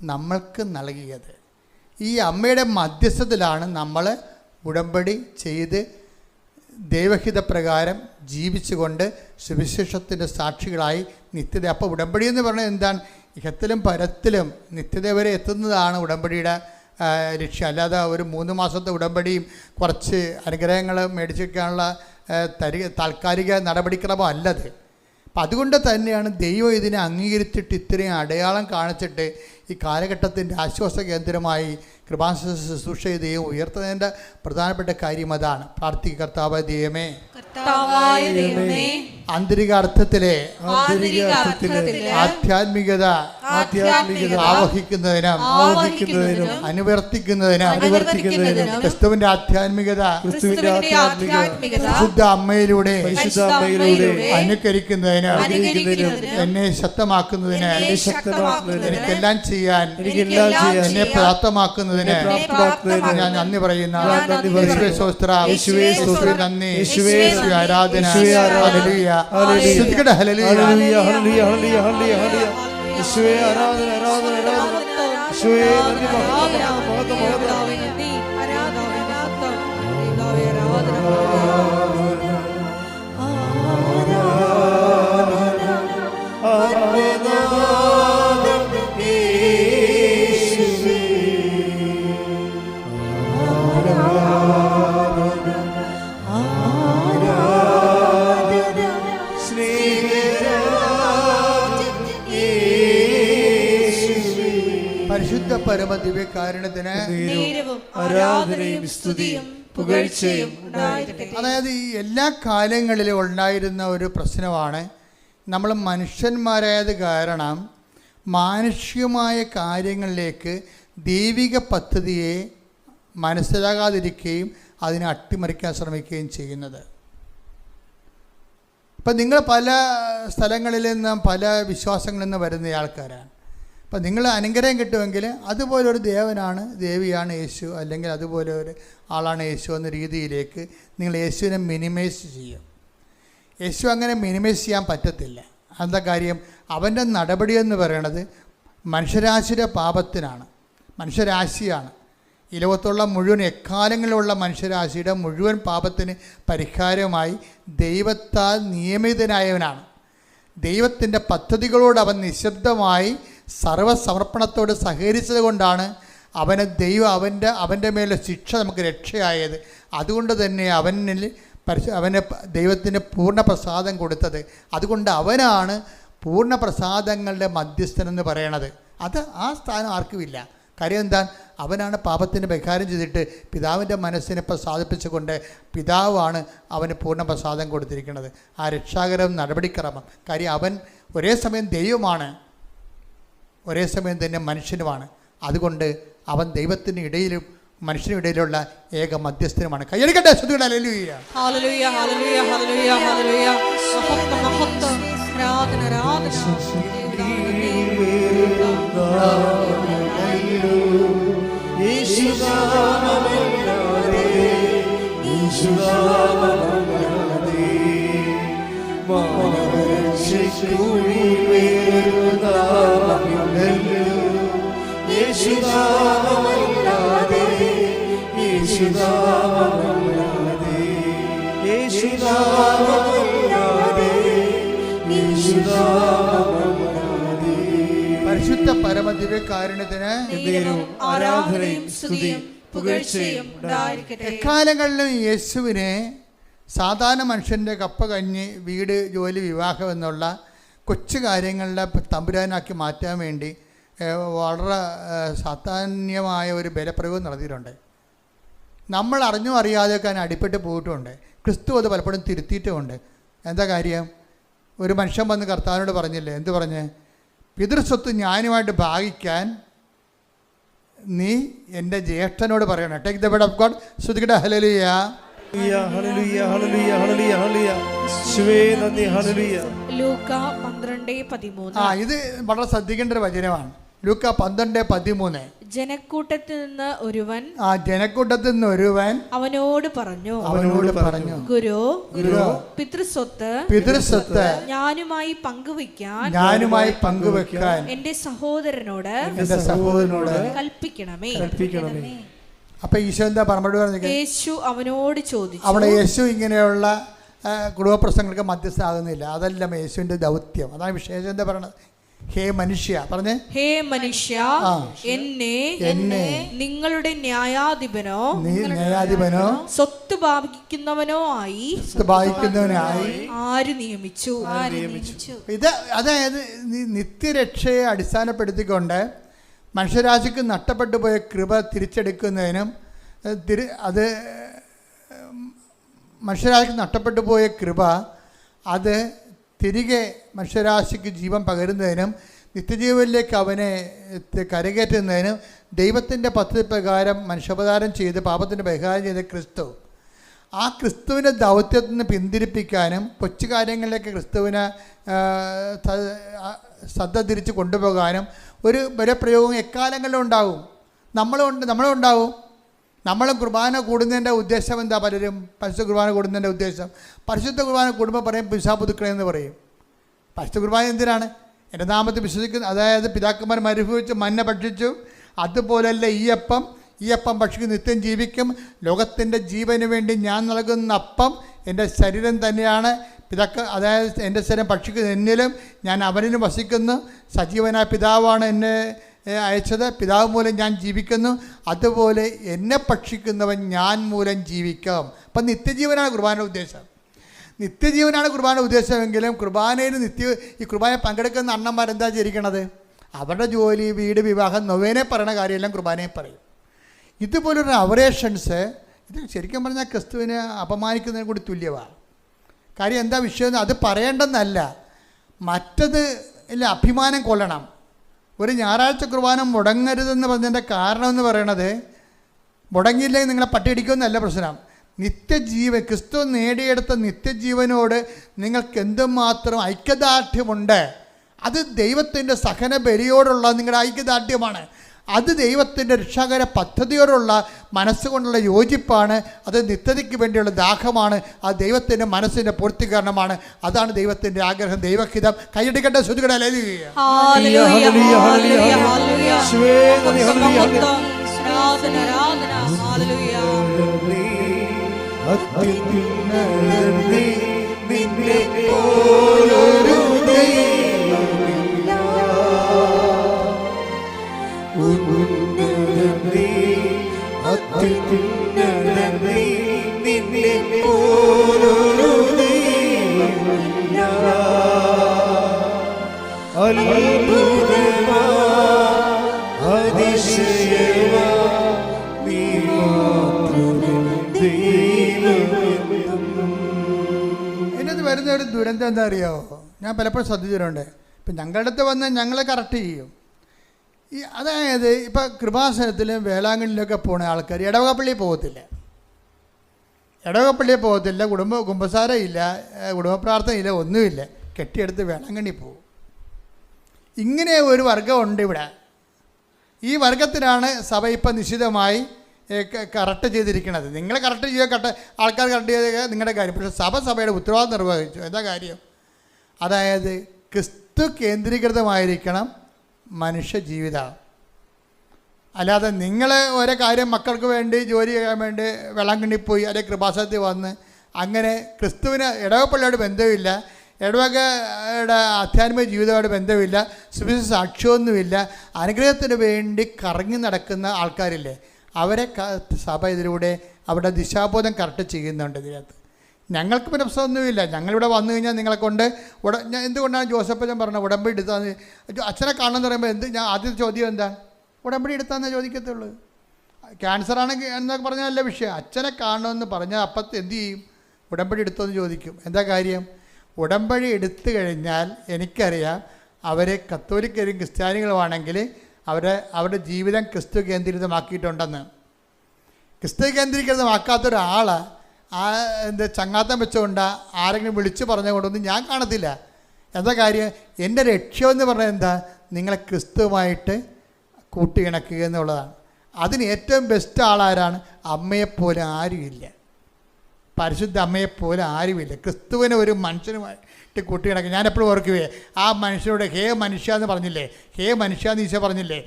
നമ്മൾക്ക് നൽകിയത്. ഈ അമ്മയുടെ മധ്യസ്ഥത്തിലാണ് നമ്മൾ ഉടമ്പടി ചെയ്ത് ദൈവഹിതപ്രകാരം ജീവിച്ചുകൊണ്ട് സുവിശേഷത്തിൻ്റെ സാക്ഷികളായി നിത്യത. അപ്പോൾ ഉടമ്പടി എന്ന് പറഞ്ഞാൽ എന്താണ്? ഇഹത്തിലും പരത്തിലും നിത്യത വരെ എത്തുന്നതാണ് ഉടമ്പടിയുടെ ലക്ഷ്യം. അല്ലാതെ ഒരു 3 മാസത്തെ ഉടമ്പടിയും കുറച്ച് അനുഗ്രഹങ്ങൾ മേടിച്ചെടുക്കാനുള്ള താൽക്കാലിക നടപടിക്രമം അല്ലത്. അപ്പം അതുകൊണ്ട് തന്നെയാണ് ദൈവം ഇതിനെ അംഗീകരിച്ചിട്ട് ഇത്രയും അടയാളം കാണിച്ചിട്ട് ഈ കാലഘട്ടത്തിൻ്റെ ആശ്വാസ കേന്ദ്രമായി കൃപാസന ശുശ്രൂഷ ദൈവം ഉയർത്തുന്നതിൻ്റെ പ്രധാനപ്പെട്ട കാര്യം അതാണ്. പ്രാർത്ഥിക്കുക. കർത്താവായ ദൈവമേ, ആന്തരിക അർത്ഥത്തിലെ ആധ്യാത്മികത ആവഹിക്കുന്നതിനും അനുവർത്തിക്കുന്നതിനും ക്രിസ്തുവിന്റെ ആധ്യാത്മികത ശുദ്ധ അമ്മയിലൂടെ അനുകരിക്കുന്നതിന് എന്നെ ശക്തമാക്കുന്നതിന് എനിക്കെല്ലാം ചെയ്യാൻ എന്നെ പ്രാപ്തമാക്കുന്നതിന് ഞാൻ നന്ദി പറയുന്ന നന്ദി, ആരാധന. Hallelujah, hallelujah, hallelujah, hallelujah, hallelujah. യേശുവേ ആരാധന, ആരാധന, ആരാധന. യേശുവേ നന്ദി, മഹത്വം, മഹത്വം. പരിശുദ്ധ പരമ ദിവ്യകാരുണ്യത്തിന് ആരാധനയും സ്തുതിയും പുകഴ്ചയും. അതായത് ഈ എല്ലാ കാലങ്ങളിലും ഉണ്ടായിരുന്ന ഒരു പ്രശ്നമാണ്, നമ്മൾ മനുഷ്യന്മാരായത് കാരണം മാനുഷികമായ കാര്യങ്ങളിലേക്ക് ദൈവിക പദ്ധതിയെ മനസ്സിലാകാതിരിക്കുകയും അതിനെ അട്ടിമറിക്കാൻ ശ്രമിക്കുകയും ചെയ്യുന്നത്. ഇപ്പം നിങ്ങൾ പല സ്ഥലങ്ങളിൽ നിന്നും പല വിശ്വാസങ്ങളിൽ നിന്ന് വരുന്ന ആൾക്കാരാണ്. അപ്പം നിങ്ങൾ അനുഗ്രഹം കിട്ടുമെങ്കിൽ അതുപോലൊരു ദേവനാണ്, ദേവിയാണ് യേശു, അല്ലെങ്കിൽ അതുപോലെ ഒരു ആളാണ് യേശു എന്ന രീതിയിലേക്ക് നിങ്ങൾ യേശുവിനെ മിനിമൈസ് ചെയ്യും. യേശു അങ്ങനെ മിനിമൈസ് ചെയ്യാൻ പറ്റത്തില്ല. എന്താ കാര്യം? അവൻ്റെ നടപടിയെന്ന് പറയണത് മനുഷ്യരാശിയുടെ പാപത്തിനാണ്, മനുഷ്യരാശിയാണ്. ഈ ലോകത്തുള്ള മുഴുവൻ എക്കാലങ്ങളിലുള്ള മനുഷ്യരാശിയുടെ മുഴുവൻ പാപത്തിന് പരിഹാരമായി ദൈവത്താൽ നിയമിതനായവനാണ്. ദൈവത്തിൻ്റെ പദ്ധതികളോട് അവൻ നിശബ്ദമായി സർവ്വസമർപ്പണത്തോട് സഹകരിച്ചത് കൊണ്ടാണ് ദൈവം അവൻ്റെ മേലെ ശിക്ഷ നമുക്ക് രക്ഷയായത്. അതുകൊണ്ട് തന്നെ അവന് ദൈവത്തിന് പൂർണ്ണ പ്രസാദം കൊടുത്തത്. അതുകൊണ്ട് അവനാണ് പൂർണ്ണ പ്രസാദങ്ങളുടെ മധ്യസ്ഥനെന്ന് പറയണത്. അത് ആ സ്ഥാനം ആർക്കുമില്ല. കാര്യം എന്താ? അവനാണ് പാപത്തിന് പരിഹാരം ചെയ്തിട്ട് പിതാവിൻ്റെ മനസ്സിനെ പ്രസാദിപ്പിച്ചുകൊണ്ട് പിതാവാണ് അവന് പൂർണ്ണ പ്രസാദം കൊടുത്തിരിക്കുന്നത്. ആ രക്ഷാകരം നടപടിക്രമം. കാര്യം അവൻ ഒരേ സമയം ദൈവമാണ്, ഒരേ സമയം തന്നെ മനുഷ്യനുമാണ്. അതുകൊണ്ട് അവൻ ദൈവത്തിന് ഇടയിലും മനുഷ്യനും ഇടയിലുള്ള ഏക മധ്യസ്ഥനുമാണ്. കൈയടിക്കട്ടെ, സ്തുതിക്കട്ടെ. ഹല്ലേലൂയ, ഹല്ലേലൂയ, ഹല്ലേലൂയ, ഹല്ലേലൂയ, ഹല്ലേലൂയ. മഹത്വം, മഹത്വം, ആരാധന, ആരാധന. യേശു യേശുനാമമല്ലാതെ യേശുനാമമല്ലാതെ മാനവരക്ഷയ്ക്കുള്ളിൽ വേറൊരു നാമമില്ലല്ലോ. യേശുനാമമല്ലാതെ യേശുനാമമല്ലാതെ യേശുനാമമല്ലാതെ യേശുനാമമല്ലാതെ. പരിശുദ്ധ പരമദിവ്യകാരുണ്യത്തിന് ആരാധനയും സ്തുതിയും പുകഴ്ചയും ഉണ്ടായിരിക്കട്ടെ. എക്കാലങ്ങളിലും യേശുവിനെ സാധാരണ മനുഷ്യൻ്റെ കപ്പ കഞ്ഞി വീട് ജോലി വിവാഹം എന്നുള്ള കൊച്ചു കാര്യങ്ങളുടെ തമ്പുരാനാക്കി മാറ്റാൻ വേണ്ടി വളരെ സാധാന്യമായ ഒരു ബലപ്രയോഗം നടത്തിയിട്ടുണ്ട്. നമ്മൾ അറിഞ്ഞോ അറിയാതെയൊക്കെ അതിന് അടിപ്പെട്ട് പോയിട്ടുമുണ്ട്. ക്രിസ്തു അത് പലപ്പോഴും തിരുത്തിയിട്ടുമുണ്ട്. എന്താ കാര്യം? ഒരു മനുഷ്യൻ വന്ന് കർത്താവിനോട് പറഞ്ഞില്ലേ, എന്ത് പറഞ്ഞ്? പിതൃസ്വത്ത് ഞാനുമായിട്ട് ഭാഗിക്കാൻ നീ എൻ്റെ ജ്യേഷ്ഠനോട് പറയണം. Take the word of God. ശ്രുതികട ഹല്ലേലൂയ. Hallelujah hallelujah hallelujah hallelujah. യേശുവേ നന്ദി. ഹല്ലേലൂയ. ലൂക്ക 12:13. ഇത് വളരെ ശ്രദ്ധിക്കേണ്ട ഒരു വചനമാണ്. ലൂക്ക 12:13. ജനക്കൂട്ടത്തിൽ നിന്ന് ഒരുവൻ അവനോട് പറഞ്ഞു ഗുരു പിതൃസ്വത്ത് ഞാനുമായി പങ്കുവെക്കാൻ എന്റെ സഹോദരനോട് കൽപ്പിക്കണമേ. അപ്പൊ ഈശോ എന്താ മറുപടി പറഞ്ഞത്? യേശു അവനോട് ചോദിച്ചു. അവിടെ യേശു ഇങ്ങനെയുള്ള കുടുംബ പ്രശ്നങ്ങൾക്ക് മധ്യസ്ഥനാകുന്നില്ല. അതല്ല യേശുവിന്റെ ദൗത്യം. അതാണ് വിശേഷം. എന്താ പറയണത്? ഹേ മനുഷ്യ, പറഞ്ഞേ, ഹേ മനുഷ്യ, എന്നെ നിങ്ങളുടെ ന്യായാധിപനോ സ്വത്ത് ഭാഗിക്കുന്നവനോ ആയി ആര് നിയമിച്ചു? ഇത് അതായത് നിത്യരക്ഷയെ അടിസ്ഥാനപ്പെടുത്തിക്കൊണ്ട് മനുഷ്യരാശിക്ക് നഷ്ടപ്പെട്ടു പോയ കൃപ തിരിച്ചെടുക്കുന്നതിനും അത് മനുഷ്യരാശിക്ക് നഷ്ടപ്പെട്ടു പോയ കൃപ അത് തിരികെ മനുഷ്യരാശിക്ക് ജീവൻ പകരുന്നതിനും നിത്യജീവനിലേക്ക് അവനെ കരകയറ്റുന്നതിനും ദൈവത്തിൻ്റെ പദ്ധതി പ്രകാരം മനുഷ്യാവതാരം ചെയ്ത് പാപത്തിൻ്റെ പരിഹാരം ചെയ്ത ക്രിസ്തു, ആ ക്രിസ്തുവിൻ്റെ ദൗത്യത്തിൽ നിന്ന് പിന്തിരിപ്പിക്കാനും കൊച്ചു കാര്യങ്ങളിലേക്ക് ക്രിസ്തുവിനെ ശ്രദ്ധ തിരിച്ച് കൊണ്ടുപോകാനും ഒരു ബലപ്രയോഗം എക്കാലങ്ങളിലും ഉണ്ടാകും. നമ്മളും നമ്മളും കുർബാന കൂടുന്നതിൻ്റെ ഉദ്ദേശം എന്താ? പലരും പരിശുദ്ധ കുർബാന കൂടുന്നതിൻ്റെ ഉദ്ദേശം, പരിശുദ്ധ കുർബാന കൂടുമ്പോൾ പറയും പിശാപുതുക്കളെന്ന് പറയും. പരിശുദ്ധ കുർബാന എന്തിനാണ്? എൻ്റെ നാമത്തിൽ വിശ്വസിക്കുന്ന, അതായത് പിതാക്കന്മാർ മരുഭവിച്ച് മന്ന ഭക്ഷിച്ചു, അതുപോലല്ല ഈ അപ്പം ഭക്ഷിക്കും നിത്യം ജീവിക്കും. ലോകത്തിൻ്റെ ജീവന് വേണ്ടി ഞാൻ നൽകുന്ന അപ്പം എൻ്റെ ശരീരം തന്നെയാണ്. അതായത് എൻ്റെ ശരീരം ഭക്ഷിക്കുന്ന എന്നിലും ഞാൻ അവനിലും വസിക്കുന്നു. സജീവനായ പിതാവാണ് എന്നെ അയച്ചത്, പിതാവ് മൂലം ഞാൻ ജീവിക്കുന്നു. അതുപോലെ എന്നെ ഭക്ഷിക്കുന്നവൻ ഞാൻ മൂലം ജീവിക്കാം. അപ്പം നിത്യജീവനാണ് കുർബാന ഉദ്ദേശം. നിത്യജീവനാണ് കുർബാന ഉദ്ദേശമെങ്കിലും കുർബാനയിൽ ഈ കുർബാന പങ്കെടുക്കുന്ന അണ്ണന്മാരെന്താ ചെയ്തിരിക്കണത്? അവരുടെ ജോലി, വീട്, വിവാഹം, നൊവേനെ പറയുന്ന കാര്യമെല്ലാം കുർബാനയെ പറയും. ഇതുപോലൊരു അവറേഷൻസ് ഇത് ശരിക്കും പറഞ്ഞാൽ ക്രിസ്തുവിനെ അപമാനിക്കുന്നതിന് കൂടി തുല്യമാണ്. കാര്യം എന്താ വിഷയം? അത് പറയേണ്ടെന്നല്ല, മറ്റത് ഇല്ല, അഭിമാനം കൊള്ളണം. ഒരു ഞായറാഴ്ച കുർബാന മുടങ്ങരുതെന്ന് പറഞ്ഞതിൻ്റെ കാരണം എന്ന് പറയണത്, മുടങ്ങിയില്ലെങ്കിൽ നിങ്ങളെ പട്ടിയടിക്കുമെന്നല്ല പ്രശ്നം. നിത്യജീവൻ, ക്രിസ്തു നേടിയെടുത്ത നിത്യജീവനോട് നിങ്ങൾക്ക് എന്തുമാത്രം ഐക്യദാർഢ്യമുണ്ട്. അത് ദൈവത്തിൻ്റെ സഹന ബലിയോടുള്ള നിങ്ങളുടെ ഐക്യദാർഢ്യമാണ്. അത് ദൈവത്തിൻ്റെ രക്ഷാകര പദ്ധതിയോടുള്ള മനസ്സുകൊണ്ടുള്ള യോജിപ്പാണ്. അത് നിത്യതയ്ക്ക് വേണ്ടിയുള്ള ദാഹമാണ്. അത് ദൈവത്തിൻ്റെ മനസ്സിൻ്റെ പൂർത്തീകരണമാണ്. അതാണ് ദൈവത്തിൻ്റെ ആഗ്രഹം, ദൈവഹിതം. കൈയടിക്കട്ടെ, ശ്രുതികട എന്നത് വരുന്ന ഒരു ദുരന്തം എന്താ അറിയാമോ? ഞാൻ പലപ്പോഴും ശ്രദ്ധിച്ചിട്ടുണ്ട്. ഇപ്പം ഞങ്ങളുടെ അടുത്ത് വന്ന് ഞങ്ങളെ കറക്റ്റ് ചെയ്യും. അതായത് ഇപ്പം കൃപാസനത്തിലും വേളാങ്കണ്ണിലൊക്കെ പോണ ആൾക്കാർ ഇടവകപ്പള്ളിയിൽ പോകത്തില്ല, കുമ്പസാരമില്ല, കുടുംബ പ്രാർത്ഥനയില്ല, ഒന്നുമില്ല. കെട്ടിയെടുത്ത് വേളാങ്കണ്ണി പോകും. ഇങ്ങനെ ഒരു വർഗമുണ്ട് ഇവിടെ. ഈ വർഗത്തിനാണ് സഭ ഇപ്പം നിശ്ചിതമായി കറക്റ്റ് ചെയ്തിരിക്കണത്. നിങ്ങൾ കറക്റ്റ് ചെയ്യുക, ആൾക്കാർ കറക്റ്റ് ചെയ്ത നിങ്ങളുടെ കാര്യം. പക്ഷേ സഭയുടെ ഉത്തരവാദിത്വം നിർവഹിച്ചു. എന്താ കാര്യം? അതായത് ക്രിസ്തു കേന്ദ്രീകൃതമായിരിക്കണം മനുഷ്യ ജീവിതം. അല്ലാതെ നിങ്ങൾ ഓരോ കാര്യം മക്കൾക്ക് വേണ്ടി ജോലി ചെയ്യാൻ വേണ്ടി വെള്ളാങ്കണ്ണി പോയി അല്ലെങ്കിൽ കൃപാസനത്തിൽ വന്ന് അങ്ങനെ ക്രിസ്തുവിന് ഇടവപ്പള്ളിയോട് ബന്ധമില്ല, ഇടവകയുടെ ആധ്യാത്മിക ജീവിതമായിട്ട് ബന്ധമില്ല, സുവിശേഷ സാക്ഷ്യമൊന്നുമില്ല, അനുഗ്രഹത്തിന് വേണ്ടി കറങ്ങി നടക്കുന്ന ആൾക്കാരില്ലേ, അവരെ സഭ ഇതിലൂടെ അവരുടെ ദിശാബോധം കറക്റ്റ് ചെയ്യുന്നുണ്ട്. ഇതിനകത്ത് ഞങ്ങൾക്ക് പിന്നെ പ്രശ്നമൊന്നുമില്ല. ഞങ്ങളിവിടെ വന്നു കഴിഞ്ഞാൽ നിങ്ങളെ കൊണ്ട് ഞാൻ എന്തുകൊണ്ടാണ് ജോസഫച്ചൻ പറഞ്ഞത് ഉടമ്പടി എടുത്താന്ന്? അച്ഛനെ കാണണമെന്ന് പറയുമ്പോൾ ഞാൻ ആദ്യത്തെ ചോദ്യം എന്താ? ഉടമ്പടി എടുത്താന്നേ ചോദിക്കത്തുള്ളൂ. ക്യാൻസറാണെങ്കിൽ എന്നൊക്കെ പറഞ്ഞാൽ നല്ല വിഷയം. അച്ഛനെ കാണണമെന്ന് പറഞ്ഞാൽ അപ്പം എന്ത് ചെയ്യും? ഉടമ്പടി എടുത്തോന്ന് ചോദിക്കും. എന്താ കാര്യം? ഉടമ്പടി എടുത്തു കഴിഞ്ഞാൽ എനിക്കറിയാം അവർ കത്തോലിക്കരും ക്രിസ്ത്യാനികളുമാണെങ്കിൽ അവരുടെ ജീവിതം ക്രിസ്തു കേന്ദ്രീകൃതമാക്കിയിട്ടുണ്ടെന്ന്. ക്രിസ്തു കേന്ദ്രീകൃതമാക്കാത്ത ഒരാൾ ചങ്ങാത്തം വെച്ചുകൊണ്ട് ആരെങ്കിലും വിളിച്ചു പറഞ്ഞുകൊണ്ടൊന്നും ഞാൻ കാണത്തില്ല. എന്താ കാര്യം? എൻ്റെ ലക്ഷ്യമെന്ന് പറഞ്ഞാൽ എന്താ? നിങ്ങളെ ക്രിസ്തുവുമായിട്ട് കൂട്ടിയിണക്കുക എന്നുള്ളതാണ്. അതിന് ഏറ്റവും ബെസ്റ്റ് ആളാരാണ്? അമ്മയെപ്പോലെ ആരുമില്ല, പരിശുദ്ധ അമ്മയെപ്പോലെ ആരുമില്ല. ക്രിസ്തുവിനെ ഒരു മനുഷ്യനുമായിട്ട് കൂട്ടിയിണക്കുക. ഞാനെപ്പോഴും ഓർക്കുകയെ ആ മനുഷ്യരോട് ഹേ മനുഷ്യ എന്ന് പറഞ്ഞില്ലേ, ഹേ മനുഷ്യ എന്ന് ഈശോ പറഞ്ഞില്ലേ,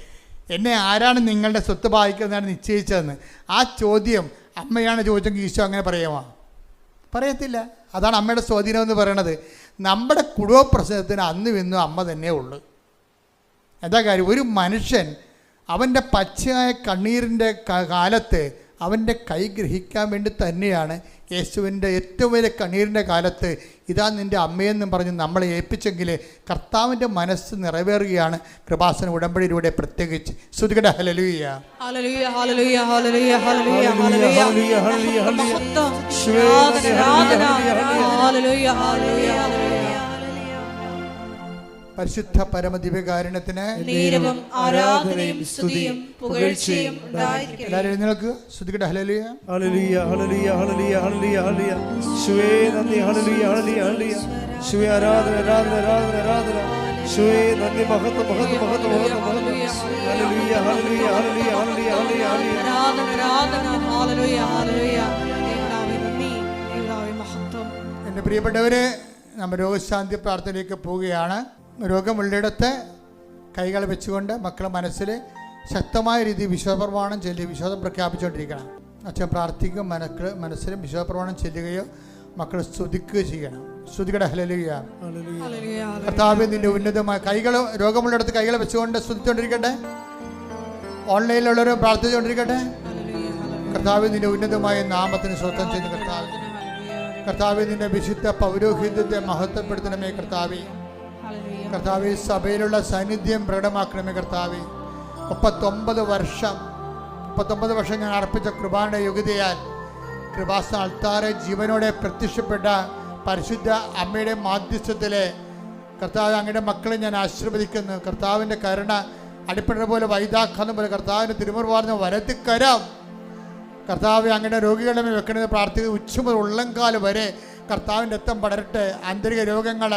എന്നെ ആരാണ് നിങ്ങളുടെ സ്വത്ത് ബാധിക്കുന്നതാണ് നിശ്ചയിച്ചതെന്ന്. ആ ചോദ്യം അമ്മയാണ് ചോദിച്ചെങ്കിൽ ഈശോ അങ്ങനെ പറയുമോ? പറയത്തില്ല. അതാണ് അമ്മയുടെ സ്വാധീനം എന്ന് പറയണത്. നമ്മുടെ കുടുംബ പ്രശ്നത്തിന് അന്നും ഇന്നും അമ്മ തന്നെ ഉള്ളു. എന്താ കാര്യം? ഒരു മനുഷ്യൻ അവൻ്റെ പച്ചയായ കണ്ണീരിൻ്റെ കാലത്ത് അവൻ്റെ കൈ ഗ്രഹിക്കാൻ വേണ്ടി തന്നെയാണ് യേശുവിൻ്റെ ഏറ്റവും വലിയ കണ്ണീരിൻ്റെ കാലത്ത് ഇതാ നിൻ്റെ അമ്മയെന്നും പറഞ്ഞ് നമ്മളെ ഏൽപ്പിച്ചെങ്കിൽ കർത്താവിൻ്റെ മനസ്സ് നിറവേറുകയാണ് കൃപാസന ഉടമ്പടിയിലൂടെ. പ്രത്യേകിച്ച് സ്തുതിക്കട്ടെ. Hallelujah, hallelujah, hallelujah, hallelujah, hallelujah, hallelujah, hallelujah, hallelujah, ഹല്ലേലൂയ. പരിശുദ്ധ പരമദിവ്യകാരുണ്യത്തിന് നീരവും ആരാധനയും സ്തുതിയും പുകഴ്ചയും ഉണ്ടായിരിക്കട്ടെ. എല്ലാവരും എഴുന്നേൽക്കുക. സ്തുതിക്കട്ടെ. Hallelujah, hallelujah, hallelujah, hallelujah, hallelujah, hallelujah. യേശുവേ നന്ദി. Hallelujah, hallelujah, hallelujah. യേശുവേ ആരാധന, ആരാധന, ആരാധന, ആരാധന. യേശുവേ നന്ദി. മഹത്വം, മഹത്വം, മഹത്വം, മഹത്വം, മഹത്വം. Hallelujah, hallelujah, hallelujah, hallelujah, hallelujah, ഹല്ലേലൂയ. ആരാധന, ആരാധന. Hallelujah, hallelujah. ദൈവനാമേ നന്ദി, ദൈവനാമേ മഹത്വം. എൻ്റെ പ്രിയപ്പെട്ടവരെ, നമ്മൾ രോഗശാന്തി പ്രാർത്ഥനയിലേക്ക് പോവുകയാണ്. രോഗമുള്ളിടത്ത് കൈകൾ വെച്ചുകൊണ്ട് മക്കളെ മനസ്സിൽ ശക്തമായ രീതിയിൽ വിശ്വാസപ്രമാണം ചൊല്ലി വിശ്വാസം പ്രഖ്യാപിച്ചുകൊണ്ടിരിക്കണം. അച്ഛൻ പ്രാർത്ഥിക്കും, മനസ്സിലും വിശ്വാസപ്രമാണം ചെല്ലുകയോ മക്കൾ സ്തുതിക്കുകയോ ചെയ്യണം. സ്തുതിക്കട്ടെ. ഹല്ലേലൂയ, കർത്താവേ നിന്റെ ഉന്നതമായ കൈകൾ രോഗമുള്ളിടത്ത് കൈകൾ വെച്ചുകൊണ്ട് സ്തുതിച്ചുകൊണ്ടിരിക്കട്ടെ. ഓൺലൈനിലുള്ളവരും പ്രാർത്ഥിച്ചുകൊണ്ടിരിക്കട്ടെ. കർത്താവേ നിന്റെ ഉന്നതമായ നാമത്തിന് സ്വസ്ഥം ചെയ്ത് കർത്താവേ നിന്റെ വിശുദ്ധ പൗരോഹിത്യത്തെ മഹത്വപ്പെടുത്തണമേ. കർത്താവേ സഭയിലുള്ള സാന്നിധ്യം പ്രകടമാക്കണമേ. കർത്താവേ 39 വർഷം ഞാൻ അർപ്പിച്ച കൃപാന്റെ യോഗ്യതയാൽ കൃപാസന അൾത്താറെ ജീവനോടെ പ്രത്യക്ഷപ്പെട്ട പരിശുദ്ധ അമ്മയുടെ മാധ്യസ്ഥത്തിലെ കർത്താവ് അങ്ങയുടെ മക്കളെ ഞാൻ ആശീർവദിക്കുന്നു. കർത്താവിൻ്റെ കരുണ അടിപ്പണ പോലെ വൈദാഖാനം പോലെ കർത്താവിൻ്റെ തിരുമുറുവാർന്ന വരത്തിക്കരം കർത്താവ് അങ്ങയുടെ രോഗികളുടെ മേൽ വെക്കണമെന്ന് പ്രാർത്ഥിക്കുന്നത്. ഉച്ചമുതൽ ഉള്ളംകാല് വരെ കർത്താവിൻ്റെ രക്തം പടരട്ടെ. ആന്തരിക രോഗങ്ങൾ,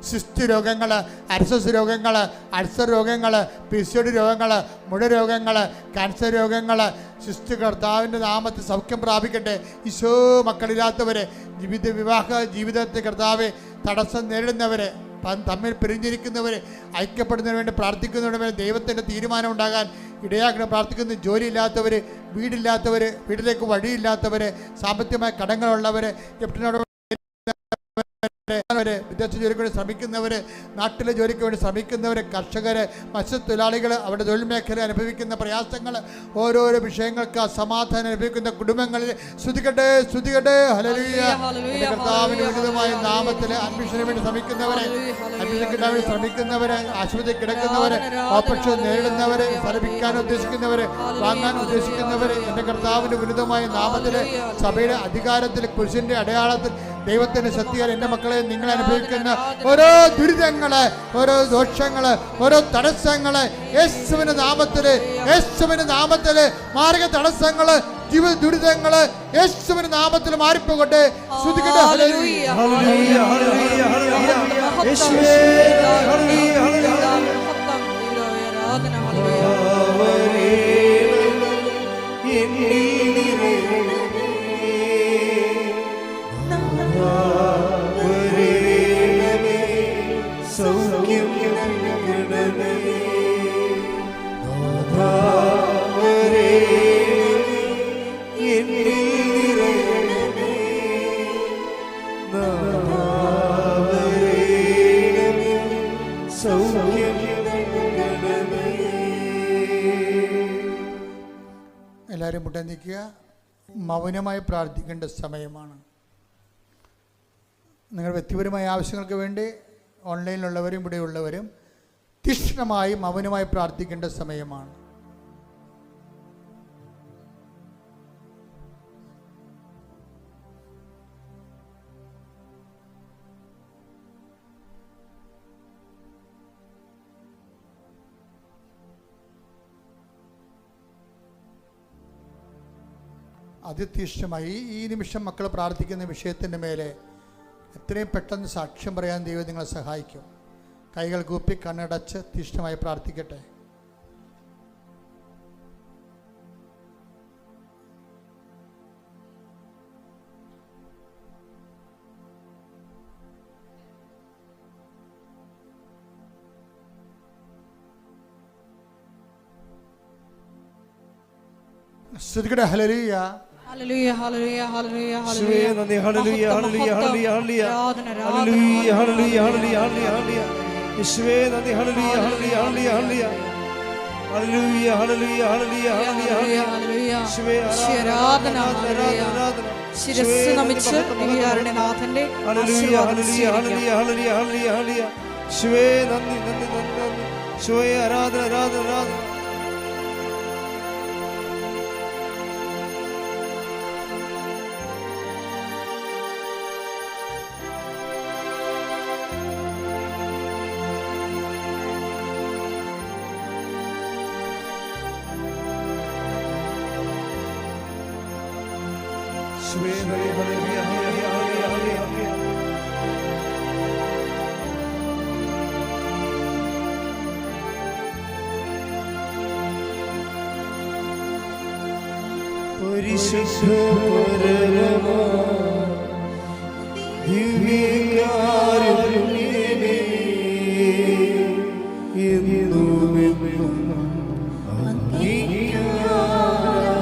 സിസ്റ്റ് രോഗങ്ങൾ, അർസസ് രോഗങ്ങൾ, അൾസർ രോഗങ്ങൾ, PCOD രോഗങ്ങൾ, മുഴ രോഗങ്ങൾ, ക്യാൻസർ രോഗങ്ങൾ, സിസ്റ്റ് കർത്താവിൻ്റെ നാമത്തിൽ സൗഖ്യം പ്രാപിക്കട്ടെ. ഈശോ മക്കളില്ലാത്തവരെ, വിവാഹ ജീവിതത്തിൽ കർത്താവ് തടസ്സം നേരിടുന്നവരെ, തമ്മിൽ പിരിഞ്ഞിരിക്കുന്നവർ ഐക്യപ്പെടുന്നതിന് വേണ്ടി പ്രാർത്ഥിക്കുന്നതിന് വേണ്ടി ദൈവത്തിൻ്റെ തീരുമാനം ഉണ്ടാകാൻ ഇടയാക്കണം പ്രാർത്ഥിക്കുന്നു. ജോലിയില്ലാത്തവർ, വീടില്ലാത്തവർ, വീട്ടിലേക്ക് വഴിയില്ലാത്തവർ, സാമ്പത്തികമായ കടങ്ങളുള്ളവർ, വിദേശ ജോലിക്ക് വേണ്ടി ശ്രമിക്കുന്നവർ, നാട്ടിലെ ജോലിക്ക് വേണ്ടി ശ്രമിക്കുന്നവർ, കർഷകർ, മത്സ്യത്തൊഴിലാളികൾ, അവരുടെ തൊഴിൽ മേഖല അനുഭവിക്കുന്ന പ്രയാസങ്ങൾ, ഓരോരോ വിഷയങ്ങൾക്ക് അസമാധാനം അനുഭവിക്കുന്ന കുടുംബങ്ങളിൽ സ്തുതിക്കട്ടെ. ഹല്ലേലൂയ. കർത്താവിന്റെ ഉന്നതമായ നാമത്തിൽ അഡ്മിഷന് വേണ്ടി ശ്രമിക്കുന്നവരെ, അഡ്മിഷൻ കിട്ടാൻ വേണ്ടി ശ്രമിക്കുന്നവരെ, ആശുപത്രി കിടക്കുന്നവരെ, ഓപ്പറേഷൻ നേരിടുന്നവരെ, ഫലിപ്പിക്കാൻ ഉദ്ദേശിക്കുന്നവരെ, വാങ്ങാൻ ഉദ്ദേശിക്കുന്നവരെ, എൻ്റെ കർത്താവിന്റെ ഉന്നതമായ നാമത്തിൽ സഭയുടെ അധികാരത്തിൽ കുരിശിന്റെ അടയാളത്തിൽ ദൈവത്തിന്റെ ശക്തിയാൽ എൻ്റെ മക്കളെ നിങ്ങൾ അനുഭവിക്കുന്ന ഓരോ ദുരിതങ്ങള്, ഓരോ ദോഷങ്ങള്, ഓരോ തടസ്സങ്ങള് യേശുവിന്റെ നാമത്തില് മാർഗ തടസ്സങ്ങള്, ജീവിത ദുരിതങ്ങള് യേശുവിന്റെ നാമത്തിൽ മാറിപ്പോകട്ടെ. ശ്രുതിക്കട്ടെ. Hallelujah, hallelujah, hallelujah, hallelujah. യേശുവേ ഹല്ലേലൂയ, ഹല്ലേലൂയ. ആരാധന, ഹല്ലേലൂയ. ശ്രദ്ധിക്കുക, മൗനമായി പ്രാർത്ഥിക്കേണ്ട സമയമാണ്. നിങ്ങൾ വ്യക്തിപരമായ ആവശ്യങ്ങൾക്ക് വേണ്ടി ഓൺലൈനിലുള്ളവരും ഇവിടെയുള്ളവരും തീക്ഷ്ണമായി മൗനമായി പ്രാർത്ഥിക്കേണ്ട സമയമാണ്. അതിതീക്ഷ്ണമായി ഈ നിമിഷം മക്കൾ പ്രാർത്ഥിക്കുന്ന വിഷയത്തിൻ്റെ മേലെ എത്രയും പെട്ടെന്ന് സാക്ഷ്യം പറയാൻ ദൈവം നിങ്ങളെ സഹായിക്കും. കൈകൾ കൂപ്പി കണ്ണടച്ച് തീക്ഷ്ണമായി പ്രാർത്ഥിക്കട്ടെ. ശ്രുതികട ഹല്ലേലൂയ. ഹല്ലേലൂയ ഹല്ലേലൂയ ഹല്ലേലൂയ യേശുവേ നന്ദി. Hallelujah hallelujah hallelujah hallelujah hallelujah hallelujah hallelujah hallelujah. യേശുവേ നന്ദി. Hallelujah hallelujah hallelujah hallelujah hallelujah hallelujah hallelujah hallelujah. യേശുവേ ആരാധന ആരാധന. ശിരസ്സ് നമിച്ച് ദിവ്യകാരുണ്യനാഥന്റെ ഹല്ലേലൂയ hallelujah hallelujah hallelujah hallelujah hallelujah. യേശുവേ നന്ദി നന്ദി നന്ദി നന്ദി. യേശുവേ ആരാധന ആരാധന ആരാധന. പരിശുദ്ധ പരമമാ ദിവ്യകാരുണ്യമേ എന്നുമെന്നും അങ്ങേക്ക് ആരാധന.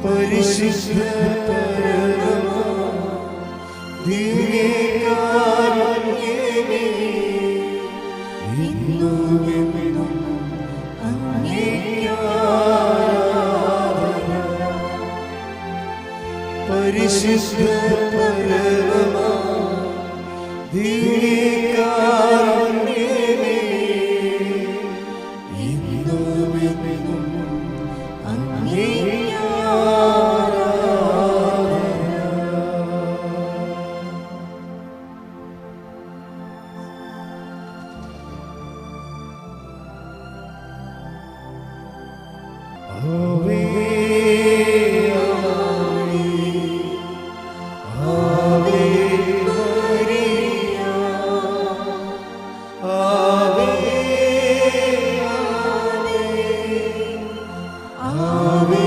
പരിശുദ്ധ പരമമാ ദിവ്യകാരുണ്യമേ എന്നുമെന്നും അങ്ങേക്ക് ആരാധന. പരിശുദ്ധ പരമമാ ദിവ്യകാരുണ്യമേ എന്നുമെന്നും അങ്ങേക്ക് ആരാധന. ആവേ ആവേ മരിയ ആവേ ആവേ ആവേ